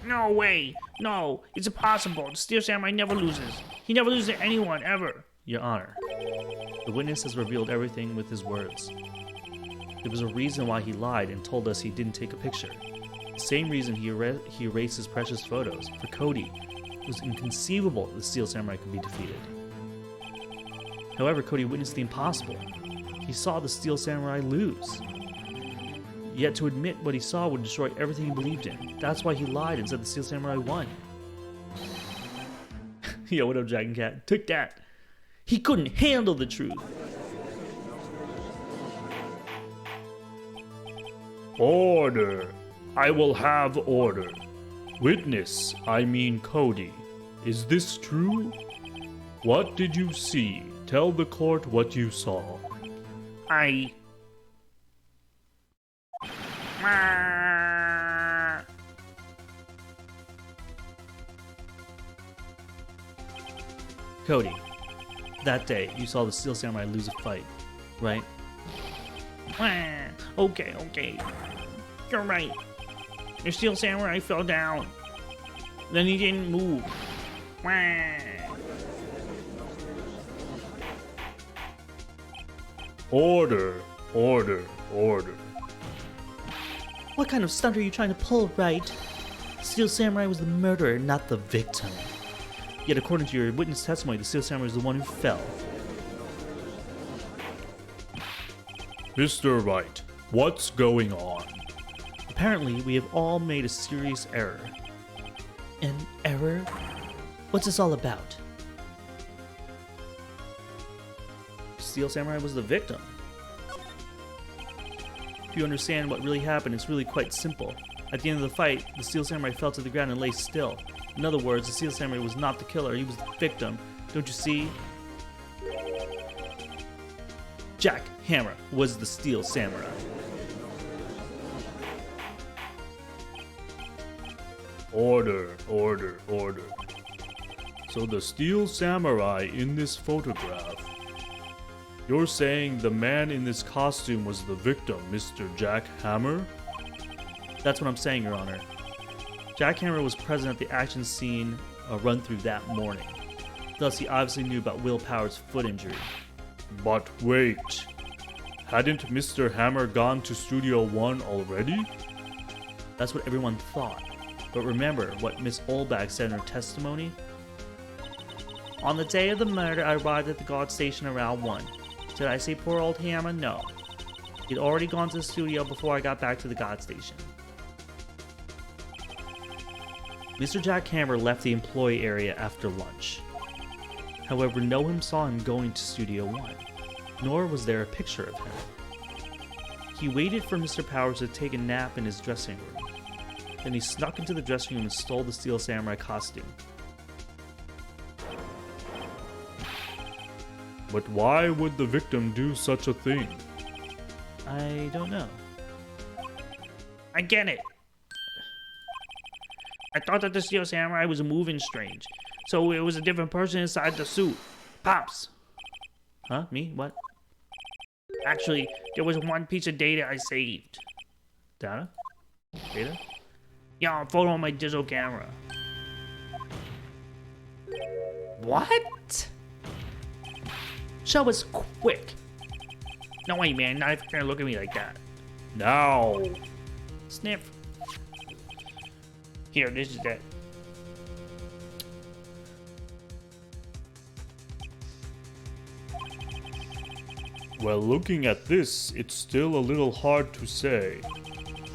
No way. No, it's impossible. The Steel Samurai never loses. He never loses to anyone, ever. Your Honor, the witness has revealed everything with his words. There was a reason why he lied and told us he didn't take a picture. The same reason he erased his precious photos. For Cody, it was inconceivable that the Steel Samurai could be defeated. However, Cody witnessed the impossible. He saw the Steel Samurai lose. Yet to admit what he saw would destroy everything he believed in. That's why he lied and said the Steel Samurai won. Yo, what up, Dragon Cat? Took that. He couldn't handle the truth. Order. I will have order. Witness, I mean Cody. Is this true? What did you see? Tell the court what you saw. Cody, that day you saw the Steel Samurai lose a fight, right? Okay. You're right. The Steel Samurai fell down. Then he didn't move. Order. What kind of stunt are you trying to pull, Wright? Steel Samurai was the murderer, not the victim. Yet according to your witness testimony, the Steel Samurai is the one who fell. Mr. Wright, what's going on? Apparently, we have all made a serious error. An error? What's this all about? Steel Samurai was the victim. If you understand what really happened, it's really quite simple. At the end of the fight, the Steel Samurai fell to the ground and lay still. In other words, the Steel Samurai was not the killer, he was the victim. Don't you see? Jack Hammer was the Steel Samurai. Order. So the Steel Samurai in this photograph, you're saying the man in this costume was the victim, Mr. Jack Hammer? That's what I'm saying, Your Honor. Jack Hammer was present at the action scene run-through that morning. Thus, he obviously knew about Will Power's foot injury. But wait, hadn't Mr. Hammer gone to Studio One already? That's what everyone thought. But remember what Miss Olbach said in her testimony? On the day of the murder, I arrived at the guard station around 1. Did I say poor old Hammer? No. He'd already gone to the studio before I got back to the guard station. Mr. Jack Hammer left the employee area after lunch. However, no one saw him going to Studio 1, nor was there a picture of him. He waited for Mr. Powers to take a nap in his dressing room. Then he snuck into the dressing room and stole the Steel Samurai costume. But why would the victim do such a thing? I don't know. I get it. I thought that the Steel Samurai was moving strange, so it was a different person inside the suit. Pops. Huh? Me? What? Actually, there was one piece of data I saved. Data? Data? Yeah, a photo on my digital camera. What? Show us quick. No way, man. Not if you're gonna look at me like that. Now! Sniff. Here, this is it. Well, looking at this, it's still a little hard to say.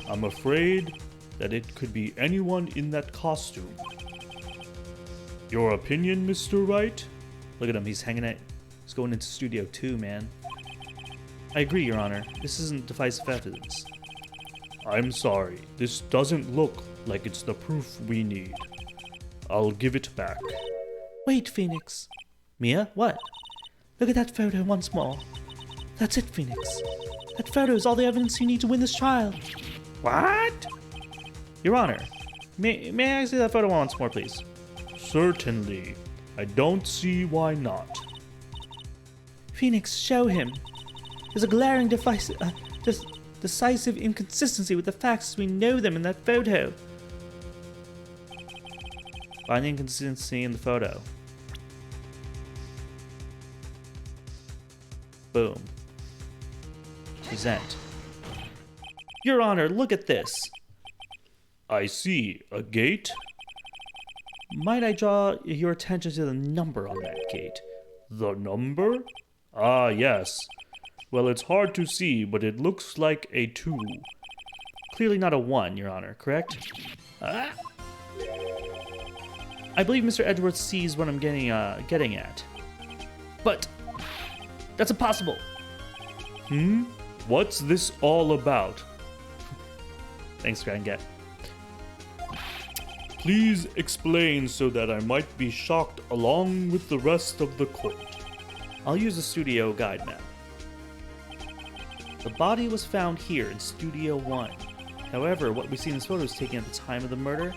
I'm afraid that it could be anyone in that costume. Your opinion, Mr. Wright? Look at him, he's going into Studio 2, man. I agree, Your Honor. This isn't divisive evidence. I'm sorry, this doesn't look like it's the proof we need. I'll give it back. Wait, Phoenix. Mia, what? Look at that photo once more. That's it, Phoenix. That photo is all the evidence you need to win this trial. What? Your Honor, may I see that photo once more, please? Certainly. I don't see why not. Phoenix, show him. There's a glaring decisive inconsistency with the facts as we know them in that photo. Find the inconsistency in the photo. Boom. Present. Your Honor, look at this. I see. A gate? Might I draw your attention to the number on that gate? The number? Ah, yes. Well, it's hard to see, but it looks like a 2. Clearly not a 1, Your Honor, correct? I believe Mr. Edwards sees what I'm getting at. But that's impossible. What's this all about? Thanks, Grand Get. Please explain so that I might be shocked along with the rest of the court. I'll use the studio guide map. The body was found here in Studio 1. However, what we see in this photo is taken at the time of the murder.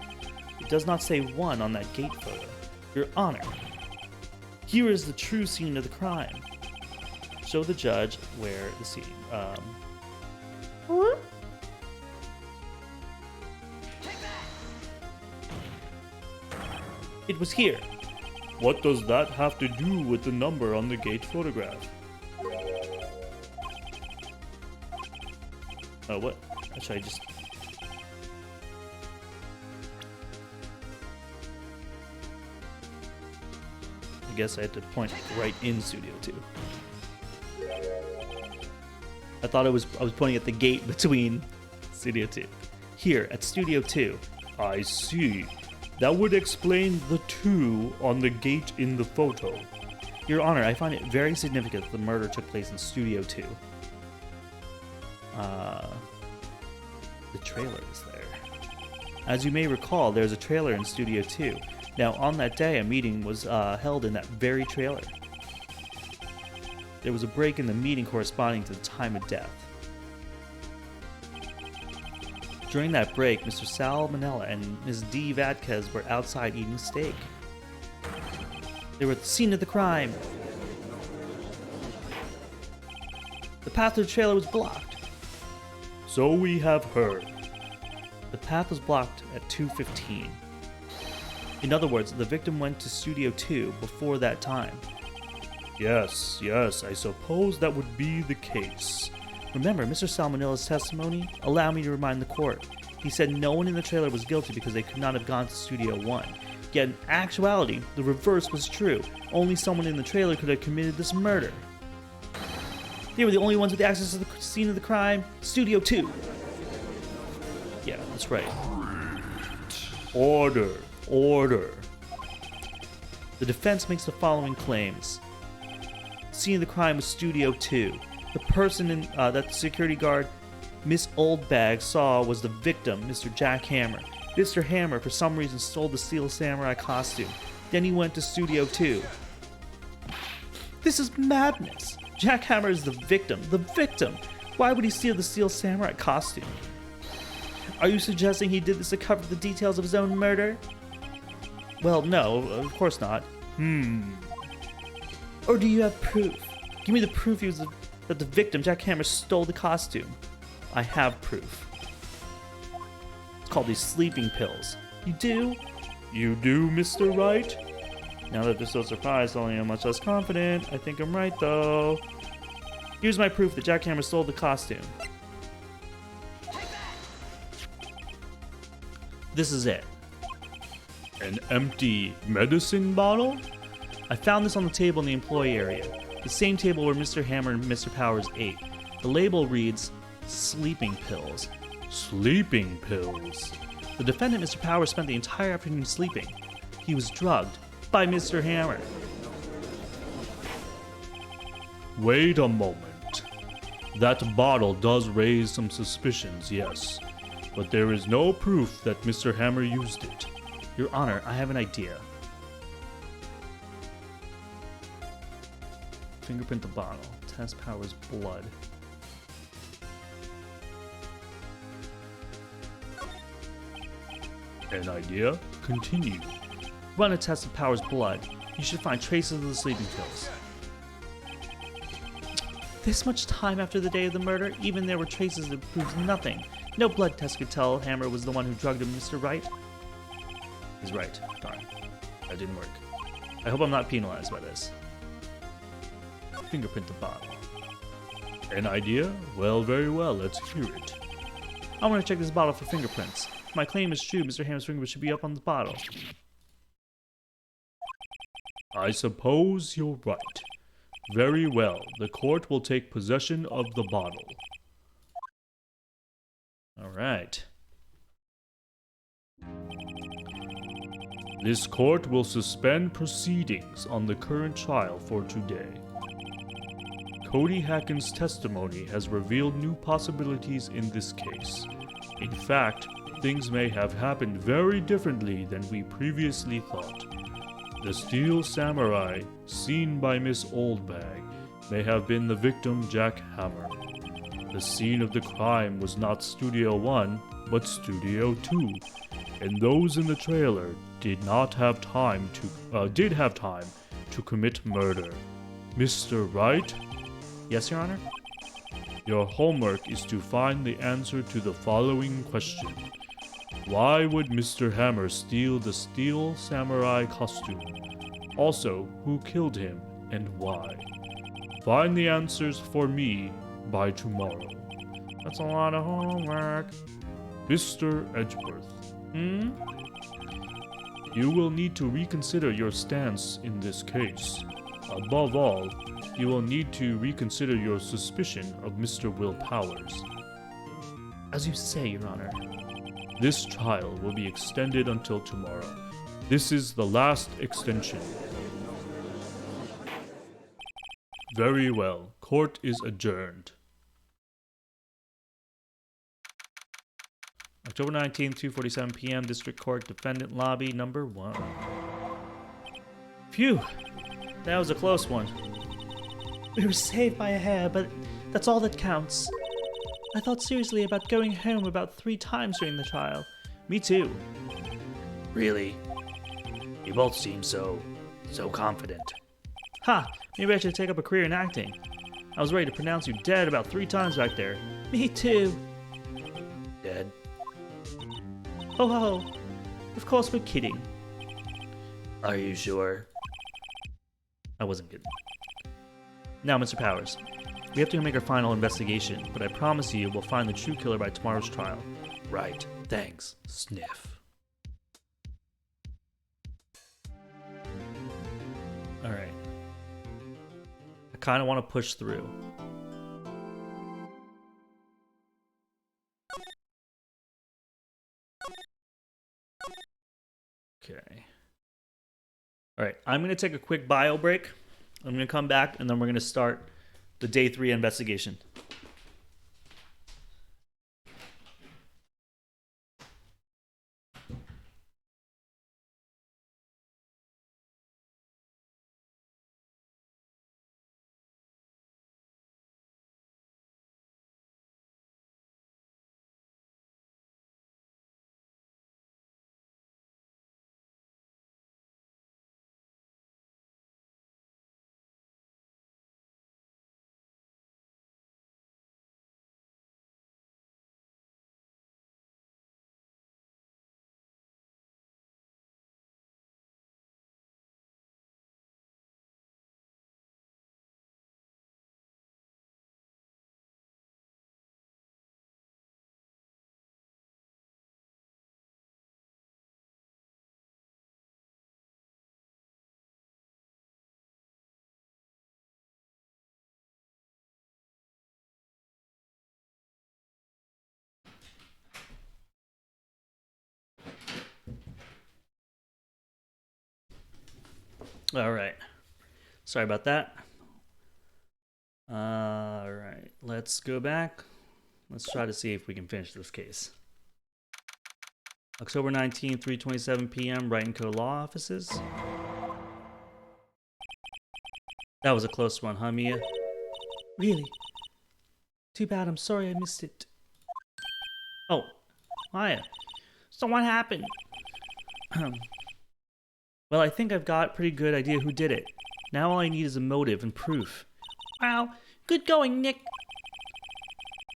It does not say 1 on that gate photo. Your Honor, here is the true scene of the crime. Show the judge where the scene. It was here. What does that have to do with the number on the gate photograph? Oh, what? Should I just... I guess I had to point right in Studio 2. I thought I was pointing at the gate between Studio 2. Here, at Studio 2. I see. That would explain the 2 on the gate in the photo. Your Honor, I find it very significant that the murder took place in Studio 2. The trailer is there. As you may recall, there's a trailer in Studio 2. Now, on that day, a meeting was held in that very trailer. There was a break in the meeting corresponding to the time of death. During that break, Mr. Salmonella and Ms. D. Vadquez were outside eating steak. They were at the scene of the crime. The path to the trailer was blocked. So we have heard. The path was blocked at 2:15. In other words, the victim went to Studio 2 before that time. Yes, I suppose that would be the case. Remember, Mr. Salmonella's testimony? Allow me to remind the court. He said no one in the trailer was guilty because they could not have gone to Studio 1. Yet in actuality, the reverse was true. Only someone in the trailer could have committed this murder. They were the only ones with access to the scene of the crime. Studio 2. Yeah, that's right. Order. The defense makes the following claims. The scene of the crime was Studio 2. The person that the security guard, Miss Oldbag, saw was the victim, Mr. Jack Hammer. Mr. Hammer, for some reason, stole the Steel Samurai costume. Then he went to Studio 2. This is madness. Jack Hammer is the victim. The victim! Why would he steal the Steel Samurai costume? Are you suggesting he did this to cover the details of his own murder? Well, no, of course not. Or do you have proof? Give me the proof that the victim, Jack Hammer, stole the costume. I have proof. It's called these sleeping pills. You do? You do, Mr. Wright? Now that they're so surprised, only I'm much less confident. I think I'm right, though. Here's my proof that Jack Hammer stole the costume. This is it. An empty medicine bottle? I found this on the table in the employee area, the same table where Mr. Hammer and Mr. Powers ate. The label reads, sleeping pills. Sleeping pills. The defendant, Mr. Powers, spent the entire afternoon sleeping. He was drugged by Mr. Hammer. Wait a moment. That bottle does raise some suspicions, yes. But there is no proof that Mr. Hammer used it. Your Honor, I have an idea. Fingerprint the bottle. Test Powers' blood. An idea? Continue. Run a test of Powers' blood. You should find traces of the sleeping pills. This much time after the day of the murder, even there were traces that proved nothing. No blood test could tell Hammer was the one who drugged him, Mr. Wright. He's right. Darn. That didn't work. I hope I'm not penalized by this. Fingerprint the bottle. An idea? Well, very well. Let's hear it. I want to check this bottle for fingerprints. If my claim is true, Mr. Hammer's fingerprints should be up on the bottle. I suppose you're right. Very well. The court will take possession of the bottle. All right. This court will suspend proceedings on the current trial for today. Cody Hacken's testimony has revealed new possibilities in this case. In fact, things may have happened very differently than we previously thought. The Steel Samurai, seen by Miss Oldbag, may have been the victim Jack Hammer. The scene of the crime was not Studio 1, but Studio 2, and those in the trailer did have time to commit murder. Mr. Wright? Yes, Your Honor? Your homework is to find the answer to the following question. Why would Mr. Hammer steal the Steel Samurai costume? Also, who killed him and why? Find the answers for me by tomorrow. That's a lot of homework. Mr. Edgeworth. You will need to reconsider your stance in this case. Above all, you will need to reconsider your suspicion of Mr. Will Powers. As you say, Your Honor. This trial will be extended until tomorrow. This is the last extension. Very well. Court is adjourned. October 19th, 2:47 p.m. District Court, Defendant Lobby, number 1. Phew! That was a close one. We were saved by a hair, but that's all that counts. I thought seriously about going home about 3 times during the trial. Me too. Really? You both seem so confident. Ha! Maybe I should take up a career in acting. I was ready to pronounce you dead about 3 times back there. Me too. Dead? Ho ho ho. Of course we're kidding. Are you sure? I wasn't kidding. Now, Mr. Powers, we have to make our final investigation, but I promise you we'll find the true killer by tomorrow's trial. Right. Thanks. Sniff. Alright. I kind of want to push through. Okay. Alright, I'm going to take a quick bio break. I'm going to come back, and then we're going to start the day 3 investigation. All right. Sorry about that. All right. Let's go back. Let's try to see if we can finish this case. October 19th, 3:27 p.m., Wright & Co. Law Offices. That was a close one, huh, Mia? Really? Too bad, I'm sorry I missed it. Oh, Maya. So what happened? Well, I think I've got a pretty good idea who did it. Now all I need is a motive and proof. Wow, good going, Nick.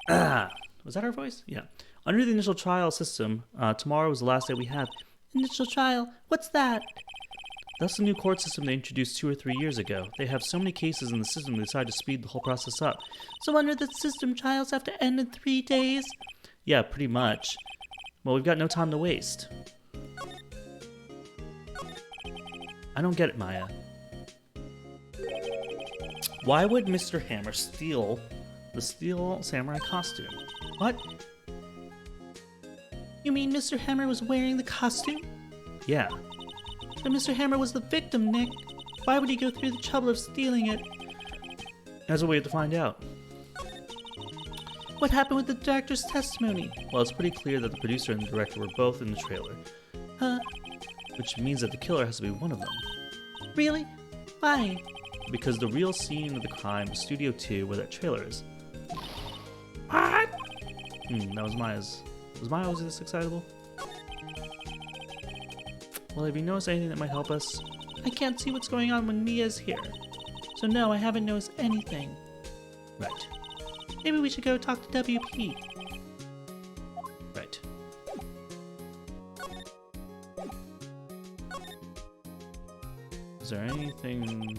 Was that our voice? Yeah. Under the initial trial system, tomorrow was the last day we have. Initial trial? What's that? That's the new court system they introduced 2 or 3 years ago. They have so many cases in the system they decided to speed the whole process up. So under the system, trials have to end in 3 days? Yeah, pretty much. Well, we've got no time to waste. I don't get it, Maya. Why would Mr. Hammer steal the steel samurai costume? What? You mean Mr. Hammer was wearing the costume? Yeah. But Mr. Hammer was the victim, Nick. Why would he go through the trouble of stealing it? That's what we have to find out. What happened with the director's testimony? Well, it's pretty clear that the producer and the director were both in the trailer. Huh? Which means that the killer has to be one of them. Really? Why? Because the real scene of the crime is Studio 2, where that trailer is. What? That was Maya's. Was Maya always this excitable? Well, have you noticed anything that might help us? I can't see what's going on when Mia's here. So no, I haven't noticed anything. Right. Maybe we should go talk to WP. Right. Is there anything...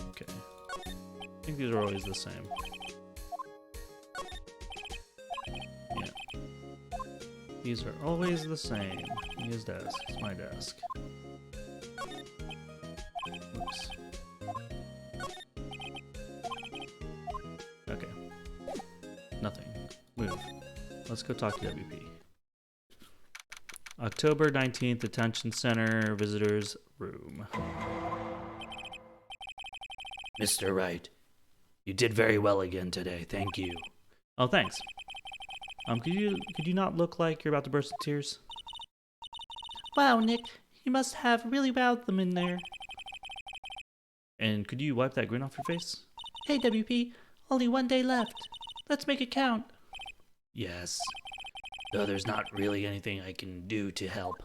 Okay. I think these are always the same. Yeah. These are always the same. His desk. It's my desk. Oops. Okay. Nothing. Move. Let's go talk to WP. October 19th, Detention Center, Visitors Room. Mr. Wright, you did very well again today. Thank you. Oh, thanks. Could you not look like you're about to burst into tears? Wow, Nick, you must have really wowed them in there. And could you wipe that grin off your face? Hey, WP, only 1 day left. Let's make it count. Yes, though there's not really anything I can do to help.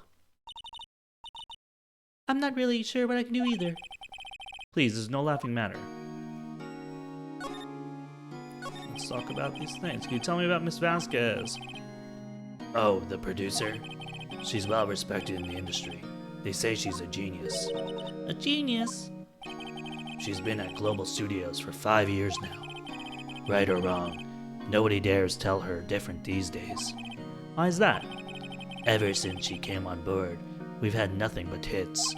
I'm not really sure what I can do either. Please, there's no laughing matter. Let's talk about these things. Can you tell me about Miss Vasquez? Oh, the producer? She's well respected in the industry. They say she's a genius. A genius? She's been at Global Studios for 5 years now. Right or wrong, nobody dares tell her different these days. Why is that? Ever since she came on board, we've had nothing but hits.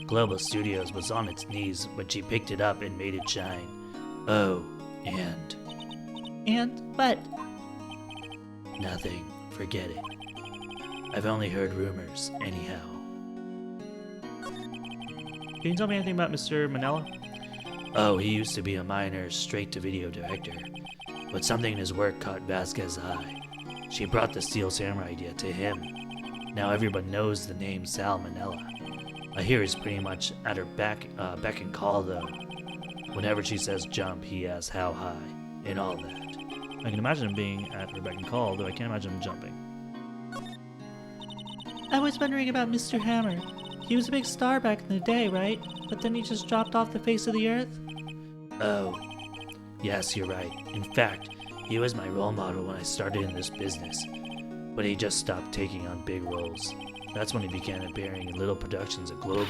Global Studios was on its knees, but she picked it up and made it shine. Oh, and... And what? Nothing. Forget it. I've only heard rumors, anyhow. Can you tell me anything about Mr. Manella? Oh, he used to be a minor straight-to-video director, but something in his work caught Vasquez's eye. She brought the Steel Samurai idea to him. Now everyone knows the name Sal Manella. I hear he's pretty much at her beck and call, though. Whenever she says jump, he asks how high, and all that. I can imagine him being at her beck and call, though I can't imagine him jumping. I was wondering about Mr. Hammer. He was a big star back in the day, right? But then he just dropped off the face of the earth? Oh, yes, you're right. In fact, he was my role model when I started in this business. But he just stopped taking on big roles. That's when he began appearing in little productions at Global.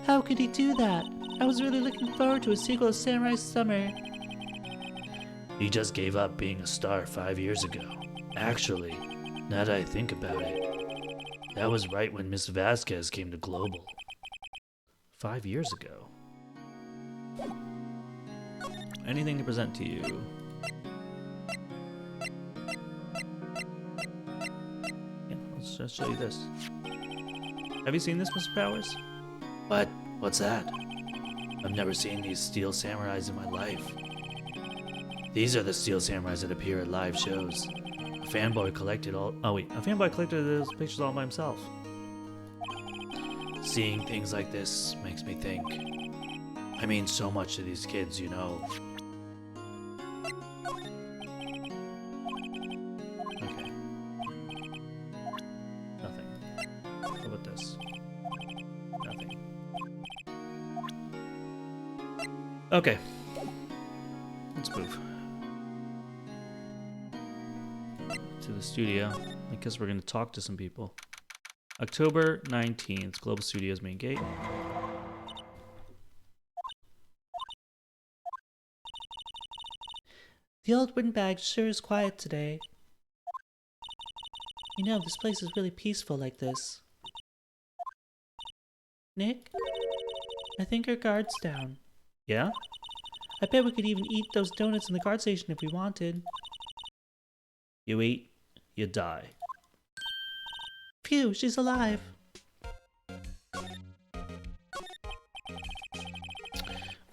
How could he do that? I was really looking forward to a sequel to Samurai Summer. He just gave up being a star 5 years ago. Actually, now that I think about it, that was right when Miss Vasquez came to Global. 5 years ago. Anything to present to you? Yeah, let's just show you this. Have you seen this, Mr. Powers? What? What's that? I've never seen these steel samurais in my life. These are the steel samurais that appear at live shows. A fanboy collected those pictures all by himself. Seeing things like this makes me think. I mean so much to these kids, you know. Okay. Nothing. What about this? Nothing. Okay. Let's move to the studio because we're going to talk to some people. October 19th, Global Studios main gate. The old windbag sure is quiet today. You know, this place is really peaceful like this. Nick? I think our guard's down. Yeah? I bet we could even eat those donuts in the guard station if we wanted. You eat, you die. Phew, she's alive.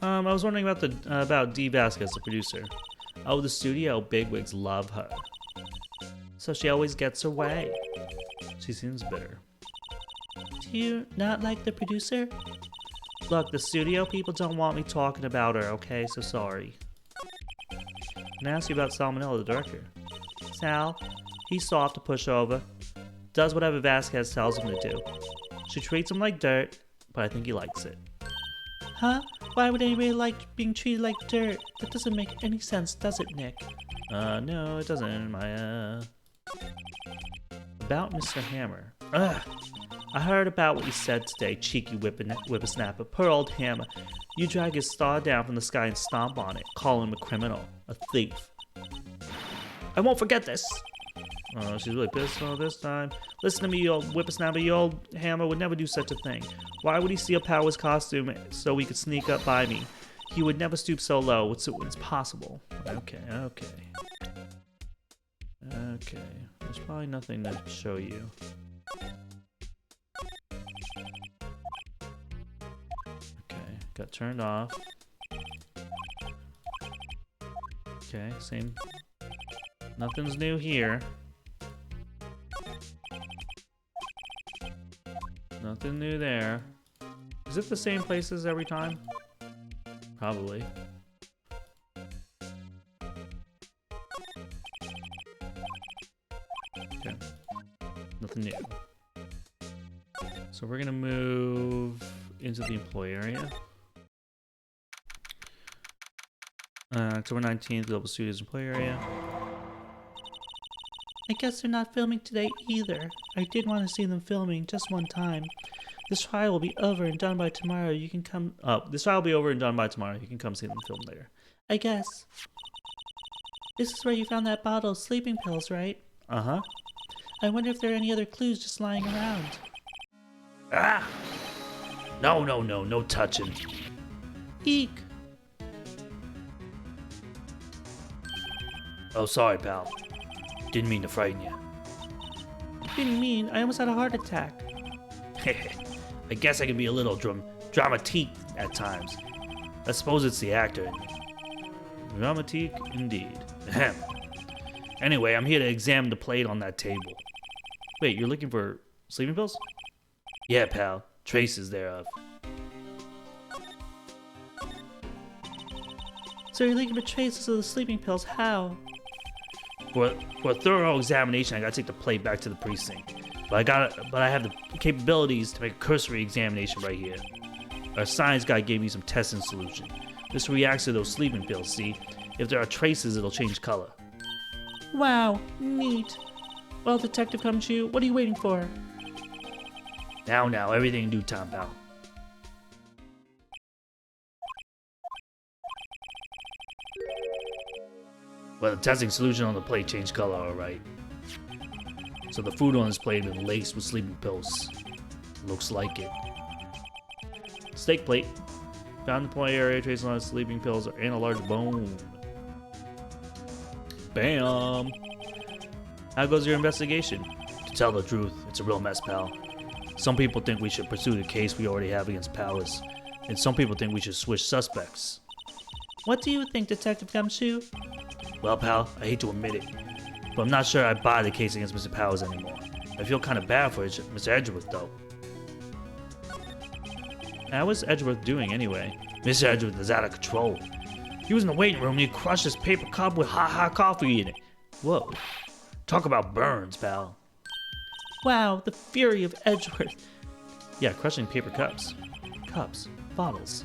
I was wondering about Dee Vasquez, the producer. Oh, the studio bigwigs love her. So she always gets her way. She seems bitter. Do you not like the producer? Look, the studio people don't want me talking about her, okay? So sorry. Can I ask you about Salmonella, the director? Sal, he's soft to push over. Does whatever Vasquez tells him to do. She treats him like dirt, but I think he likes it. Huh? Why would anybody like being treated like dirt? That doesn't make any sense, does it, Nick? No, it doesn't. About Mr. Hammer. Ugh. I heard about what you said today, cheeky whippersnapper. Poor old Hammer. You drag his star down from the sky and stomp on it, call him a criminal, a thief. I won't forget this. Oh, she's really pissed off this time. Listen to me, you old whippersnapper. Your old Hammer would never do such a thing. Why would he steal Powers' costume so he could sneak up by me? He would never stoop so low. It's possible. Okay. There's probably nothing to show you. Okay, got turned off. Okay, same. Nothing's new here. Nothing new there. Is it the same places every time? Probably. Okay. Nothing new. So we're gonna move into the employee area. October 19th, Global Studios employee area. I guess they're not filming today either. I did want to see them filming just one time. This trial will be over and done by tomorrow. You can come... Oh, this trial will be over and done by tomorrow. You can come see them film later. I guess. This is where you found that bottle of sleeping pills, right? Uh-huh. I wonder if there are any other clues just lying around. Ah! No touching. Eek! Oh, sorry, pal. Didn't mean to frighten you. Didn't mean. I almost had a heart attack. I guess I can be a little dramatique at times. I suppose it's the actor in me. Dramatique, indeed. Ahem. Anyway, I'm here to examine the plate on that table. Wait, you're looking for sleeping pills? Yeah, pal. Traces thereof. So you're looking for traces of the sleeping pills. How? For a thorough examination, I gotta take the plate back to the precinct. But I have the capabilities to make a cursory examination right here. Our science guy gave me some testing solution. This reacts to those sleeping pills, see? If there are traces, it'll change color. Wow, neat. Well, Detective Cumshoe, what are you waiting for? Now, everything in due time, pal. Well, the testing solution on the plate changed color, alright. So the food on this plate has been laced with sleeping pills. Looks like it. Steak plate. Found in the employee area, traces on sleeping pills and a large bone. Bam! How goes your investigation? To tell the truth, it's a real mess, pal. Some people think we should pursue the case we already have against Palace, and some people think we should switch suspects. What do you think, Detective Gumshoe? Well, pal, I hate to admit it, but I'm not sure I buy the case against Mr. Powers anymore. I feel kind of bad for Mr. Edgeworth, though. How was Edgeworth doing anyway? Mr. Edgeworth is out of control. He was in the waiting room and he crushed his paper cup with hot coffee in it. Whoa. Talk about burns, pal. Wow, the fury of Edgeworth. Yeah, crushing paper cups. Bottles.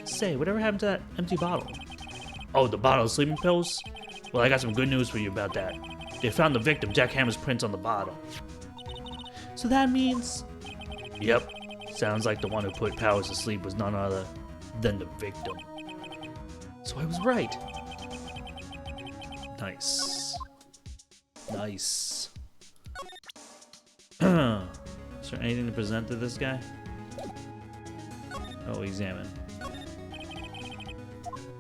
Say, whatever happened to that empty bottle? Oh, the bottle of sleeping pills? Well, I got some good news for you about that. They found the victim, Jack Hammer's prints on the bottle. So that means... Yep. Sounds like the one who put Powers to sleep was none other than the victim. So I was right. Nice. Is there anything to present to this guy? Oh, examine.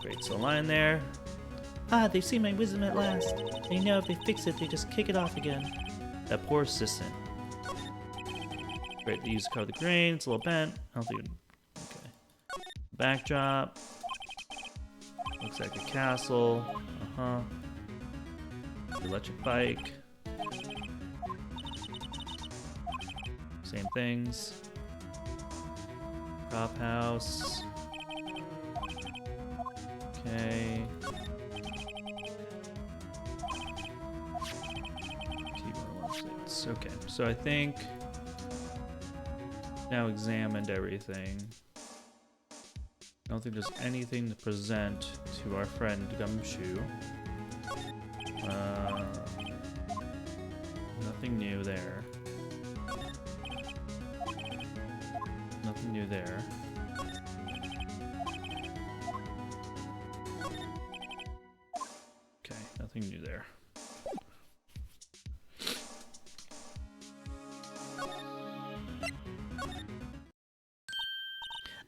Great, so line there. Ah, they've seen my wisdom at last. They know if they fix it, they just kick it off again. That poor assistant. Great, they use to cover the grain. It's a little bent. I don't think it... Okay. Backdrop. Looks like a castle. The electric bike. Same things. Prop house. Okay. Okay, so I think now examined everything. I don't think there's anything to present to our friend Gumshoe. Nothing new there. Nothing new there. Okay, nothing new there.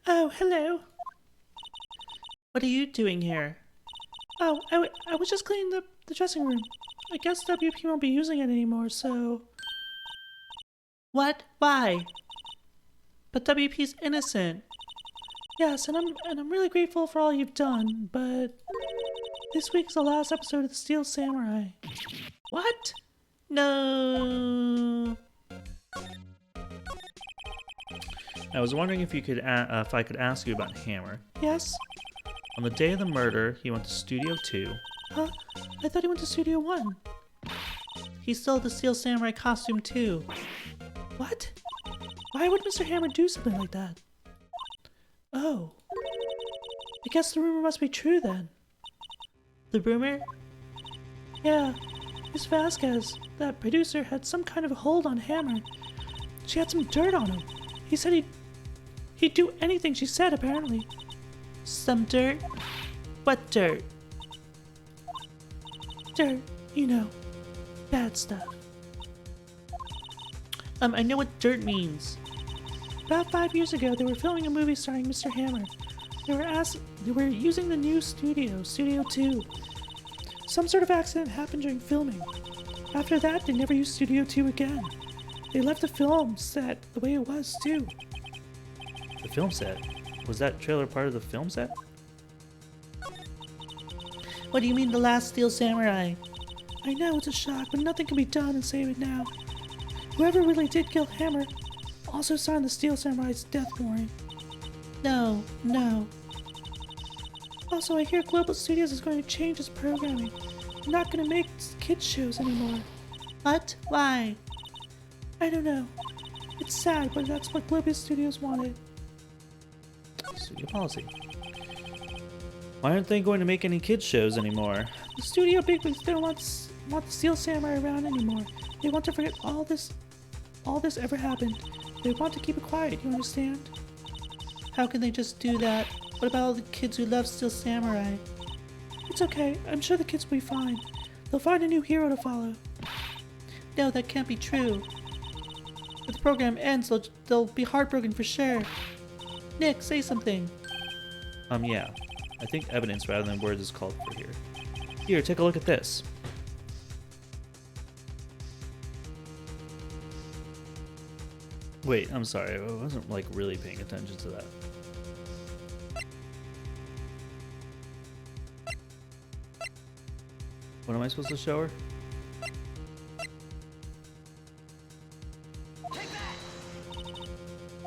Oh, hello. What are you doing here? Oh, I was just cleaning the dressing room. I guess WP won't be using it anymore, so... What? Why? But WP's innocent. Yes, and I'm really grateful for all you've done, but... This week's the last episode of the Steel Samurai. What? No. I was wondering if you could, if I could ask you about Hammer. Yes? On the day of the murder, he went to Studio 2. Huh? I thought he went to Studio 1. He stole the Steel Samurai costume too. What? Why would Mr. Hammer do something like that? Oh. I guess the rumor must be true then. The rumor? Yeah. Miss Vasquez, that producer, had some kind of a hold on Hammer. She had some dirt on him. He said he'd do anything she said, apparently. Some dirt? What dirt? Dirt, you know. Bad stuff. I know what dirt means. About 5 years ago, they were filming a movie starring Mr. Hammer. They were using the new studio, Studio 2. Some sort of accident happened during filming. After that, they never used Studio 2 again. They left the film set the way it was, too. The film set? Was that trailer part of the film set? What do you mean the last Steel Samurai? I know it's a shock, but nothing can be done and save it now. Whoever really did kill Hammer also signed the Steel Samurai's death warrant. No. Also, I hear Global Studios is going to change its programming. They're not going to make kids shows anymore. What? Why? I don't know. It's sad, but that's what Global Studios wanted. Studio policy. Why aren't they going to make any kids shows anymore? The studio bigwigs don't want the Steel Samurai around anymore. They want to forget all this ever happened. They want to keep it quiet, you understand? How can they just do that? What about all the kids who love Steel Samurai? It's okay. I'm sure the kids will be fine. They'll find a new hero to follow. No, that can't be true. If the program ends, they'll be heartbroken for sure. Nick, say something. Yeah. I think evidence rather than words is called for here. Here, take a look at this. Wait, I'm sorry. I wasn't like really paying attention to that. What am I supposed to show her?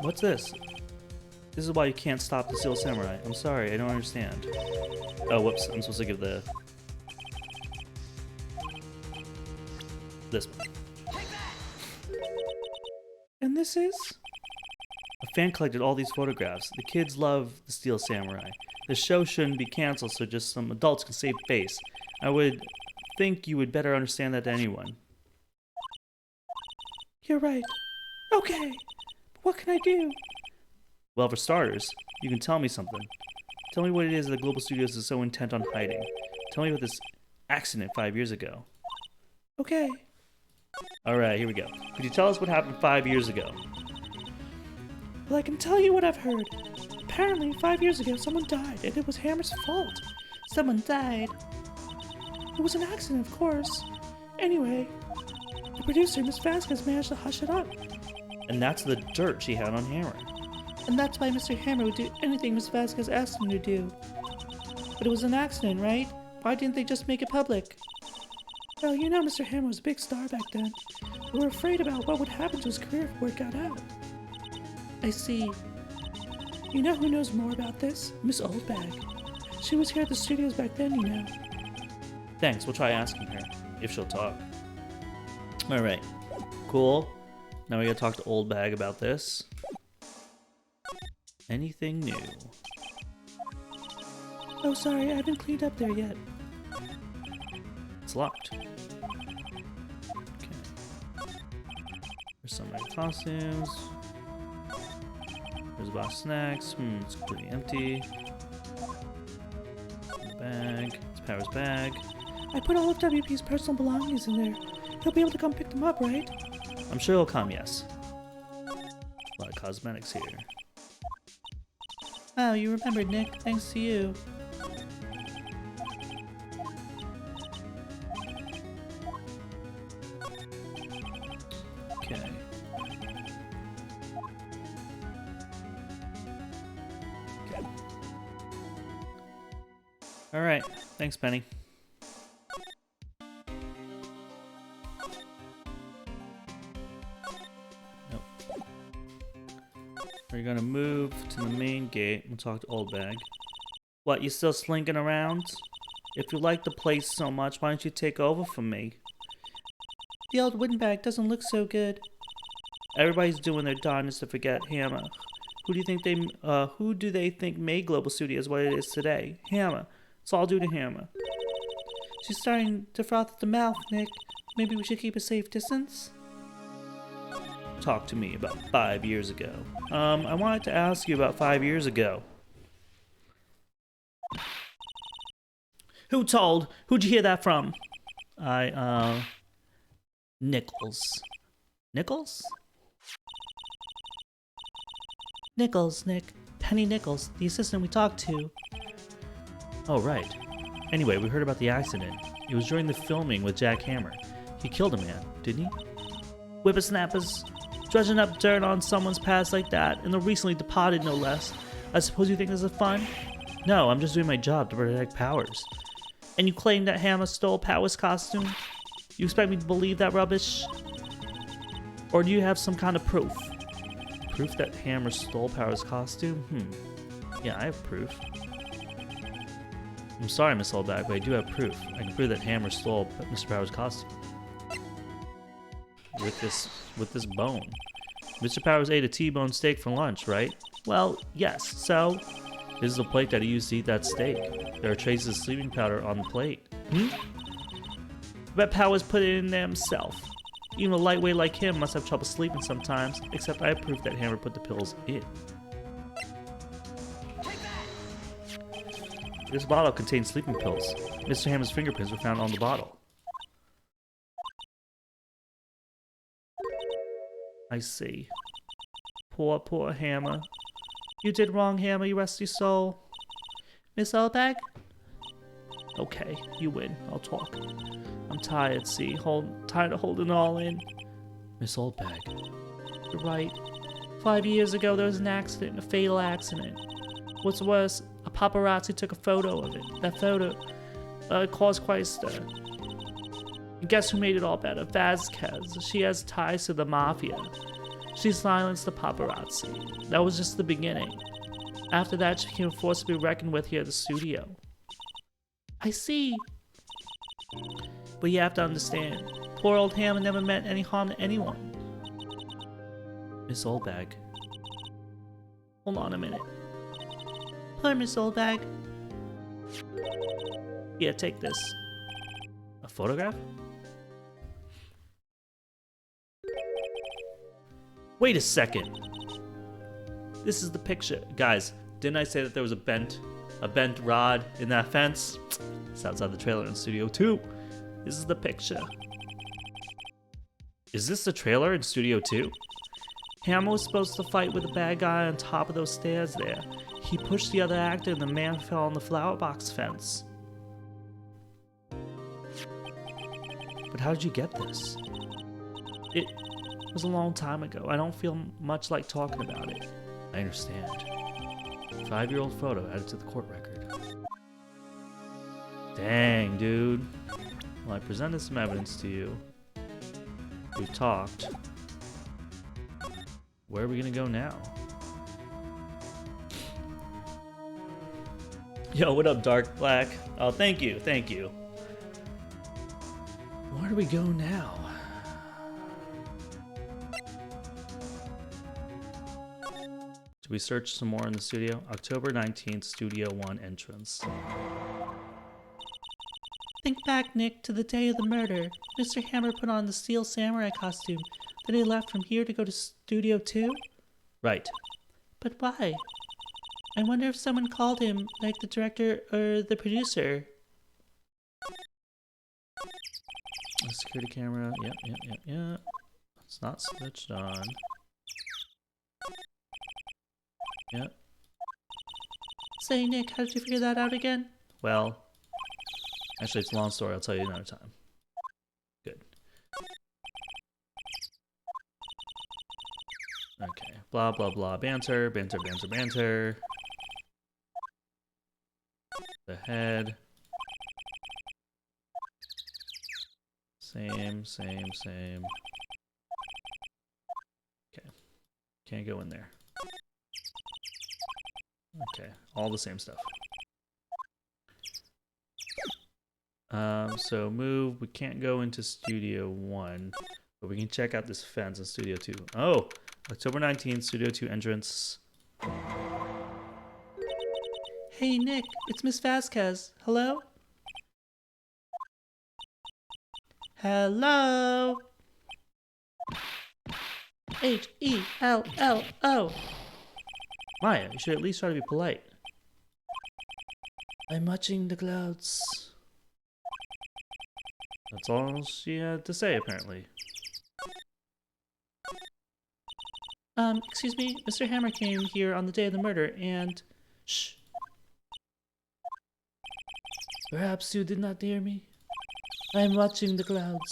What's this? This is why you can't stop the Steel Samurai. I'm sorry, I don't understand. Oh, whoops. I'm supposed to give the... this one. And this is? A fan collected all these photographs. The kids love the Steel Samurai. The show shouldn't be canceled so just some adults can save face. I would think you would better understand that than anyone. You're right. Okay. What can I do? Well, for starters, you can tell me something. Tell me what it is that Global Studios is so intent on hiding. Tell me about this accident 5 years ago. Okay. Alright, here we go. Could you tell us what happened 5 years ago? Well, I can tell you what I've heard. Apparently, 5 years ago, someone died, and it was Hammer's fault. Someone died. It was an accident, of course. Anyway, the producer, Miss Vasquez, managed to hush it up. And that's the dirt she had on Hammer. And that's why Mr. Hammer would do anything Miss Vasquez asked him to do. But it was an accident, right? Why didn't they just make it public? Well, you know Mr. Hammer was a big star back then. We were afraid about what would happen to his career if word got out. I see. You know who knows more about this? Miss Oldbag. She was here at the studios back then, you know. Thanks, we'll try asking her, if she'll talk. Alright, cool. Now we gotta talk to Old Bag about this. Anything new? Oh, sorry, I haven't cleaned up there yet. It's locked. Okay. There's some red costumes. There's a box of snacks. It's completely empty. Bag. It's Power's bag. I put all of WP's personal belongings in there. He'll be able to come pick them up, right? I'm sure he'll come, yes. A lot of cosmetics here. Wow, you remembered, Nick. Thanks to you. Okay. Alright, thanks, Penny. Nope. We're gonna move to the main gate. We'll talk to Old Bag. What, you still slinking around? If you like the place so much, why don't you take over from me? The old wooden bag doesn't look so good. Everybody's doing their darndest to forget Hammer. Who do they think made Global Studios what it is today? Hammer. It's all due to Hammer. She's starting to froth at the mouth, Nick. Maybe we should keep a safe distance? Talk to me about 5 years ago. I wanted to ask you about 5 years ago. Who told? Who'd you hear that from? Nichols. Nichols? Nichols, Nick. Penny Nichols, the assistant we talked to. Oh, right. Anyway, we heard about the accident. It was during the filming with Jack Hammer. He killed a man, didn't he? Whippersnappers. Dredging up dirt on someone's past like that, and the recently departed no less. I suppose you think this is fun? No, I'm just doing my job to protect Powers. And you claim that Hammer stole Powers' costume? You expect me to believe that rubbish? Or do you have some kind of proof? Proof that Hammer stole Powers' costume? Yeah, I have proof. I'm sorry, Miss Oldback, but I do have proof. I can prove that Hammer stole Mr. Powers' costume. With this bone. Mr. Powers ate a T-bone steak for lunch, right? Well, yes, so? This is the plate that he used to eat that steak. There are traces of sleeping powder on the plate. I bet Powers put it in there himself. Even a lightweight like him must have trouble sleeping sometimes, except I have proof that Hammer put the pills in. This bottle contains sleeping pills. Mr. Hammer's fingerprints were found on the bottle. I see. Poor, poor Hammer. You did wrong, Hammer, you rusty soul. Miss Oldbag? Okay, you win. I'll talk. I'm tired, see? Tired of holding it all in. Miss Oldbag. You're right. 5 years ago, there was an accident, a fatal accident. What's worse, a paparazzi took a photo of it. That photo caused quite a stir. And guess who made it all better? Vasquez. She has ties to the mafia. She silenced the paparazzi. That was just the beginning. After that, she became a force to be reckoned with here at the studio. I see. But you have to understand, poor old Hammer never meant any harm to anyone. Miss Oldbag. Hold on a minute. Poor Miss Oldbag. Here, take this. A photograph? Wait a second. This is the picture. Guys, didn't I say that there was a bent rod in that fence? It's outside the trailer in Studio 2. This is the picture. Is this the trailer in Studio 2? Hammer was supposed to fight with the bad guy on top of those stairs there. He pushed the other actor and the man fell on the flower box fence. But how did you get this? It was a long time ago. I don't feel much like talking about it. I understand. 5-year-old photo added to the court record. Dang, dude. Well, I presented some evidence to you. We've talked. Where are we gonna go now? Yo, what up, Dark Black? Oh, thank you. Where do we go now? Do we search some more in the studio? October 19th, Studio 1 entrance. Think back, Nick, to the day of the murder. Mr. Hammer put on the Steel Samurai costume. Then he left from here to go to Studio 2? Right. But why? I wonder if someone called him, like the director or the producer. A security camera. Yep. It's not switched on. Yep. Say, Nick, how did you figure that out again? Well, actually, it's a long story. I'll tell you another time. Good. Okay. Blah, blah, blah. Banter. The head. Same. Okay. Can't go in there. Okay. All the same stuff. So move. We can't go into Studio 1, but we can check out this fence in Studio 2. Oh! October 19th, Studio 2 entrance. Hey, Nick, it's Miss Vasquez. Hello? Hello? Hello? Maya, you should at least try to be polite. I'm watching the clouds. That's all she had to say, apparently. Excuse me, Mr. Hammer came here on the day of the murder and... Shh. Perhaps you did not hear me. I'm watching the clouds.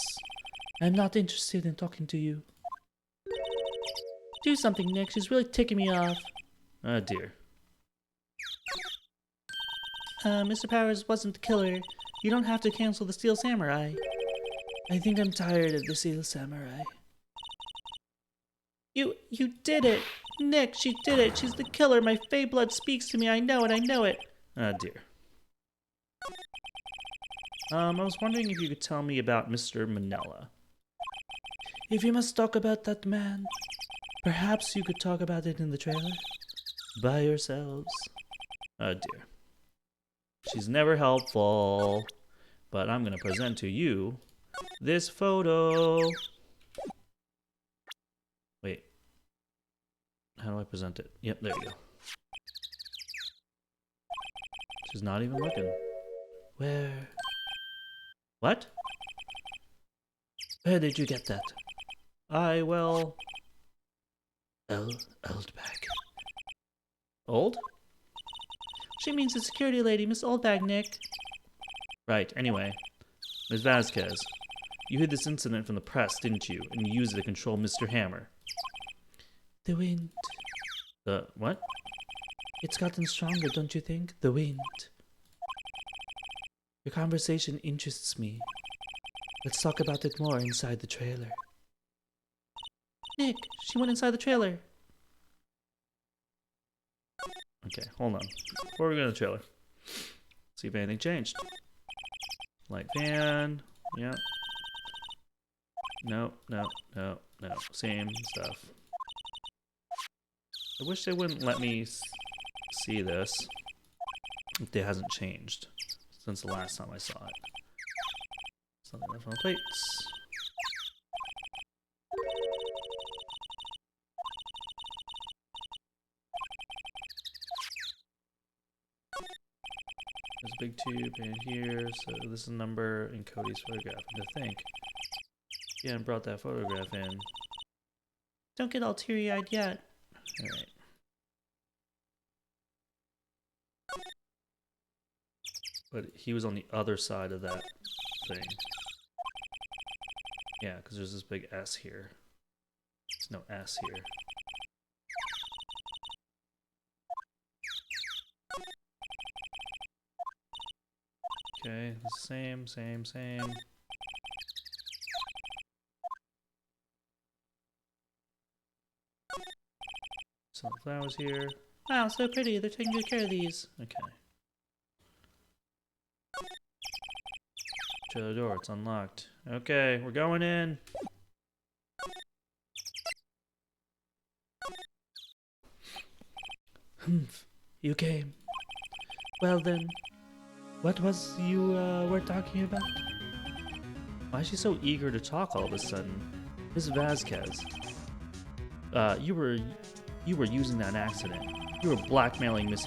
I'm not interested in talking to you. Do something, Nick. She's really ticking me off. Oh dear. Mr. Powers wasn't the killer. You don't have to cancel the Steel Samurai. I think I'm tired of the Steel Samurai. You did it! Nick, she did it! She's the killer! My Fey blood speaks to me! I know it! Oh dear. I was wondering if you could tell me about Mr. Manella. If you must talk about that man, perhaps you could talk about it in the trailer? By yourselves. Oh dear. She's never helpful. But I'm gonna present to you this photo. Wait. How do I present it? Yep, there you go. She's not even looking. Where What? did you get that? Well... Oldbag. Old? She means the security lady, Miss Oldbag, Nick. Right, anyway. Ms. Vasquez, you hid this incident from the press, didn't you? And you used it to control Mr. Hammer. The wind The what? It's gotten stronger, don't you think? The wind. Your conversation interests me. Let's talk about it more inside the trailer. Nick, she went inside the trailer. Okay, hold on. Before we go to the trailer, see if anything changed. Light fan. Yep. No. Same stuff. I wish they wouldn't let me see this if it hasn't changed since the last time I saw it. Something left on the plates. There's a big tube in here, so this is a number in Cody's photograph. And to think, yeah, and brought that photograph in. Don't get all teary-eyed yet. All right. But he was on the other side of that thing. Yeah, because there's this big S here. There's no S here. Okay, the same. Some flowers here. Wow, so pretty. They're taking good care of these. Okay. Trailer door, it's unlocked. Okay, we're going in. You came. Well then, what was you were talking about? Why is she so eager to talk all of a sudden? Miss Vasquez. You were using that accident. You were blackmailing Mr.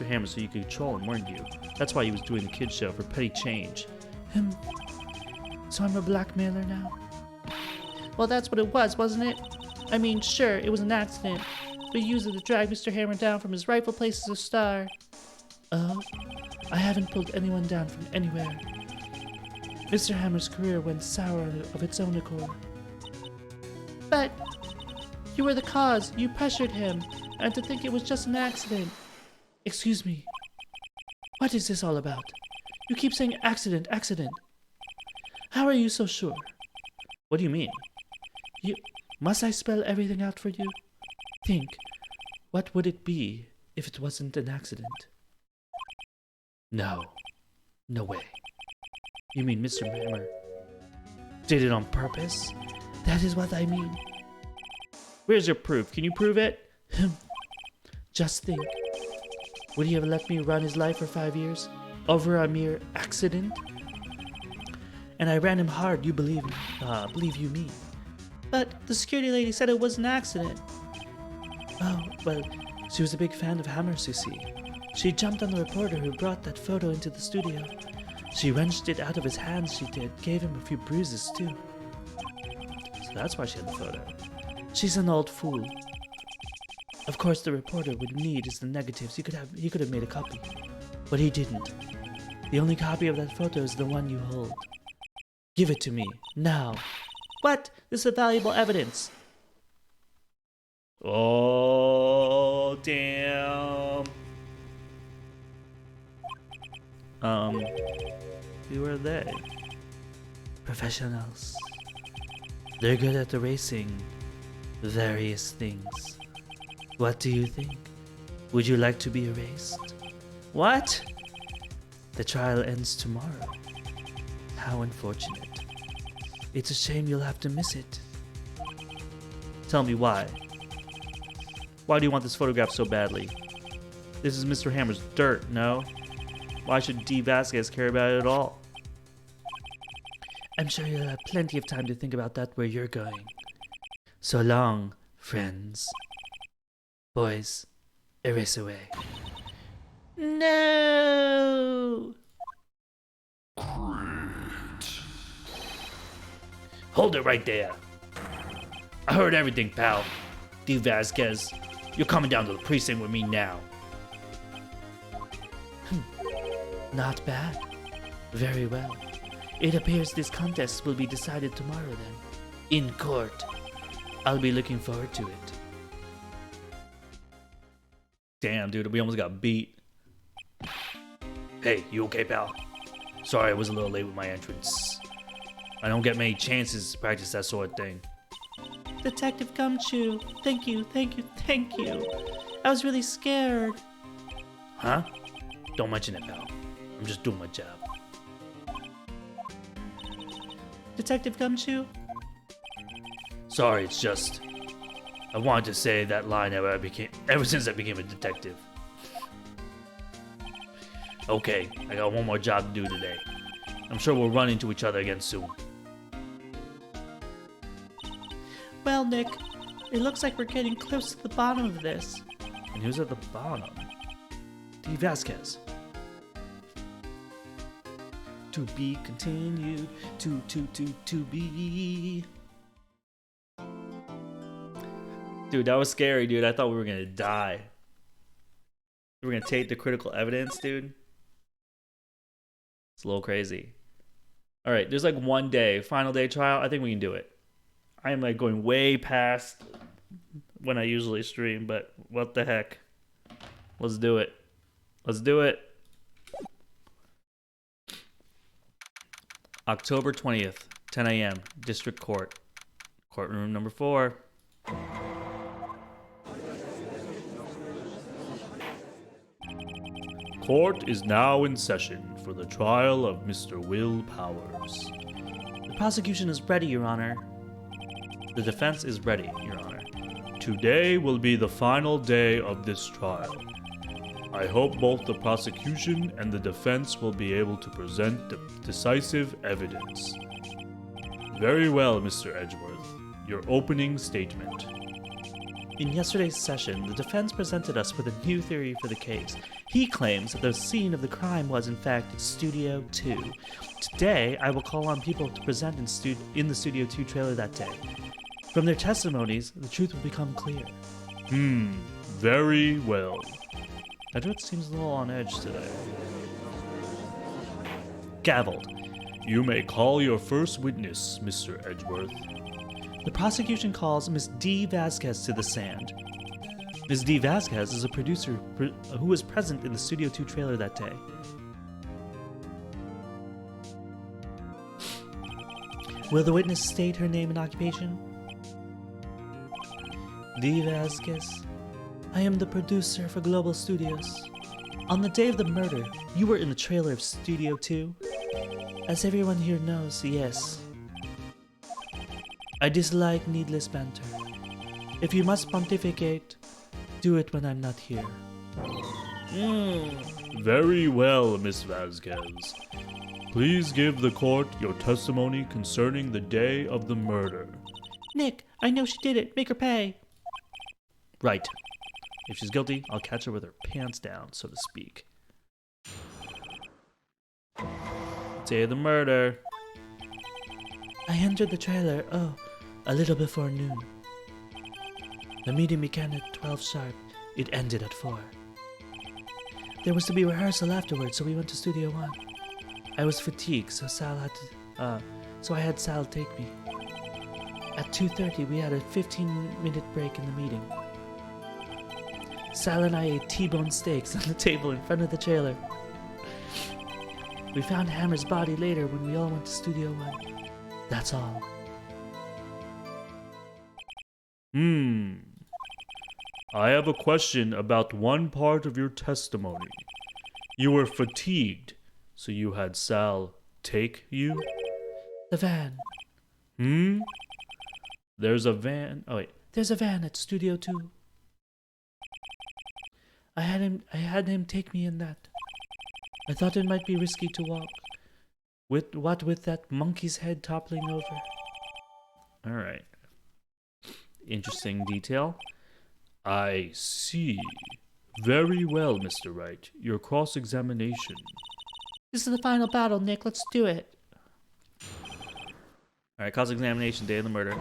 Hammer so you could control him, weren't you? That's why he was doing the kids show for petty change. So I'm a blackmailer now? Well, that's what it was, wasn't it? I mean, sure, it was an accident, but you used it to drag Mr. Hammer down from his rightful place as a star. Oh? I haven't pulled anyone down from anywhere. Mr. Hammer's career went sour of its own accord. But you were the cause. You pressured him, and to think it was just an accident. Excuse me. What is this all about? You keep saying accident. How are you so sure? What do you mean? Must I spell everything out for you? Think, what would it be if it wasn't an accident? No way. You mean Mr. Hammer did it on purpose? That is what I mean. Where's your proof? Can you prove it? Just think. Would he have let me run his life for 5 years? Over a mere accident? And I ran him hard, you believe you me. But the security lady said it was an accident. Oh, well, she was a big fan of Hammer's, you see. She jumped on the reporter who brought that photo into the studio. She wrenched it out of his hands, she did. Gave him a few bruises, too. So that's why she had the photo. She's an old fool. Of course, the reporter would need is the negatives. He could have made a copy. But he didn't. The only copy of that photo is the one you hold. Give it to me, now. What? This is valuable evidence. Oh, damn. Who are they? Professionals. They're good at erasing various things. What do you think? Would you like to be erased? What? The trial ends tomorrow. How unfortunate. It's a shame you'll have to miss it. Tell me why. Why do you want this photograph so badly? This is Mr. Hammer's dirt, no? Why should D. Vasquez care about it at all? I'm sure you'll have plenty of time to think about that where you're going. So long, friends. Boys, erase away. No! Hold it right there. I heard everything, pal. D. Vasquez, you're coming down to the precinct with me now. Not bad. Very well. It appears this contest will be decided tomorrow then. In court. I'll be looking forward to it. Damn, dude, we almost got beat. Hey, you okay, pal? Sorry I was a little late with my entrance. I don't get many chances to practice that sort of thing. Detective Gumshoe, thank you, thank you, thank you. I was really scared. Huh? Don't mention it, pal. I'm just doing my job. Detective Gumshoe? Sorry, it's just... I wanted to say that line ever since I became a detective. Okay, I got one more job to do today. I'm sure we'll run into each other again soon. Well, Nick, it looks like we're getting close to the bottom of this. And who's at the bottom? D. Vasquez. To be continued. To be. Dude, that was scary, dude. I thought we were gonna die. We were gonna take the critical evidence, dude. It's a little crazy. All right, there's like one day, final day trial. I think we can do it. I am like going way past when I usually stream, but what the heck? Let's do it. Let's do it. October 20th, 10 a.m., District Court. Courtroom number 4. Court is now in session for the trial of Mr. Will Powers. The prosecution is ready, Your Honor. The defense is ready, Your Honor. Today will be the final day of this trial. I hope both the prosecution and the defense will be able to present the decisive evidence. Very well, Mr. Edgeworth. Your opening statement. In yesterday's session, the defense presented us with a new theory for the case. He claims that the scene of the crime was, in fact, Studio 2. Today, I will call on people to present in the Studio 2 trailer that day. From their testimonies, the truth will become clear. Very well. Edward seems a little on edge today. Gavelled. You may call your first witness, Mr. Edgeworth. The prosecution calls Miss D. Vasquez to the stand. Ms. D. Vasquez is a producer who was present in the Studio 2 trailer that day. Will the witness state her name and occupation? D. Vasquez. I am the producer for Global Studios. On the day of the murder, you were in the trailer of Studio 2? As everyone here knows, yes. I dislike needless banter. If you must pontificate, do it when I'm not here. Very well, Miss Vasquez. Please give the court your testimony concerning the day of the murder. Nick, I know she did it. Make her pay. Right. If she's guilty, I'll catch her with her pants down, so to speak. Day of the murder. I entered the trailer, a little before noon. The meeting began at 12 sharp. It ended at 4. There was to be rehearsal afterwards, so we went to Studio 1. I was fatigued, so I had Sal take me. At 2:30, we had a 15-minute break in the meeting. Sal and I ate T-bone steaks on the table in front of the trailer. We found Hammer's body later when we all went to Studio 1. That's all. I have a question about one part of your testimony. You were fatigued, so you had Sal take you? The van. There's a van. Oh, wait. There's a van at Studio 2. I had him take me in that. I thought it might be risky to walk. With that monkey's head toppling over. All right. Interesting detail. I see. Very well, Mr. Wright. Your cross-examination. This is the final battle, Nick. Let's do it. All right, cross-examination, day of the murder.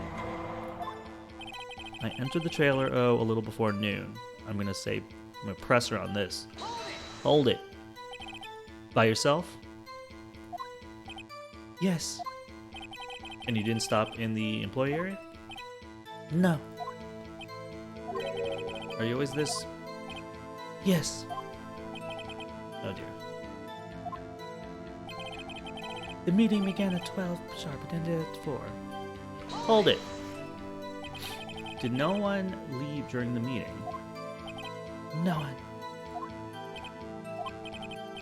I entered the trailer, a little before noon. I'm going to press her on this. Hold it. By yourself? Yes. And you didn't stop in the employee area? No. Are you always this Yes. Oh dear. The meeting began at 12 sharp and ended at 4. Hold it. Did no one leave during the meeting? No one.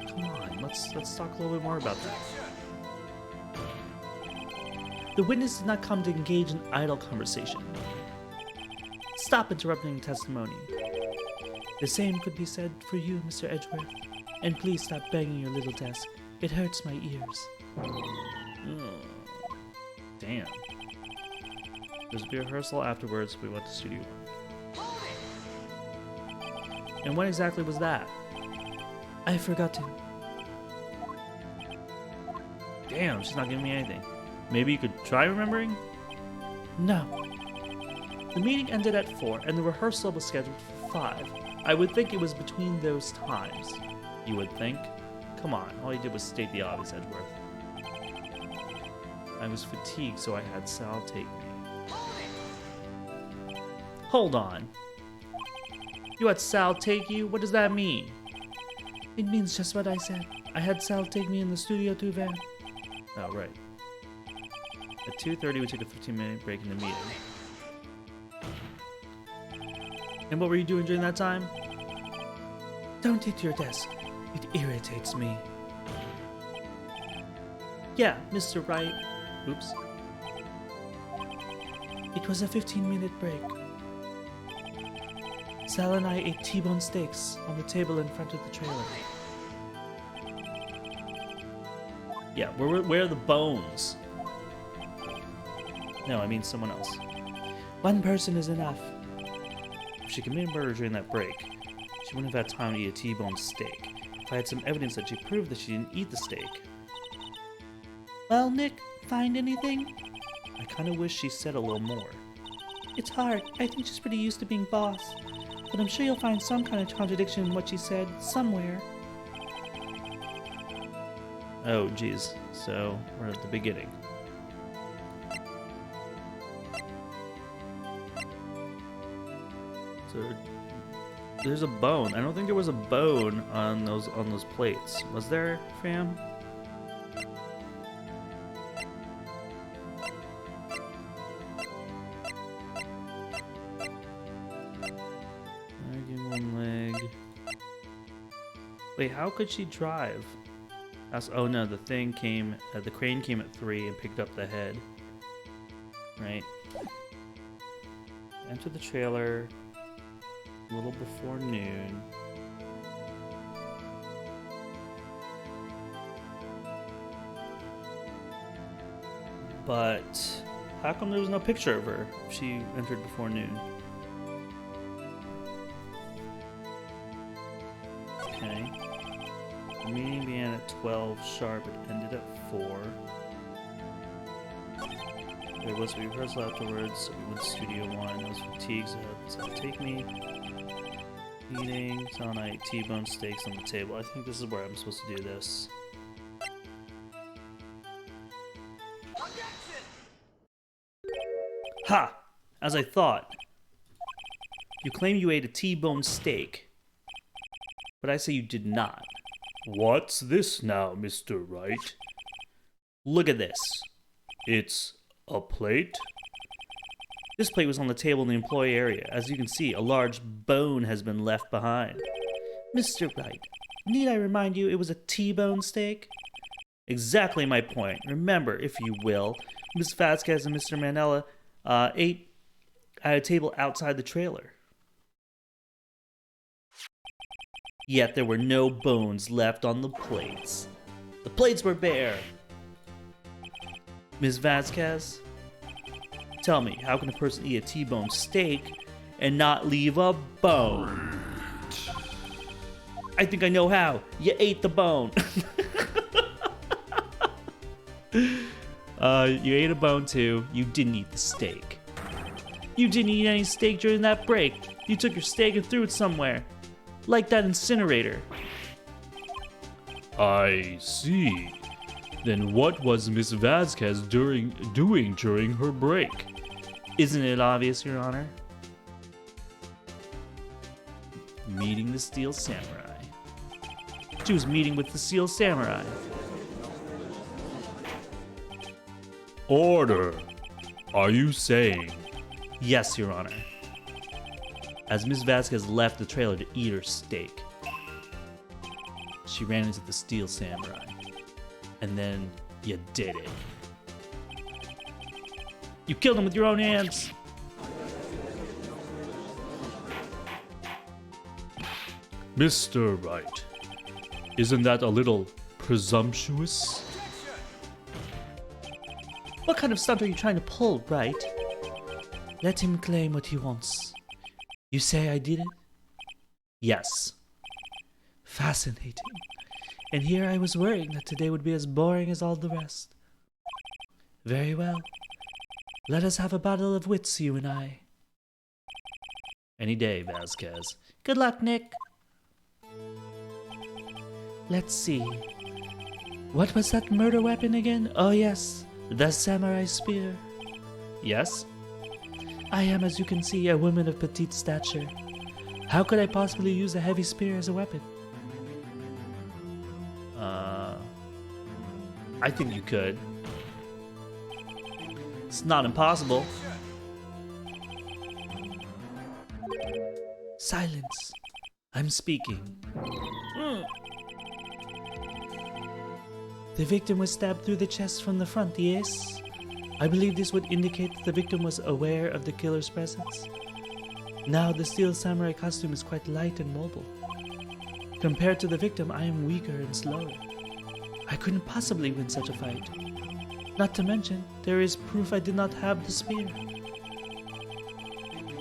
Come on, let's talk a little bit more about that. The witness did not come to engage in idle conversation. Stop interrupting testimony. The same could be said for you, Mr. Edgeworth. And please stop banging your little desk. It hurts my ears. Oh, damn. There's a rehearsal afterwards. We went to Studio 1. And when exactly was that? I forgot to. Damn, she's not giving me anything. Maybe you could try remembering? No. The meeting ended at 4, and the rehearsal was scheduled for 5. I would think it was between those times. You would think? Come on, all you did was state the obvious, Edgeworth. I was fatigued, so I had Sal take me. Hold on. You had Sal take you? What does that mean? It means just what I said. I had Sal take me in the Studio 2 van. Oh, right. At 2:30, we took a 15-minute break in the meeting. And what were you doing during that time? Don't hit your desk. It irritates me. Yeah, Mr. Wright. Oops. It was a 15-minute break. Sal and I ate T-bone steaks on the table in front of the trailer. Yeah, where are the bones? No, I mean someone else. One person is enough. If she committed murder during that break, she wouldn't have had time to eat a T-bone steak. If I had some evidence that she proved that she didn't eat the steak. Well, Nick, find anything? I kind of wish she said a little more. It's hard. I think she's pretty used to being boss. But I'm sure you'll find some kind of contradiction in what she said somewhere. Oh, geez. So, we're at the beginning. So, there's a bone. I don't think there was a bone on those plates. Was there, fam? One leg. Wait, how could she drive? Oh no, the thing came. The crane came at 3 and picked up the head. Right. Enter the trailer. A little before noon. But how come there was no picture of her if she entered before noon? Okay. The meeting began at 12 sharp. It ended at 4. There was a rehearsal afterwards, so we went to Studio 1. I was fatigued, so take me. Eating, Sal and I ate T-bone steaks on the table. I think this is where I'm supposed to do this. Ha! As I thought. You claim you ate a T-bone steak, but I say you did not. What's this now, Mr. Wright? Look at this. It's a plate? This plate was on the table in the employee area. As you can see, a large bone has been left behind. Mr. Wright, need I remind you it was a T-bone steak? Exactly my point. Remember, if you will, Miss Vasquez and Mr. Manella ate at a table outside the trailer. Yet there were no bones left on the plates. The plates were bare. Ms. Vasquez, tell me, how can a person eat a T-bone steak and not leave a bone? I think I know how. You ate the bone. You ate a bone too. You didn't eat the steak. You didn't eat any steak during that break. You took your steak and threw it somewhere. Like that incinerator. I see. Then what was Miss Vasquez doing during her break? Isn't it obvious, Your Honor? meeting the Steel Samurai. Choose meeting with the Steel Samurai. Order. Are you saying? Yes, Your Honor. As Ms. Vasquez left the trailer to eat her steak, she ran into the Steel Samurai. And then you did it. You killed him with your own hands. Mr. Wright, isn't that a little presumptuous? What kind of stunt are you trying to pull, Wright? Let him claim what he wants. You say I did it? Yes. Fascinating. And here I was worrying that today would be as boring as all the rest. Very well. Let us have a battle of wits, you and I. Any day, Vasquez. Good luck, Nick. Let's see. What was that murder weapon again? Oh yes, the samurai spear. Yes? I am, as you can see, a woman of petite stature. How could I possibly use a heavy spear as a weapon? I think you could. It's not impossible. Silence. I'm speaking. The victim was stabbed through the chest from the front, yes? I believe this would indicate that the victim was aware of the killer's presence. Now, the Steel Samurai costume is quite light and mobile. Compared to the victim, I am weaker and slower. I couldn't possibly win such a fight. Not to mention, there is proof I did not have the spear.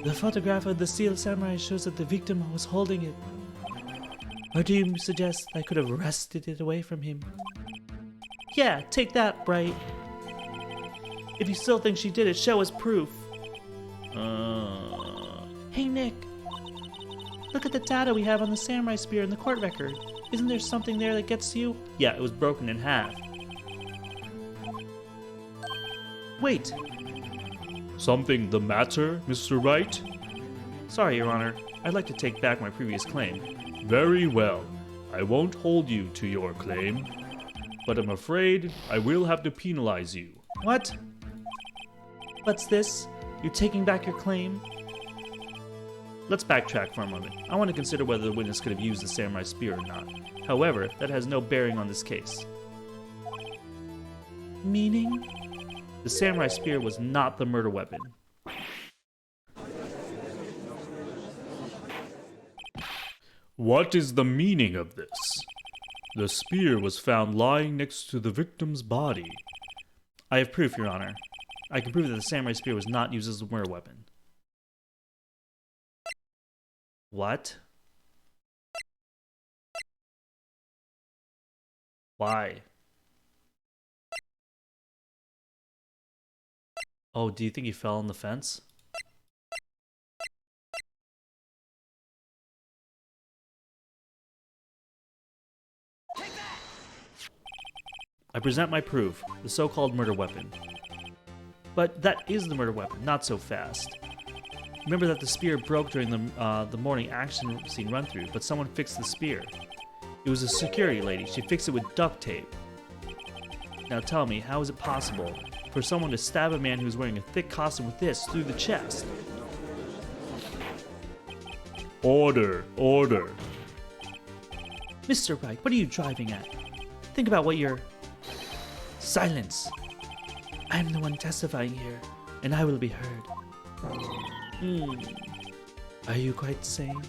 The photograph of the Steel Samurai shows that the victim was holding it. Or do you suggest I could have wrested it away from him? Yeah, take that, Wright. If you still think she did it, show us proof. Hey, Nick. Look at the data we have on the samurai spear in the court record. Isn't there something there that gets to you? Yeah, it was broken in half. Wait. Something the matter, Mr. Wright? Sorry, Your Honor. I'd like to take back my previous claim. Very well. I won't hold you to your claim, but I'm afraid I will have to penalize you. What? What's this? You're taking back your claim? Let's backtrack for a moment. I want to consider whether the witness could have used the samurai spear or not. However, that has no bearing on this case. Meaning? The samurai spear was not the murder weapon. What is the meaning of this? The spear was found lying next to the victim's body. I have proof, Your Honor. I can prove that the samurai spear was not used as a murder weapon. What? Why? Oh, do you think he fell on the fence? I present my proof, the so-called murder weapon. But that is the murder weapon, not so fast. Remember that the spear broke during the morning action scene run-through, but someone fixed the spear. It was a security lady. She fixed it with duct tape. Now tell me, how is it possible for someone to stab a man who's wearing a thick costume with this through the chest? Order, order. Mr. Wright, what are you driving at? Think about what you're... Silence! I am the one testifying here, and I will be heard. Are you quite sane?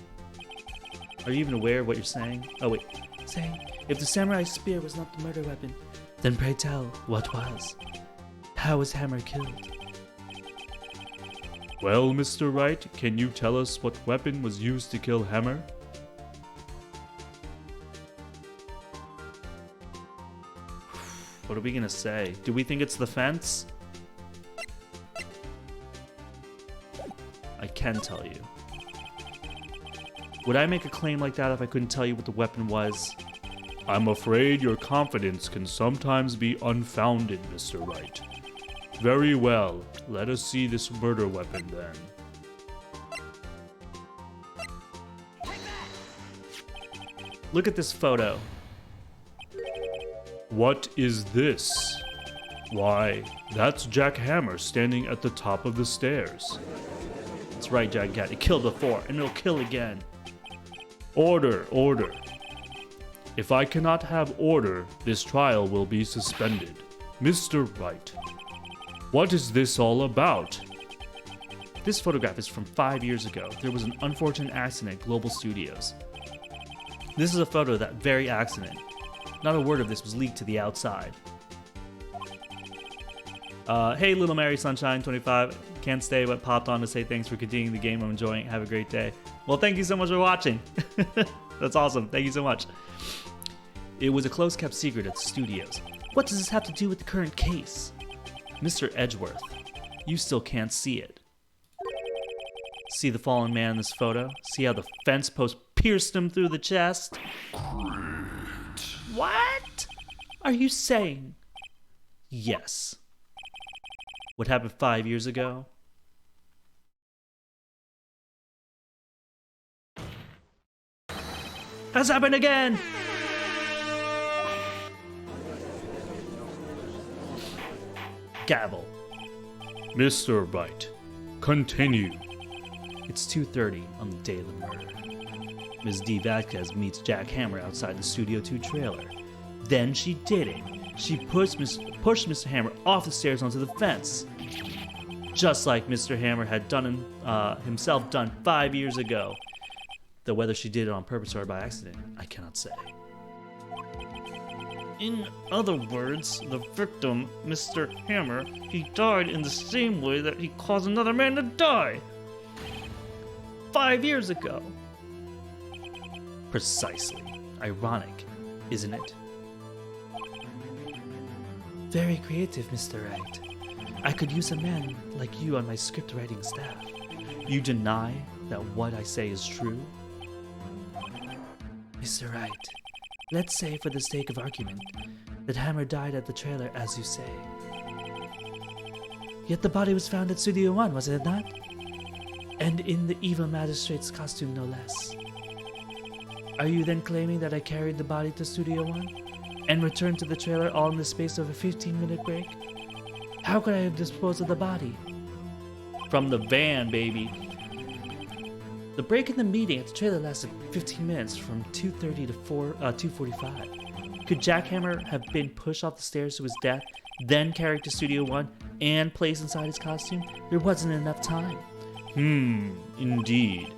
Are you even aware of what you're saying? Oh, wait. Sane? If the samurai spear was not the murder weapon, then pray tell, what was? How was Hammer killed? Well, Mr. Wright, can you tell us what weapon was used to kill Hammer? What are we gonna say? Do we think it's the fence? I can tell you. Would I make a claim like that if I couldn't tell you what the weapon was? I'm afraid your confidence can sometimes be unfounded, Mr. Wright. Very well, let us see this murder weapon then. Look at this photo. What is this? Why, that's Jack Hammer standing at the top of the stairs. That's right, Jack Cat. It killed before, and it'll kill again. Order, order. If I cannot have order, this trial will be suspended. Mr. Wright, what is this all about? This photograph is from 5 years ago. There was an unfortunate accident at Global Studios. This is a photo of that very accident. Not a word of this was leaked to the outside. Hey, Little Mary Sunshine 25. Can't stay but popped on to say thanks for continuing the game. I'm enjoying it. Have a great day. Well, thank you so much for watching. That's awesome. Thank you so much. It was a close-kept secret at the studios. What does this have to do with the current case? Mr. Edgeworth, you still can't see it. See the fallen man in this photo? See how the fence post pierced him through the chest? What are you saying? Yes. What happened 5 years ago? Has happened again! Gavel. Mr. Wright, continue. It's 2:30 on the day of the murder. Ms. D. Vasquez meets Jack Hammer outside the Studio 2 trailer. Then she did it. She pushed Mr. Hammer off the stairs onto the fence. Just like Mr. Hammer had done himself 5 years ago. Though whether she did it on purpose or by accident, I cannot say. In other words, the victim, Mr. Hammer, he died in the same way that he caused another man to die. 5 years ago. Precisely. Ironic, isn't it? Very creative, Mr. Wright. I could use a man like you on my script writing staff. You deny that what I say is true? Mr. Wright, let's say for the sake of argument that Hammer died at the trailer as you say. Yet the body was found at Studio 1, was it not? And in the evil magistrate's costume, no less. Are you then claiming that I carried the body to Studio 1 and returned to the trailer all in the space of a 15-minute break? How could I have disposed of the body? From the van, baby. The break in the meeting at the trailer lasted 15 minutes from 2:30 to 2:45. Could Jack Hammer have been pushed off the stairs to his death, then carried to Studio 1 and placed inside his costume? There wasn't enough time. Indeed.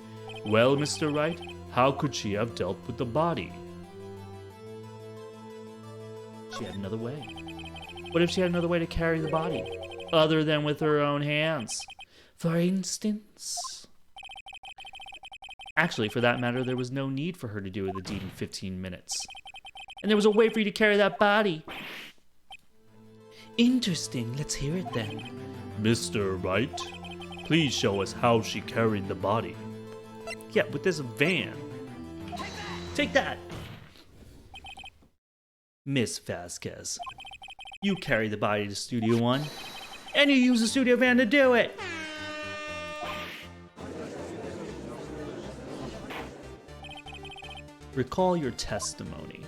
Well, Mr. Wright, how could she have dealt with the body? She had another way. What if she had another way to carry the body, other than with her own hands? For instance... Actually, for that matter, there was no need for her to do the deed in 15 minutes. And there was a way for you to carry that body. Interesting. Let's hear it then. Mr. Wright, please show us how she carried the body. Yeah, with this van. Take that! Miss Vasquez, you carry the body to Studio 1, and you use the studio van to do it! Recall your testimony.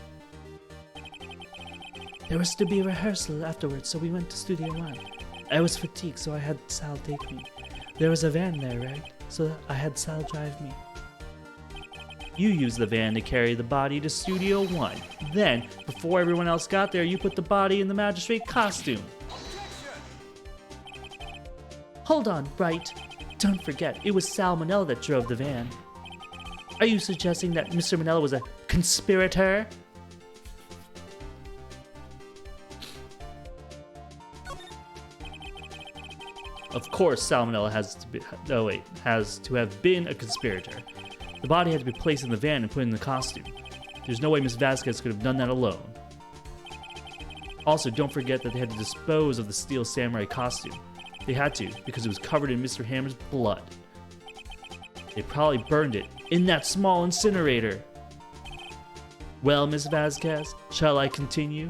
There was to be a rehearsal afterwards, so we went to Studio 1. I was fatigued, so I had Sal take me. There was a van there, right? So I had Sal drive me. You used the van to carry the body to Studio 1. Then, before everyone else got there, you put the body in the magistrate costume. Hold on, Wright. Don't forget, it was Sal Manella that drove the van. Are you suggesting that Mr. Manella was a conspirator? Of course, Sal Manella has to have been a conspirator. The body had to be placed in the van and put in the costume. There's no way Miss Vasquez could have done that alone. Also, don't forget that they had to dispose of the Steel Samurai costume. They had to, because it was covered in Mr. Hammer's blood. They probably burned it in that small incinerator. Well, Miss Vasquez, shall I continue?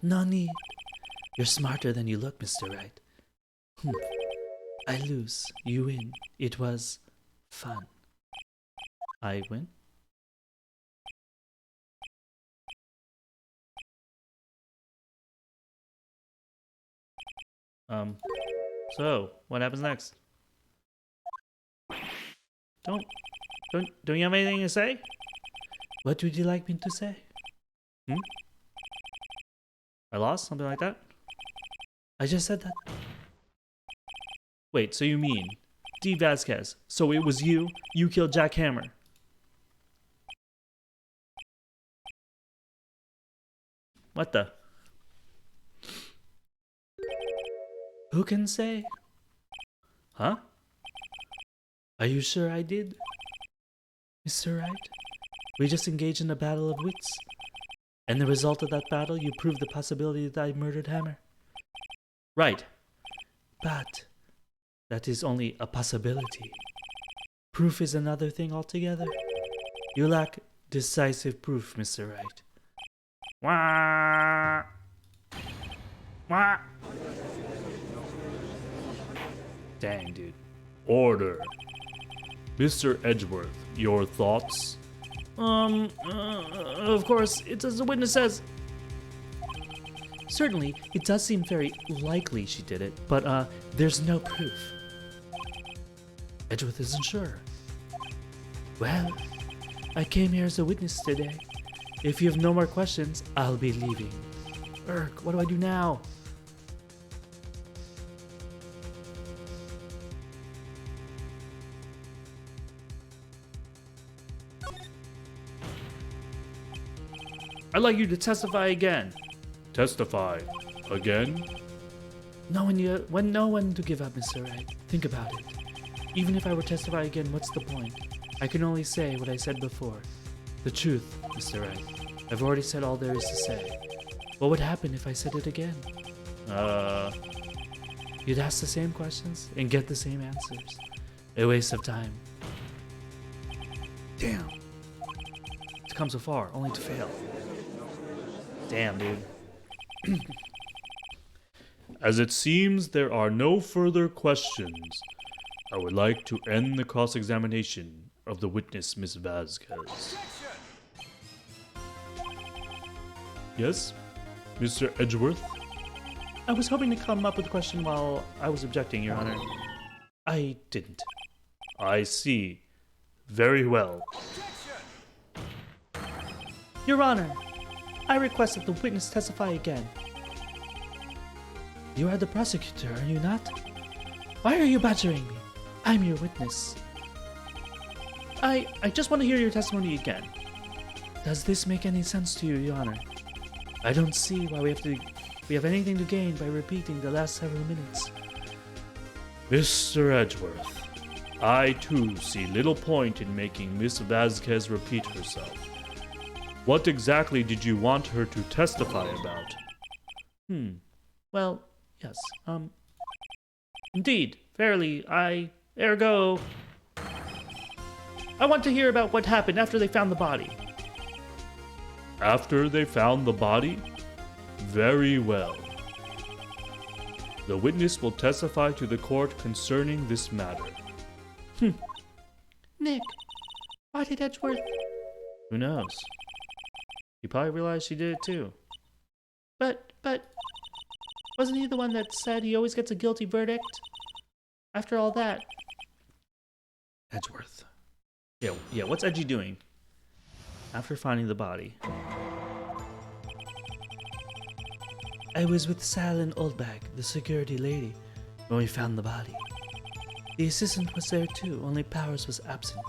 Nani, you're smarter than you look, Mr. Wright. I lose, you win. It was fun. I win? So what happens next? Don't you have anything to say? What would you like me to say? I lost? Something like that? I just said that. Wait, so you mean D. Vasquez? So it was you? You killed Jack Hammer? What the? Who can say? Huh? Are you sure I did? Mr. Wright? We just engaged in a battle of wits. And the result of that battle, you proved the possibility that I murdered Hammer. Right. But that is only a possibility. Proof is another thing altogether. You lack decisive proof, Mr. Wright. Wah. Wah. Dang, dude. Order. Mr. Edgeworth, your thoughts? Of course, it's as the witness says. Certainly, it does seem very likely she did it, but there's no proof. Edgeworth isn't sure. Well, I came here as a witness today. If you have no more questions, I'll be leaving. Urk, what do I do now? I'd like you to testify again. Testify. Again? No one to give up, Mr. Wright. Think about it. Even if I were to testify again, what's the point? I can only say what I said before. The truth, Mr. Wright. I've already said all there is to say. What would happen if I said it again? You'd ask the same questions and get the same answers. A waste of time. Damn. To come so far, only to fail. Damn, dude. As it seems there are no further questions, I would like to end the cross-examination of the witness, Miss Vasquez. Yes? Mr. Edgeworth? I was hoping to come up with a question while I was objecting, Your Honor. I didn't. I see. Very well. Your Honor, I request that the witness testify again. You are the prosecutor, are you not? Why are you badgering me? I'm your witness. I just want to hear your testimony again. Does this make any sense to you, Your Honor? I don't see why we have anything to gain by repeating the last several minutes. Mr. Edgeworth, I too see little point in making Miss Vasquez repeat herself. What exactly did you want her to testify about? Well, yes, indeed, fairly, ergo, I want to hear about what happened after they found the body. After they found the body? Very well. The witness will testify to the court concerning this matter. Nick, why did Edgeworth... Who knows? He probably realized she did it too. But, wasn't he the one that said he always gets a guilty verdict? After all that. Edgeworth. Yeah, what's Edgy doing? After finding the body. I was with Sal and Oldbag, the security lady, when we found the body. The assistant was there too, only Powers was absent.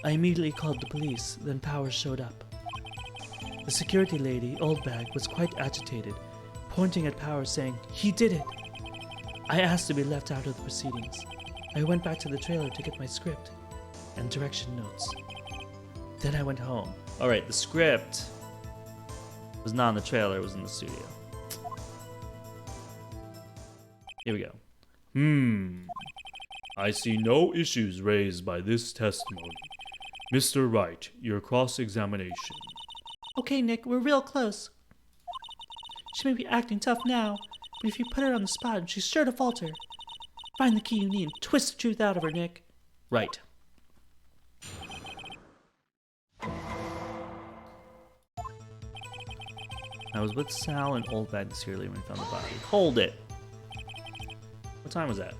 I immediately called the police, then Powers showed up. The security lady, Oldbag, was quite agitated, pointing at Powers saying, "He did it!" I asked to be left out of the proceedings. I went back to the trailer to get my script and direction notes. Then I went home. Alright, the script was not in the trailer, it was in the studio. Here we go. I see no issues raised by this testimony. Mr. Wright, your cross-examination. Okay, Nick, we're real close. She may be acting tough now, but if you put her on the spot, she's sure to falter. Find the key you need and twist the truth out of her, Nick. Right. I was with Sal and Oldbag the security when we found the body. Hold it. What time was that?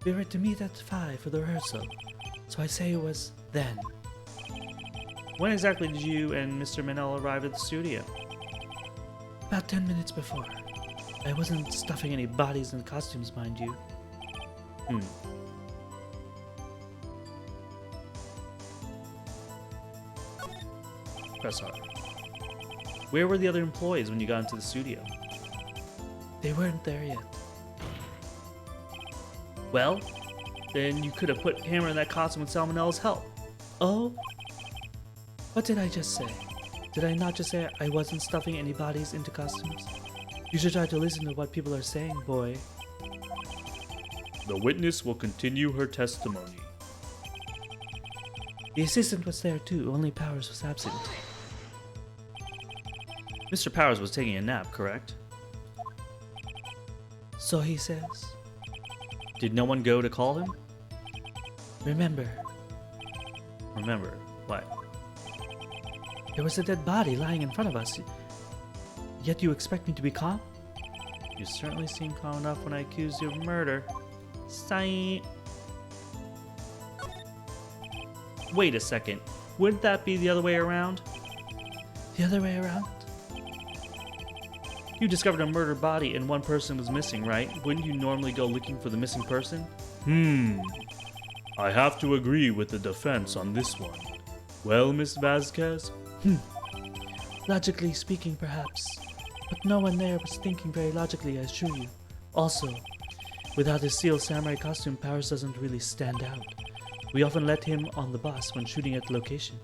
We were to meet at 5 for the rehearsal, so I say it was then. When exactly did you and Mr. Manel arrive at the studio? About 10 minutes before. I wasn't stuffing any bodies in costumes, mind you. Press R. Where were the other employees when you got into the studio? They weren't there yet. Well, then you could have put Hammer in that costume with Salmonella's help. Oh? What did I just say? Did I not just say I wasn't stuffing any bodies into costumes? You should try to listen to what people are saying, boy. The witness will continue her testimony. The assistant was there too, only Powers was absent. Mr. Powers was taking a nap, correct? So he says. Did no one go to call him? Remember, Remember, what? there was a dead body lying in front of us. Yet you expect me to be calm? You certainly seemed calm enough when I accused you of murder. Sigh. Wait a second. Wouldn't that be the other way around? The other way around? You discovered a murdered body and one person was missing, right? Wouldn't you normally go looking for the missing person? I have to agree with the defense on this one. Well, Miss Vasquez? Logically speaking, perhaps. But no one there was thinking very logically, I assure you. Also, without his Steel Samurai costume, Powers doesn't really stand out. We often let him on the bus when shooting at the location.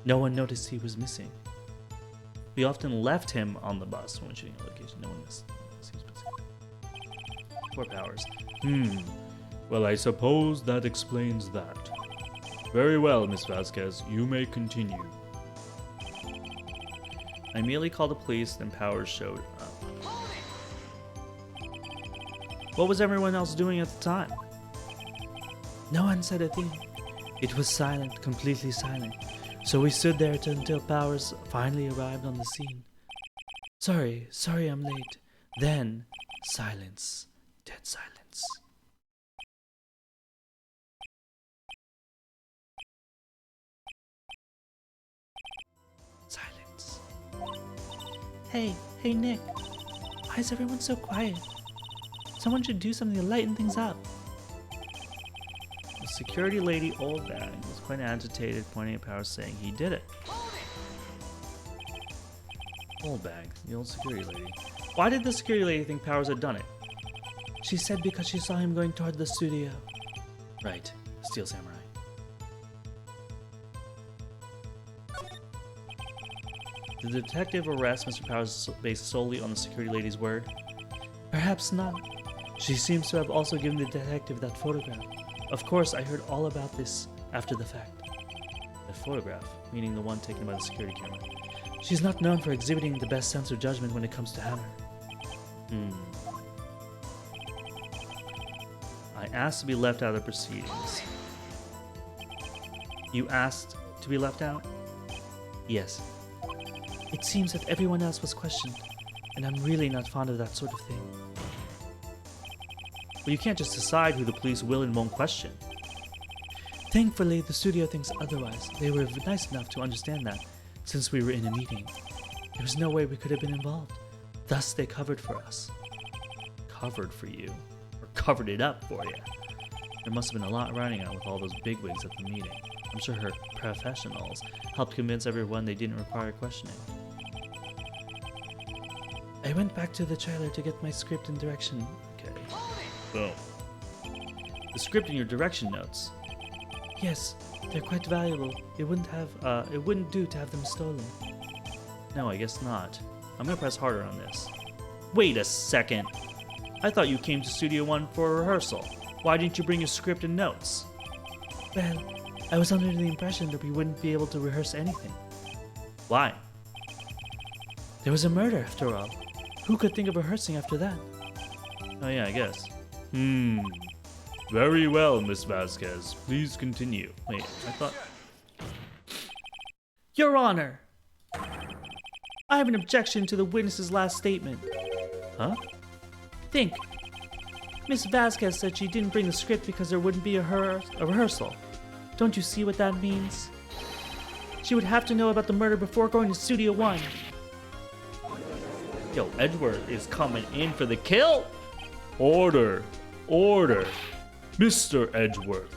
No one noticed he was missing. We often left him on the bus when shooting a location. No one missed. He was missing. Poor Powers. Well, I suppose that explains that. Very well, Miss Vasquez. You may continue. I immediately called the police, then Powers showed up. What was everyone else doing at the time? No one said a thing. It was silent, completely silent. So we stood there until Powers finally arrived on the scene. Sorry I'm late. Then, silence. Dead silence. Silence. Hey Nick. Why is everyone so quiet? Someone should do something to lighten things up. The security lady, Old Bag, was quite agitated, pointing at Powers, saying he did it. Old Bag, the old security lady. Why did the security lady think Powers had done it? She said because she saw him going toward the studio. Right, Steel Samurai. Did the detective arrest Mr. Powers based solely on the security lady's word? Perhaps not. She seems to have also given the detective that photograph. Of course, I heard all about this after the fact. The photograph, meaning the one taken by the security camera. She's not known for exhibiting the best sense of judgment when it comes to Hammer. I asked to be left out of the proceedings. You asked to be left out? Yes. It seems that everyone else was questioned, and I'm really not fond of that sort of thing. But you can't just decide who the police will and won't question. Thankfully, the studio thinks otherwise. They were nice enough to understand that, since we were in a meeting. There was no way we could have been involved. Thus, they covered for us. Covered for you? Or covered it up for you? There must have been a lot riding out with all those bigwigs at the meeting. I'm sure her professionals helped convince everyone they didn't require questioning. I went back to the trailer to get my script and direction. Okay. Boom. The script and your direction notes. Yes, they're quite valuable. It wouldn't do to have them stolen. No, I guess not. I'm gonna press harder on this. Wait a second. I thought you came to Studio One for a rehearsal. Why didn't you bring your script and notes? Well, I was under the impression that we wouldn't be able to rehearse anything. Why? There was a murder, after all. Who could think of rehearsing after that? Oh yeah, I guess. Very well, Miss Vasquez. Please continue. Wait, I thought... Your Honor, I have an objection to the witness's last statement. Huh? Think. Miss Vasquez said she didn't bring the script because there wouldn't be a rehearsal. Don't you see what that means? She would have to know about the murder before going to Studio One. Yo, Edgeworth is coming in for the kill. Order! Order! Mr. Edgeworth.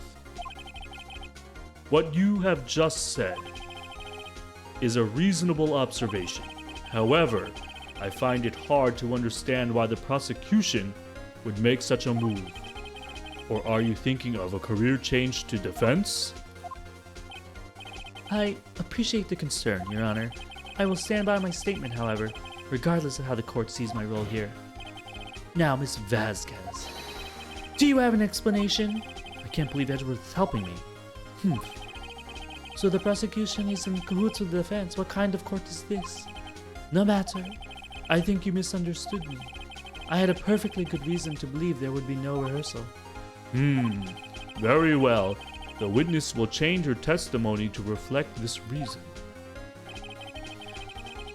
What you have just said is a reasonable observation. However, I find it hard to understand why the prosecution would make such a move. Or are you thinking of a career change to defense? I appreciate the concern, Your Honor. I will stand by my statement, however, regardless of how the court sees my role here. Now, Miss Vasquez, do you have an explanation? I can't believe Edgeworth is helping me. So the prosecution is in cahoots with the defense. What kind of court is this? No matter. I think you misunderstood me. I had a perfectly good reason to believe there would be no rehearsal. Very well. The witness will change her testimony to reflect this reason.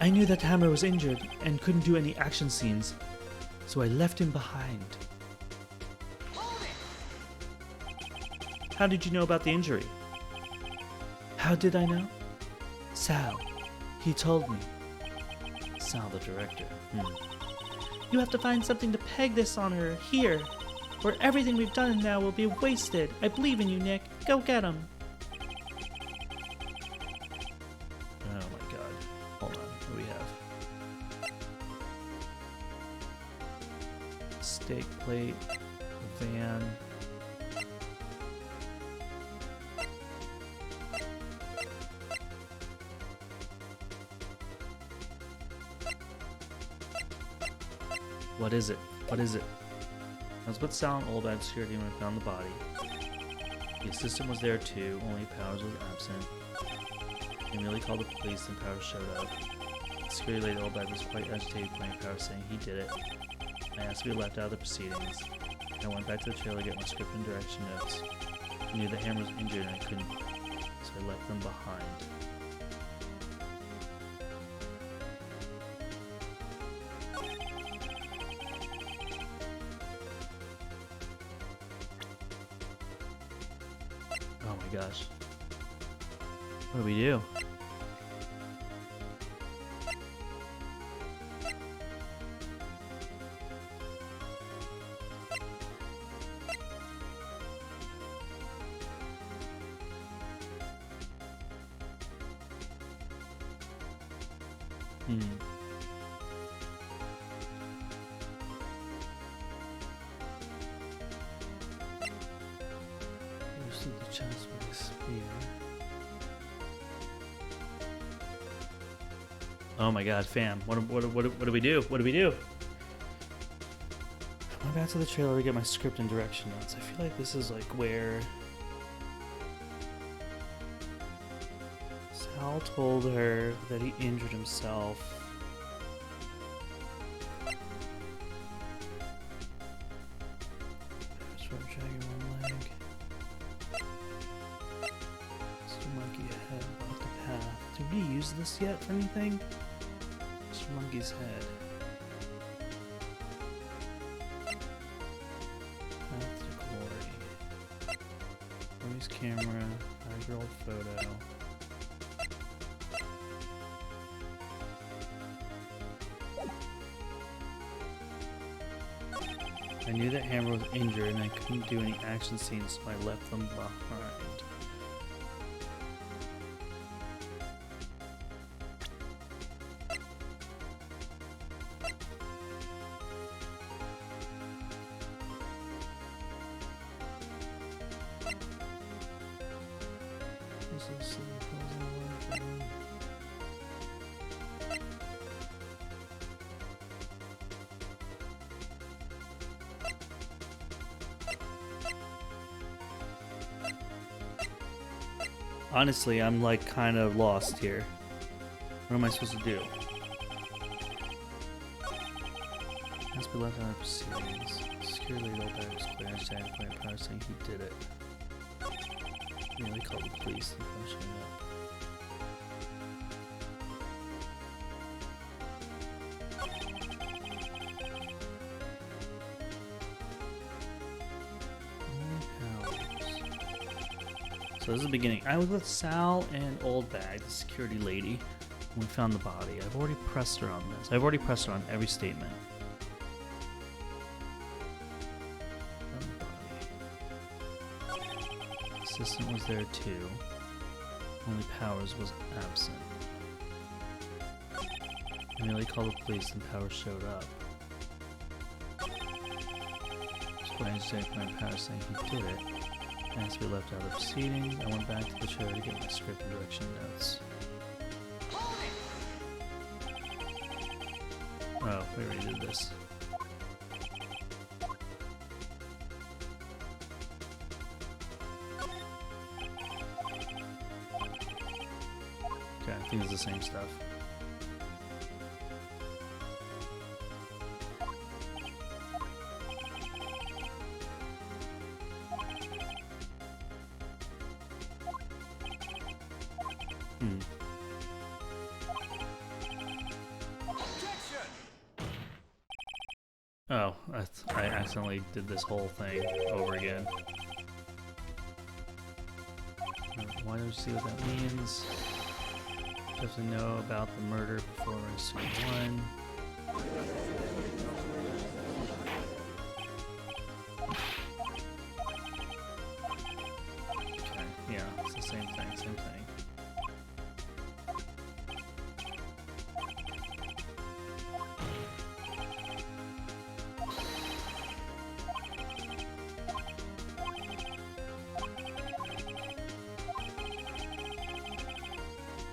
I knew that Hammer was injured and couldn't do any action scenes, so I left him behind. How did you know about the injury? How did I know? Sal. He told me. Sal, the director. You have to find something to peg this on her here, or everything we've done now will be wasted. I believe in you, Nick. Go get him. Oh my god. Hold on. What do we have? Steak plate. Van. What is it? What is it? I was with Sal and Old at security when I found the body. The assistant was there too, only Powers was absent. They merely called the police and Powers showed up. The security lady Oldbag was quite agitated, playing Powers saying he did it. I asked to be left out of the proceedings. I went back to the trailer to get my script and direction notes. I knew the Hammer was injured and I couldn't, so I left them behind. Oh my gosh. What do we do? The chance with a spear. Oh my god, fam. What do we do? What do we do? I went back to the trailer to get my script and direction notes. I feel like this is like where Sal told her that he injured himself. Dragging one leg. Monkey head off the path. Did we use this yet for anything? Mr. Monkey's head. Path to glory. Boy's camera. High girl photo. I knew that Hammer was injured and I couldn't do any action scenes, so I left them behind. Honestly, I'm like kind of lost here. What am I supposed to do? Must be left out of proceedings. Secure lead all back square and stand point power saying he did it. Merely called the police and punishing up. So this is the beginning. I was with Sal and Old Bag, the security lady, when we found the body. I've already pressed her on this. I've already pressed her on every statement. Assistant was there too. Only Powers was absent. I merely called the police and Powers showed up. Explained to my Powers saying he did it. I asked to be left out of the proceedings. I went back to the chair to get my script and direction notes. Oh, we already did this. Okay, I think it's the same stuff. Oh, I accidentally did this whole thing over again. Why don't you see what that means? You have to know about the murder before we're in Suit 1. Okay, yeah, it's the same thing, same thing.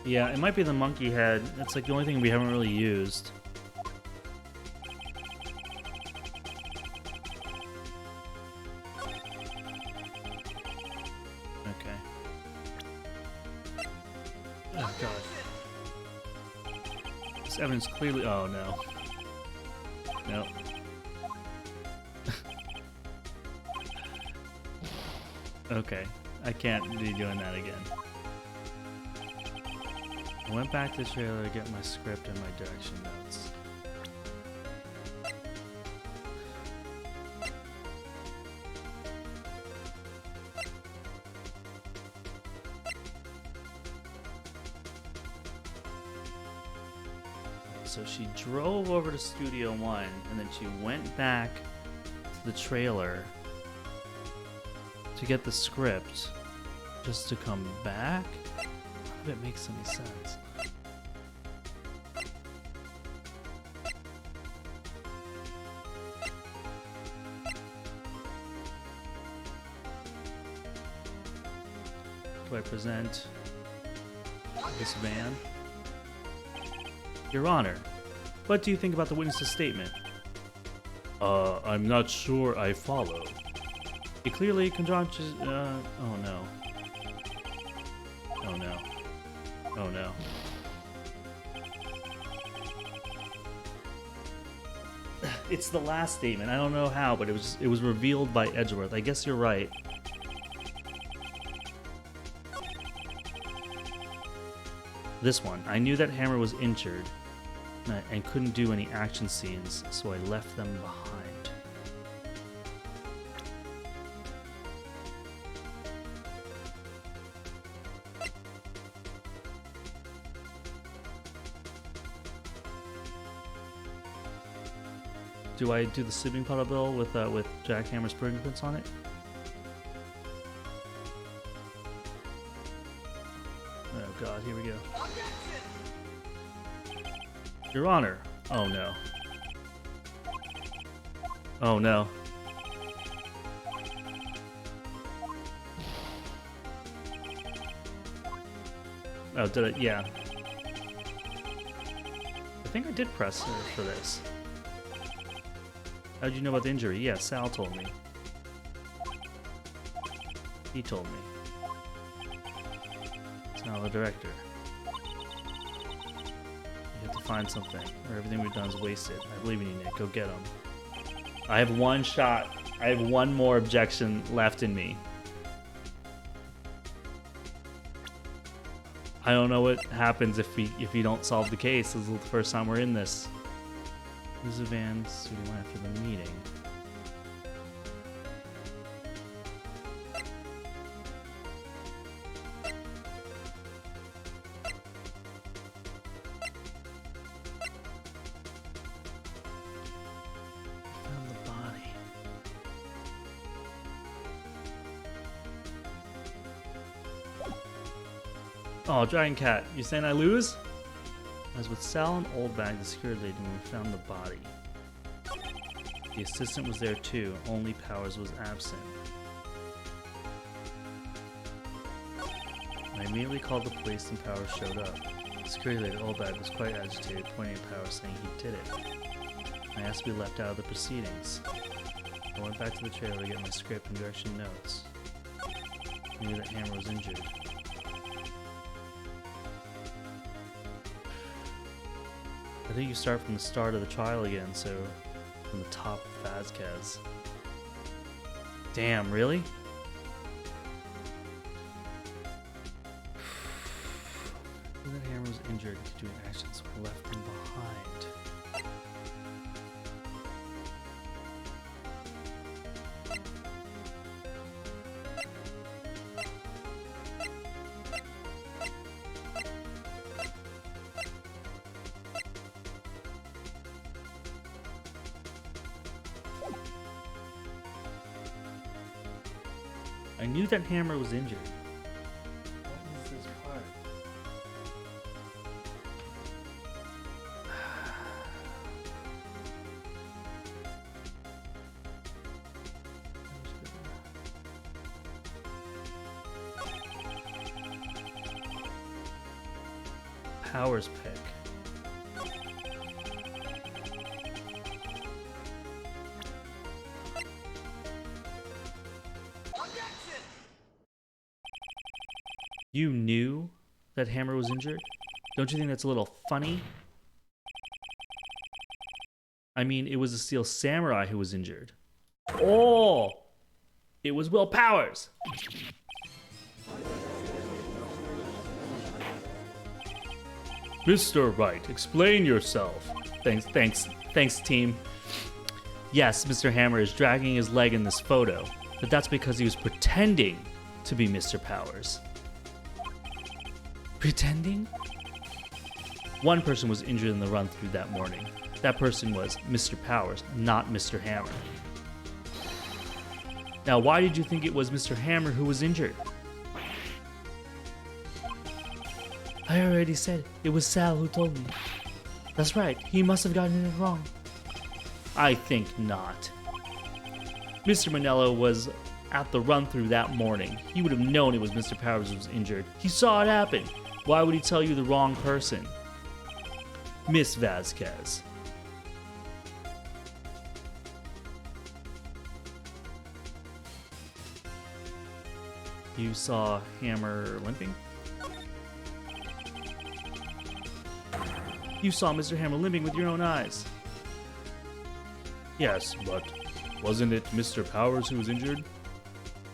Yeah, it might be the monkey head. It's like the only thing we haven't really used. Okay. Oh god. This evidence clearly. Oh no. Nope. Okay. I can't be doing that again. I went back to the trailer to get my script and my direction notes. So she drove over to Studio One and then she went back to the trailer to get the script just to come back? If it makes any sense. Do I present this van? Your Honor, what do you think about the witness's statement? I'm not sure I follow. It clearly conjunction. Oh no. Oh no. Oh no. It's the last statement. I don't know how, but it was revealed by Edgeworth. I guess you're right. This one. I knew that Hammer was injured and couldn't do any action scenes, so I left them behind. Do I do the sleeping puddle bill with Jack Hammer's fingerprints on it? Oh god, here we go. Your Honor. Oh no. Oh no. Oh, did I? Yeah. I think I did press for this. How'd you know about the injury? Yeah, Sal told me. He told me. Sal, the director. You have to find something, or everything we've done is wasted. I believe in you, Nick. Go get him. I have one shot. I have one more objection left in me. I don't know what happens if we don't solve the case. This is the first time we're in this. Use the van Studio One after the meeting. Oh, Dragon Cat, you saying I lose? I was with Sal and Oldbag, the security lady, when we found the body. The assistant was there too, only Powers was absent. I immediately called the police and Powers showed up. The security lady, Oldbag, was quite agitated, pointing at Powers saying he did it. I asked to be left out of the proceedings. I went back to the trailer to get my script and direction notes. I knew that Hammer was injured. I think you start from the start of the trial again, so from the top of Vasquez. Damn, really? Knew that Hammer was injured due to actions were left him behind. I knew that Hammer was injured. What is this part? Powers pick. You knew that Hammer was injured? Don't you think that's a little funny? I mean, it was the Steel Samurai who was injured. Oh! It was Will Powers! Mr. Wright, explain yourself. Thanks, team. Yes, Mr. Hammer is dragging his leg in this photo, but that's because he was pretending to be Mr. Powers. Pretending? One person was injured in the run-through that morning. That person was Mr. Powers, not Mr. Hammer. Now, why did you think it was Mr. Hammer who was injured? I already said it was Sal who told me. That's right, he must have gotten it wrong. I think not. Mr. Manello was at the run-through that morning. He would have known it was Mr. Powers who was injured. He saw it happen. Why would he tell you the wrong person? Miss Vasquez. You saw Hammer limping? You saw Mr. Hammer limping with your own eyes. Yes, but wasn't it Mr. Powers who was injured?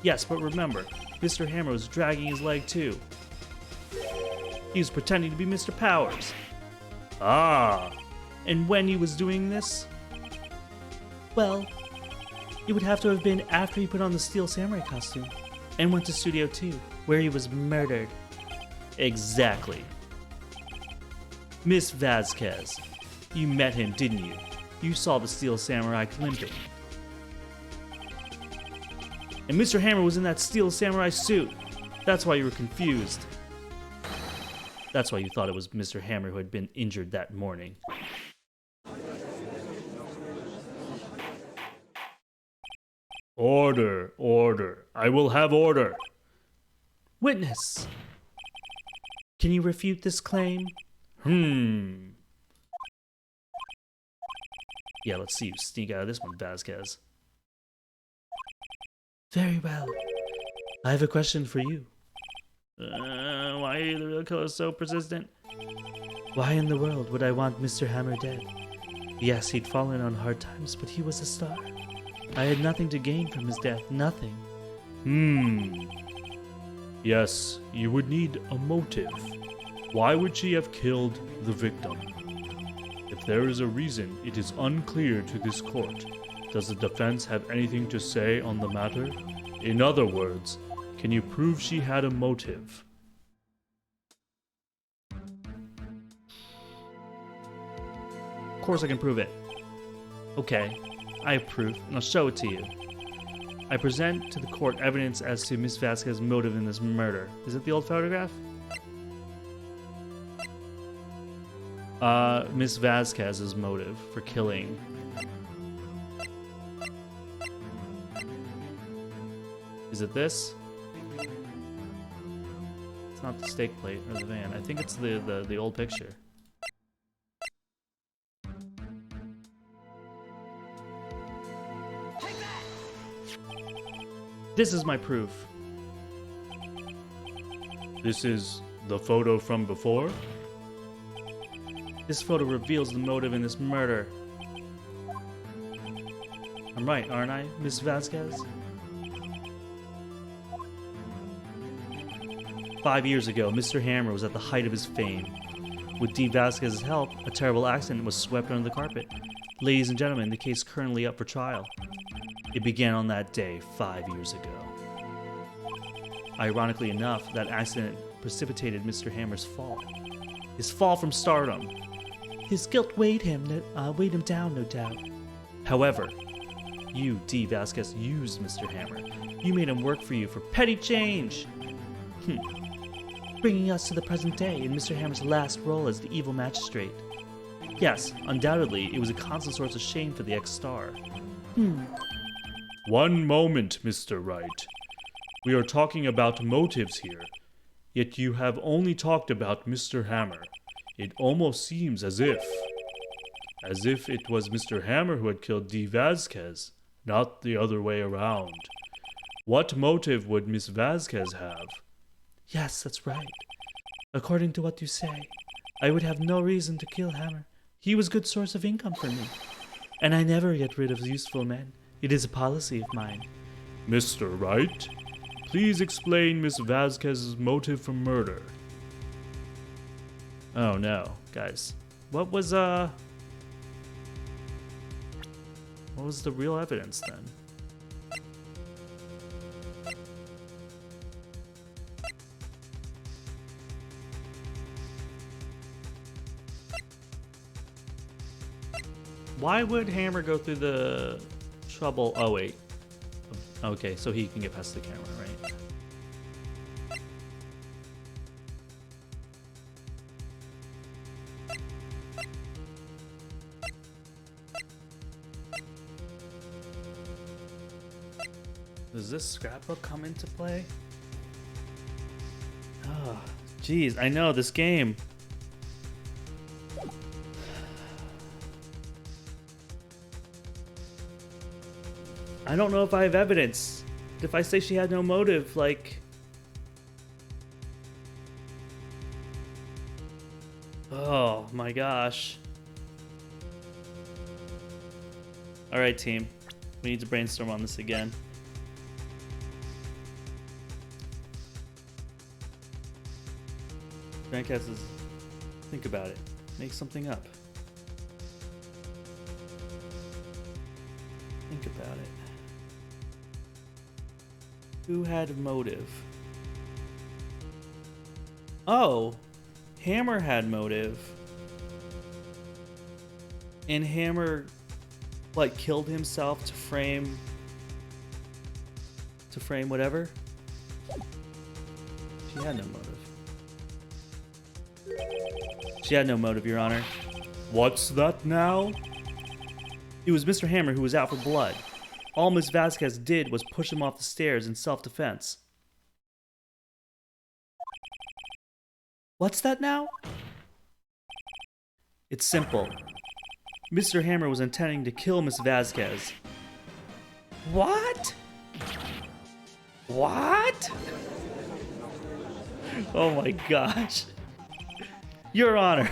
Yes, but remember, Mr. Hammer was dragging his leg too. He was pretending to be Mr. Powers. Ah! And when he was doing this? Well, it would have to have been after he put on the Steel Samurai costume and went to Studio 2, where he was murdered. Exactly. Miss Vasquez, you met him, didn't you? You saw the Steel Samurai limping. And Mr. Hammer was in that Steel Samurai suit. That's why you were confused. That's why you thought it was Mr. Hammer who had been injured that morning. Order, order. I will have order. Witness! Can you refute this claim? Yeah, let's see you sneak out of this one, Vasquez. Very well. I have a question for you. Why are the real killers so persistent? Why in the world would I want Mr. Hammer dead? Yes, he'd fallen on hard times, but he was a star. I had nothing to gain from his death, nothing. Yes, you would need a motive. Why would she have killed the victim? If there is a reason, it is unclear to this court. Does the defense have anything to say on the matter? In other words, can you prove she had a motive? Of course I can prove it. Okay, I have proof, and I'll show it to you. I present to the court evidence as to Miss Vasquez's motive in this murder. Is it the old photograph? Miss Vasquez's motive for killing. Is it this? It's not the steak plate or the van. I think it's the old picture. This is my proof. This is the photo from before? This photo reveals the motive in this murder. I'm right, aren't I, Miss Vasquez? 5 years ago, Mr. Hammer was at the height of his fame. With D. Vasquez's help, a terrible accident was swept under the carpet. Ladies and gentlemen, the case currently up for trial. It began on that day 5 years ago. Ironically enough, that accident precipitated Mr. Hammer's fall. His fall from stardom. His guilt weighed him down, no doubt. However, you, D. Vasquez, used Mr. Hammer. You made him work for you for petty change. Bringing us to the present day in Mr. Hammer's last role as the evil magistrate. Yes, undoubtedly, it was a constant source of shame for the ex-star. One moment, Mr. Wright. We are talking about motives here, yet you have only talked about Mr. Hammer. It almost seems as if it was Mr. Hammer who had killed D. Vasquez, not the other way around. What motive would Miss Vasquez have? Yes, that's right. According to what you say, I would have no reason to kill Hammer. He was a good source of income for me. And I never get rid of useful men. It is a policy of mine. Mr. Wright, please explain Miss Vasquez's motive for murder. Oh no, guys. What was the real evidence then? Why would Hammer go through the trouble? Oh wait. Okay, so he can get past the camera, right? Does this scrapbook come into play? Oh, jeez, I know this game. I don't know if I have evidence. If I say she had no motive, like... Oh my gosh. Alright team, we need to brainstorm on this again. Grandcast says, think about it. Make something up. Think about it. Who had motive? Oh, Hammer had motive. And Hammer, like, killed himself to frame whatever? She had no motive. She had no motive, Your Honor. What's that now? It was Mr. Hammer who was out for blood. All Miss Vasquez did was push him off the stairs in self-defense. What's that now? It's simple. Mr. Hammer was intending to kill Miss Vasquez. What? What? Oh my gosh. Your Honor.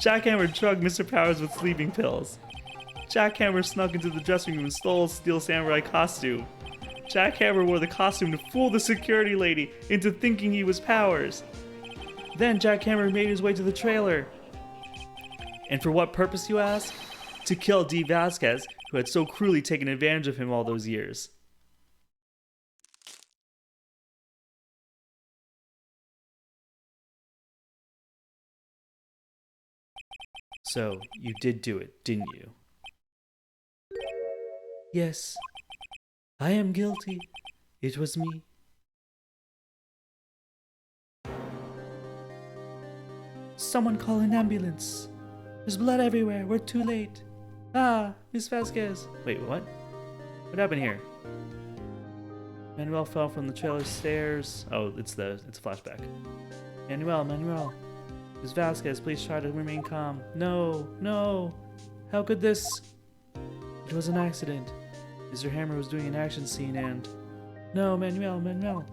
Jackhammer drugged Mr. Powers with sleeping pills. Jackhammer snuck into the dressing room and stole a Steel Samurai costume. Jackhammer wore the costume to fool the security lady into thinking he was Powers. Then Jackhammer made his way to the trailer. And for what purpose, you ask? To kill D. Vasquez, who had so cruelly taken advantage of him all those years. So, you did do it, didn't you? Yes, I am guilty. It was me. Someone call an ambulance. There's blood everywhere. We're too late. Ah, Miss Vasquez. Wait, what? What happened here? Manuel fell from the trailer stairs. Oh, it's a flashback. Manuel. Miss Vasquez, please try to remain calm. No. How could this? It was an accident. Mr. Hammer was doing an action scene and... No, Manuel.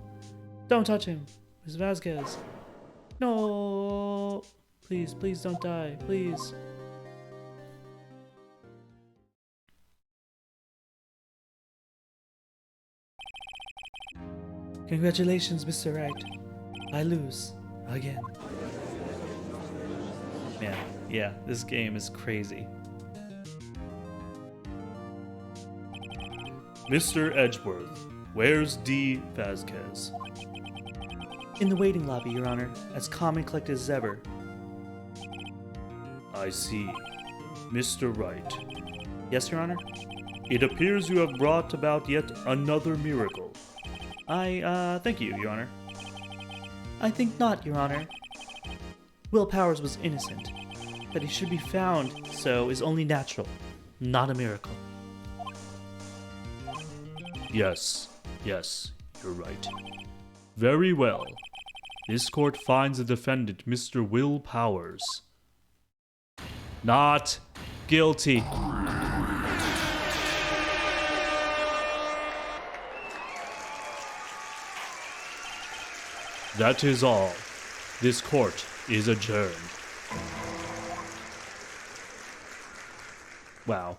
Don't touch him. Miss Vasquez. No. Please don't die. Please. Congratulations, Mr. Wright. I lose. Again. Man, yeah, this game is crazy. Mr. Edgeworth, where's D. Vasquez? In the waiting lobby, Your Honor, as calm and collected as ever. I see. Mr. Wright, Yes, Your Honor? it appears you have brought about yet another miracle. Thank you, Your Honor. I think not, Your Honor. Will Powers was innocent. That he should be found so is only natural, not a miracle. Yes, you're right. Very well. This court finds the defendant, Mr. Will Powers, not guilty. That is all. This court is adjourned. Wow.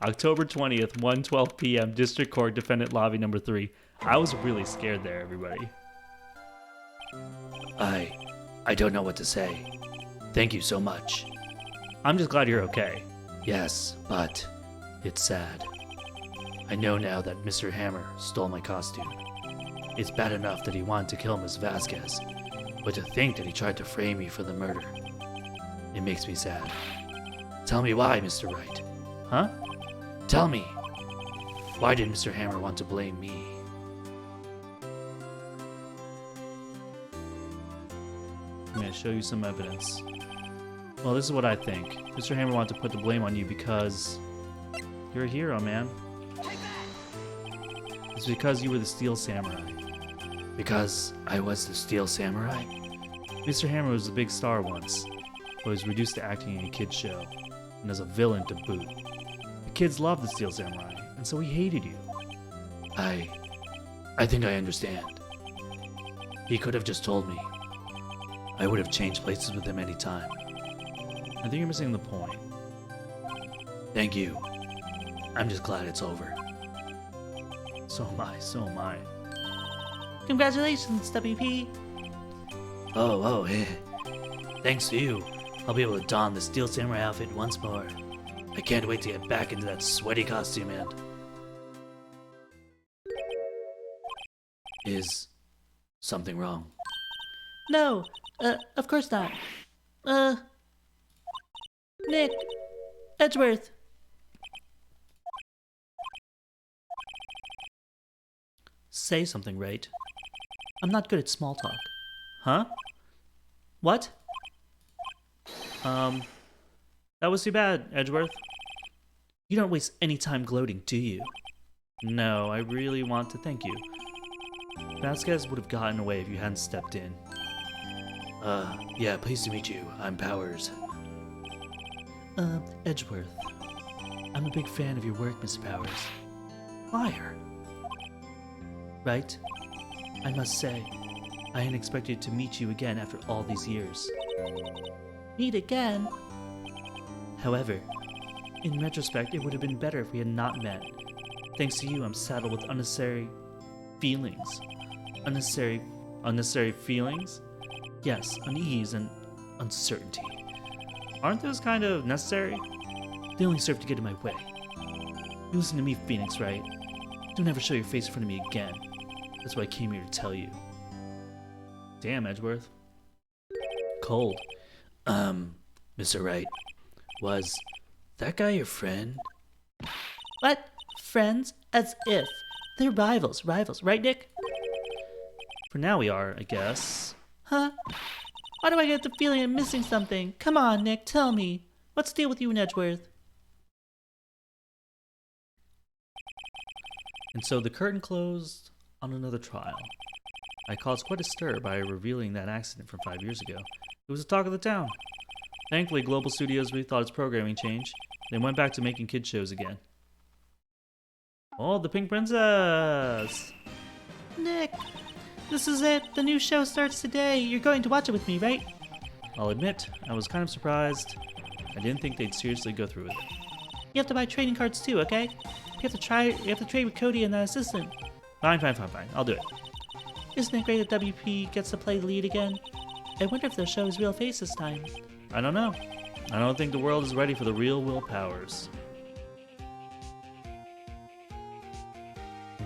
October 20th, 1:12 p.m., District Court, Defendant Lobby number 3. I was really scared there, everybody. I don't know what to say. Thank you so much. I'm just glad you're okay. Yes, but it's sad. I know now that Mr. Hammer stole my costume. It's bad enough that he wanted to kill Miss Vasquez, but to think that he tried to frame me for the murder, it makes me sad. Tell me why, Mr. Wright. Huh? Tell me. Why did Mr. Hammer want to blame me? I'm going to show you some evidence. Well, this is what I think. Mr. Hammer wanted to put the blame on you because you're a hero, man. It's because you were the Steel Samurai. Because I was the Steel Samurai? Mr. Hammer was a big star once, but was reduced to acting in a kid's show, and as a villain to boot. The kids loved the Steel Samurai, and so he hated you. I think I understand. He could have just told me. I would have changed places with him any time. I think you're missing the point. Thank you. I'm just glad it's over. So am I. Congratulations, WP. Oh, thanks to you, I'll be able to don the Steel Samurai outfit once more. I can't wait to get back into that sweaty costume and... Is something wrong? No, of course not. Nick, Edgeworth. Say something, Wright. I'm not good at small talk. Huh? What? That was too bad, Edgeworth. You don't waste any time gloating, do you? No, I really want to thank you. Vasquez would have gotten away if you hadn't stepped in. Yeah, pleased to meet you. I'm Powers. Edgeworth. I'm a big fan of your work, Mr. Powers. Liar. Right? I must say, I hadn't expected to meet you again after all these years. Meet again? However, in retrospect, it would have been better if we had not met. Thanks to you, I'm saddled with unnecessary feelings. Unnecessary feelings? Yes, unease and uncertainty. Aren't those kind of necessary? They only serve to get in my way. You listen to me, Phoenix, right? Don't ever show your face in front of me again. That's what I came here to tell you. Damn, Edgeworth. Cold. Mr. Wright, was that guy your friend? What? Friends? As if. They're rivals, right, Nick? For now we are, I guess. Huh? Why do I get the feeling I'm missing something? Come on, Nick, tell me. What's the deal with you and Edgeworth? And so the curtain closed on another trial. I caused quite a stir by revealing that accident from 5 years ago. It was the talk of the town. Thankfully, Global Studios rethought its programming change. They went back to making kid shows again. Oh, the Pink Princess! Nick, this is it. The new show starts today. You're going to watch it with me, right? I'll admit, I was kind of surprised. I didn't think they'd seriously go through with it. You have to buy trading cards too, okay? You have to trade with Cody and that assistant. Fine. I'll do it. Isn't it great that WP gets to play the lead again? I wonder if they'll show his real face this time. I don't know. I don't think the world is ready for the real Will Powers.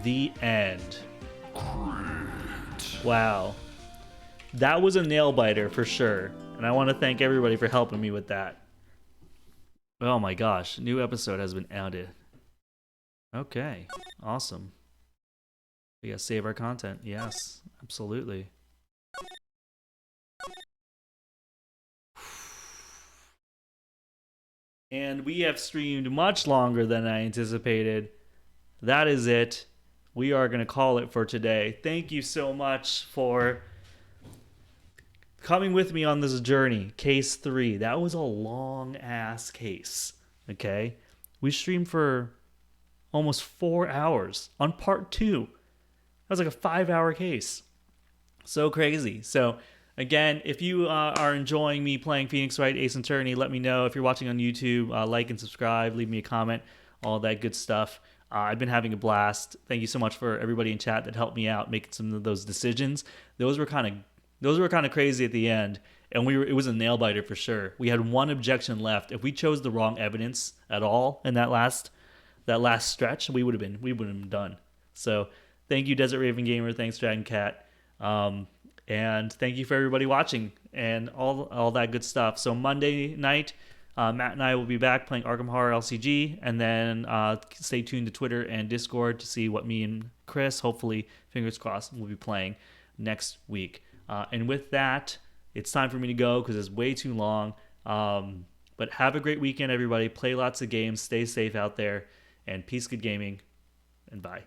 The end. Wow. That was a nail biter for sure. And I want to thank everybody for helping me with that. Oh my gosh. New episode has been added. Okay. Awesome. We gotta save our content. Yes, absolutely. And we have streamed much longer than I anticipated. That is it. We are going to call it for today. Thank you so much for coming with me on this journey. Case 3. That was a long ass case. Okay? We streamed for almost 4 hours on part 2. That was like a 5-hour case. So crazy. So again, if you are enjoying me playing Phoenix Wright Ace Attorney, let me know. If you're watching on YouTube, like and subscribe, leave me a comment, all that good stuff. I've been having a blast. Thank you so much for everybody in chat that helped me out making some of those decisions. Those were kind of crazy at the end, and it was a nail biter for sure. We had one objection left. If we chose the wrong evidence at all in that last stretch, we would have been done. So thank you, Desert Raven Gamer. Thanks, Dragon Cat. And thank you for everybody watching and all that good stuff. So Monday night, Matt and I will be back playing Arkham Horror LCG, and then stay tuned to Twitter and Discord to see what me and Chris, hopefully, fingers crossed, will be playing next week. And with that, it's time for me to go because it's way too long. But have a great weekend, everybody. Play lots of games. Stay safe out there. And peace, good gaming. And bye.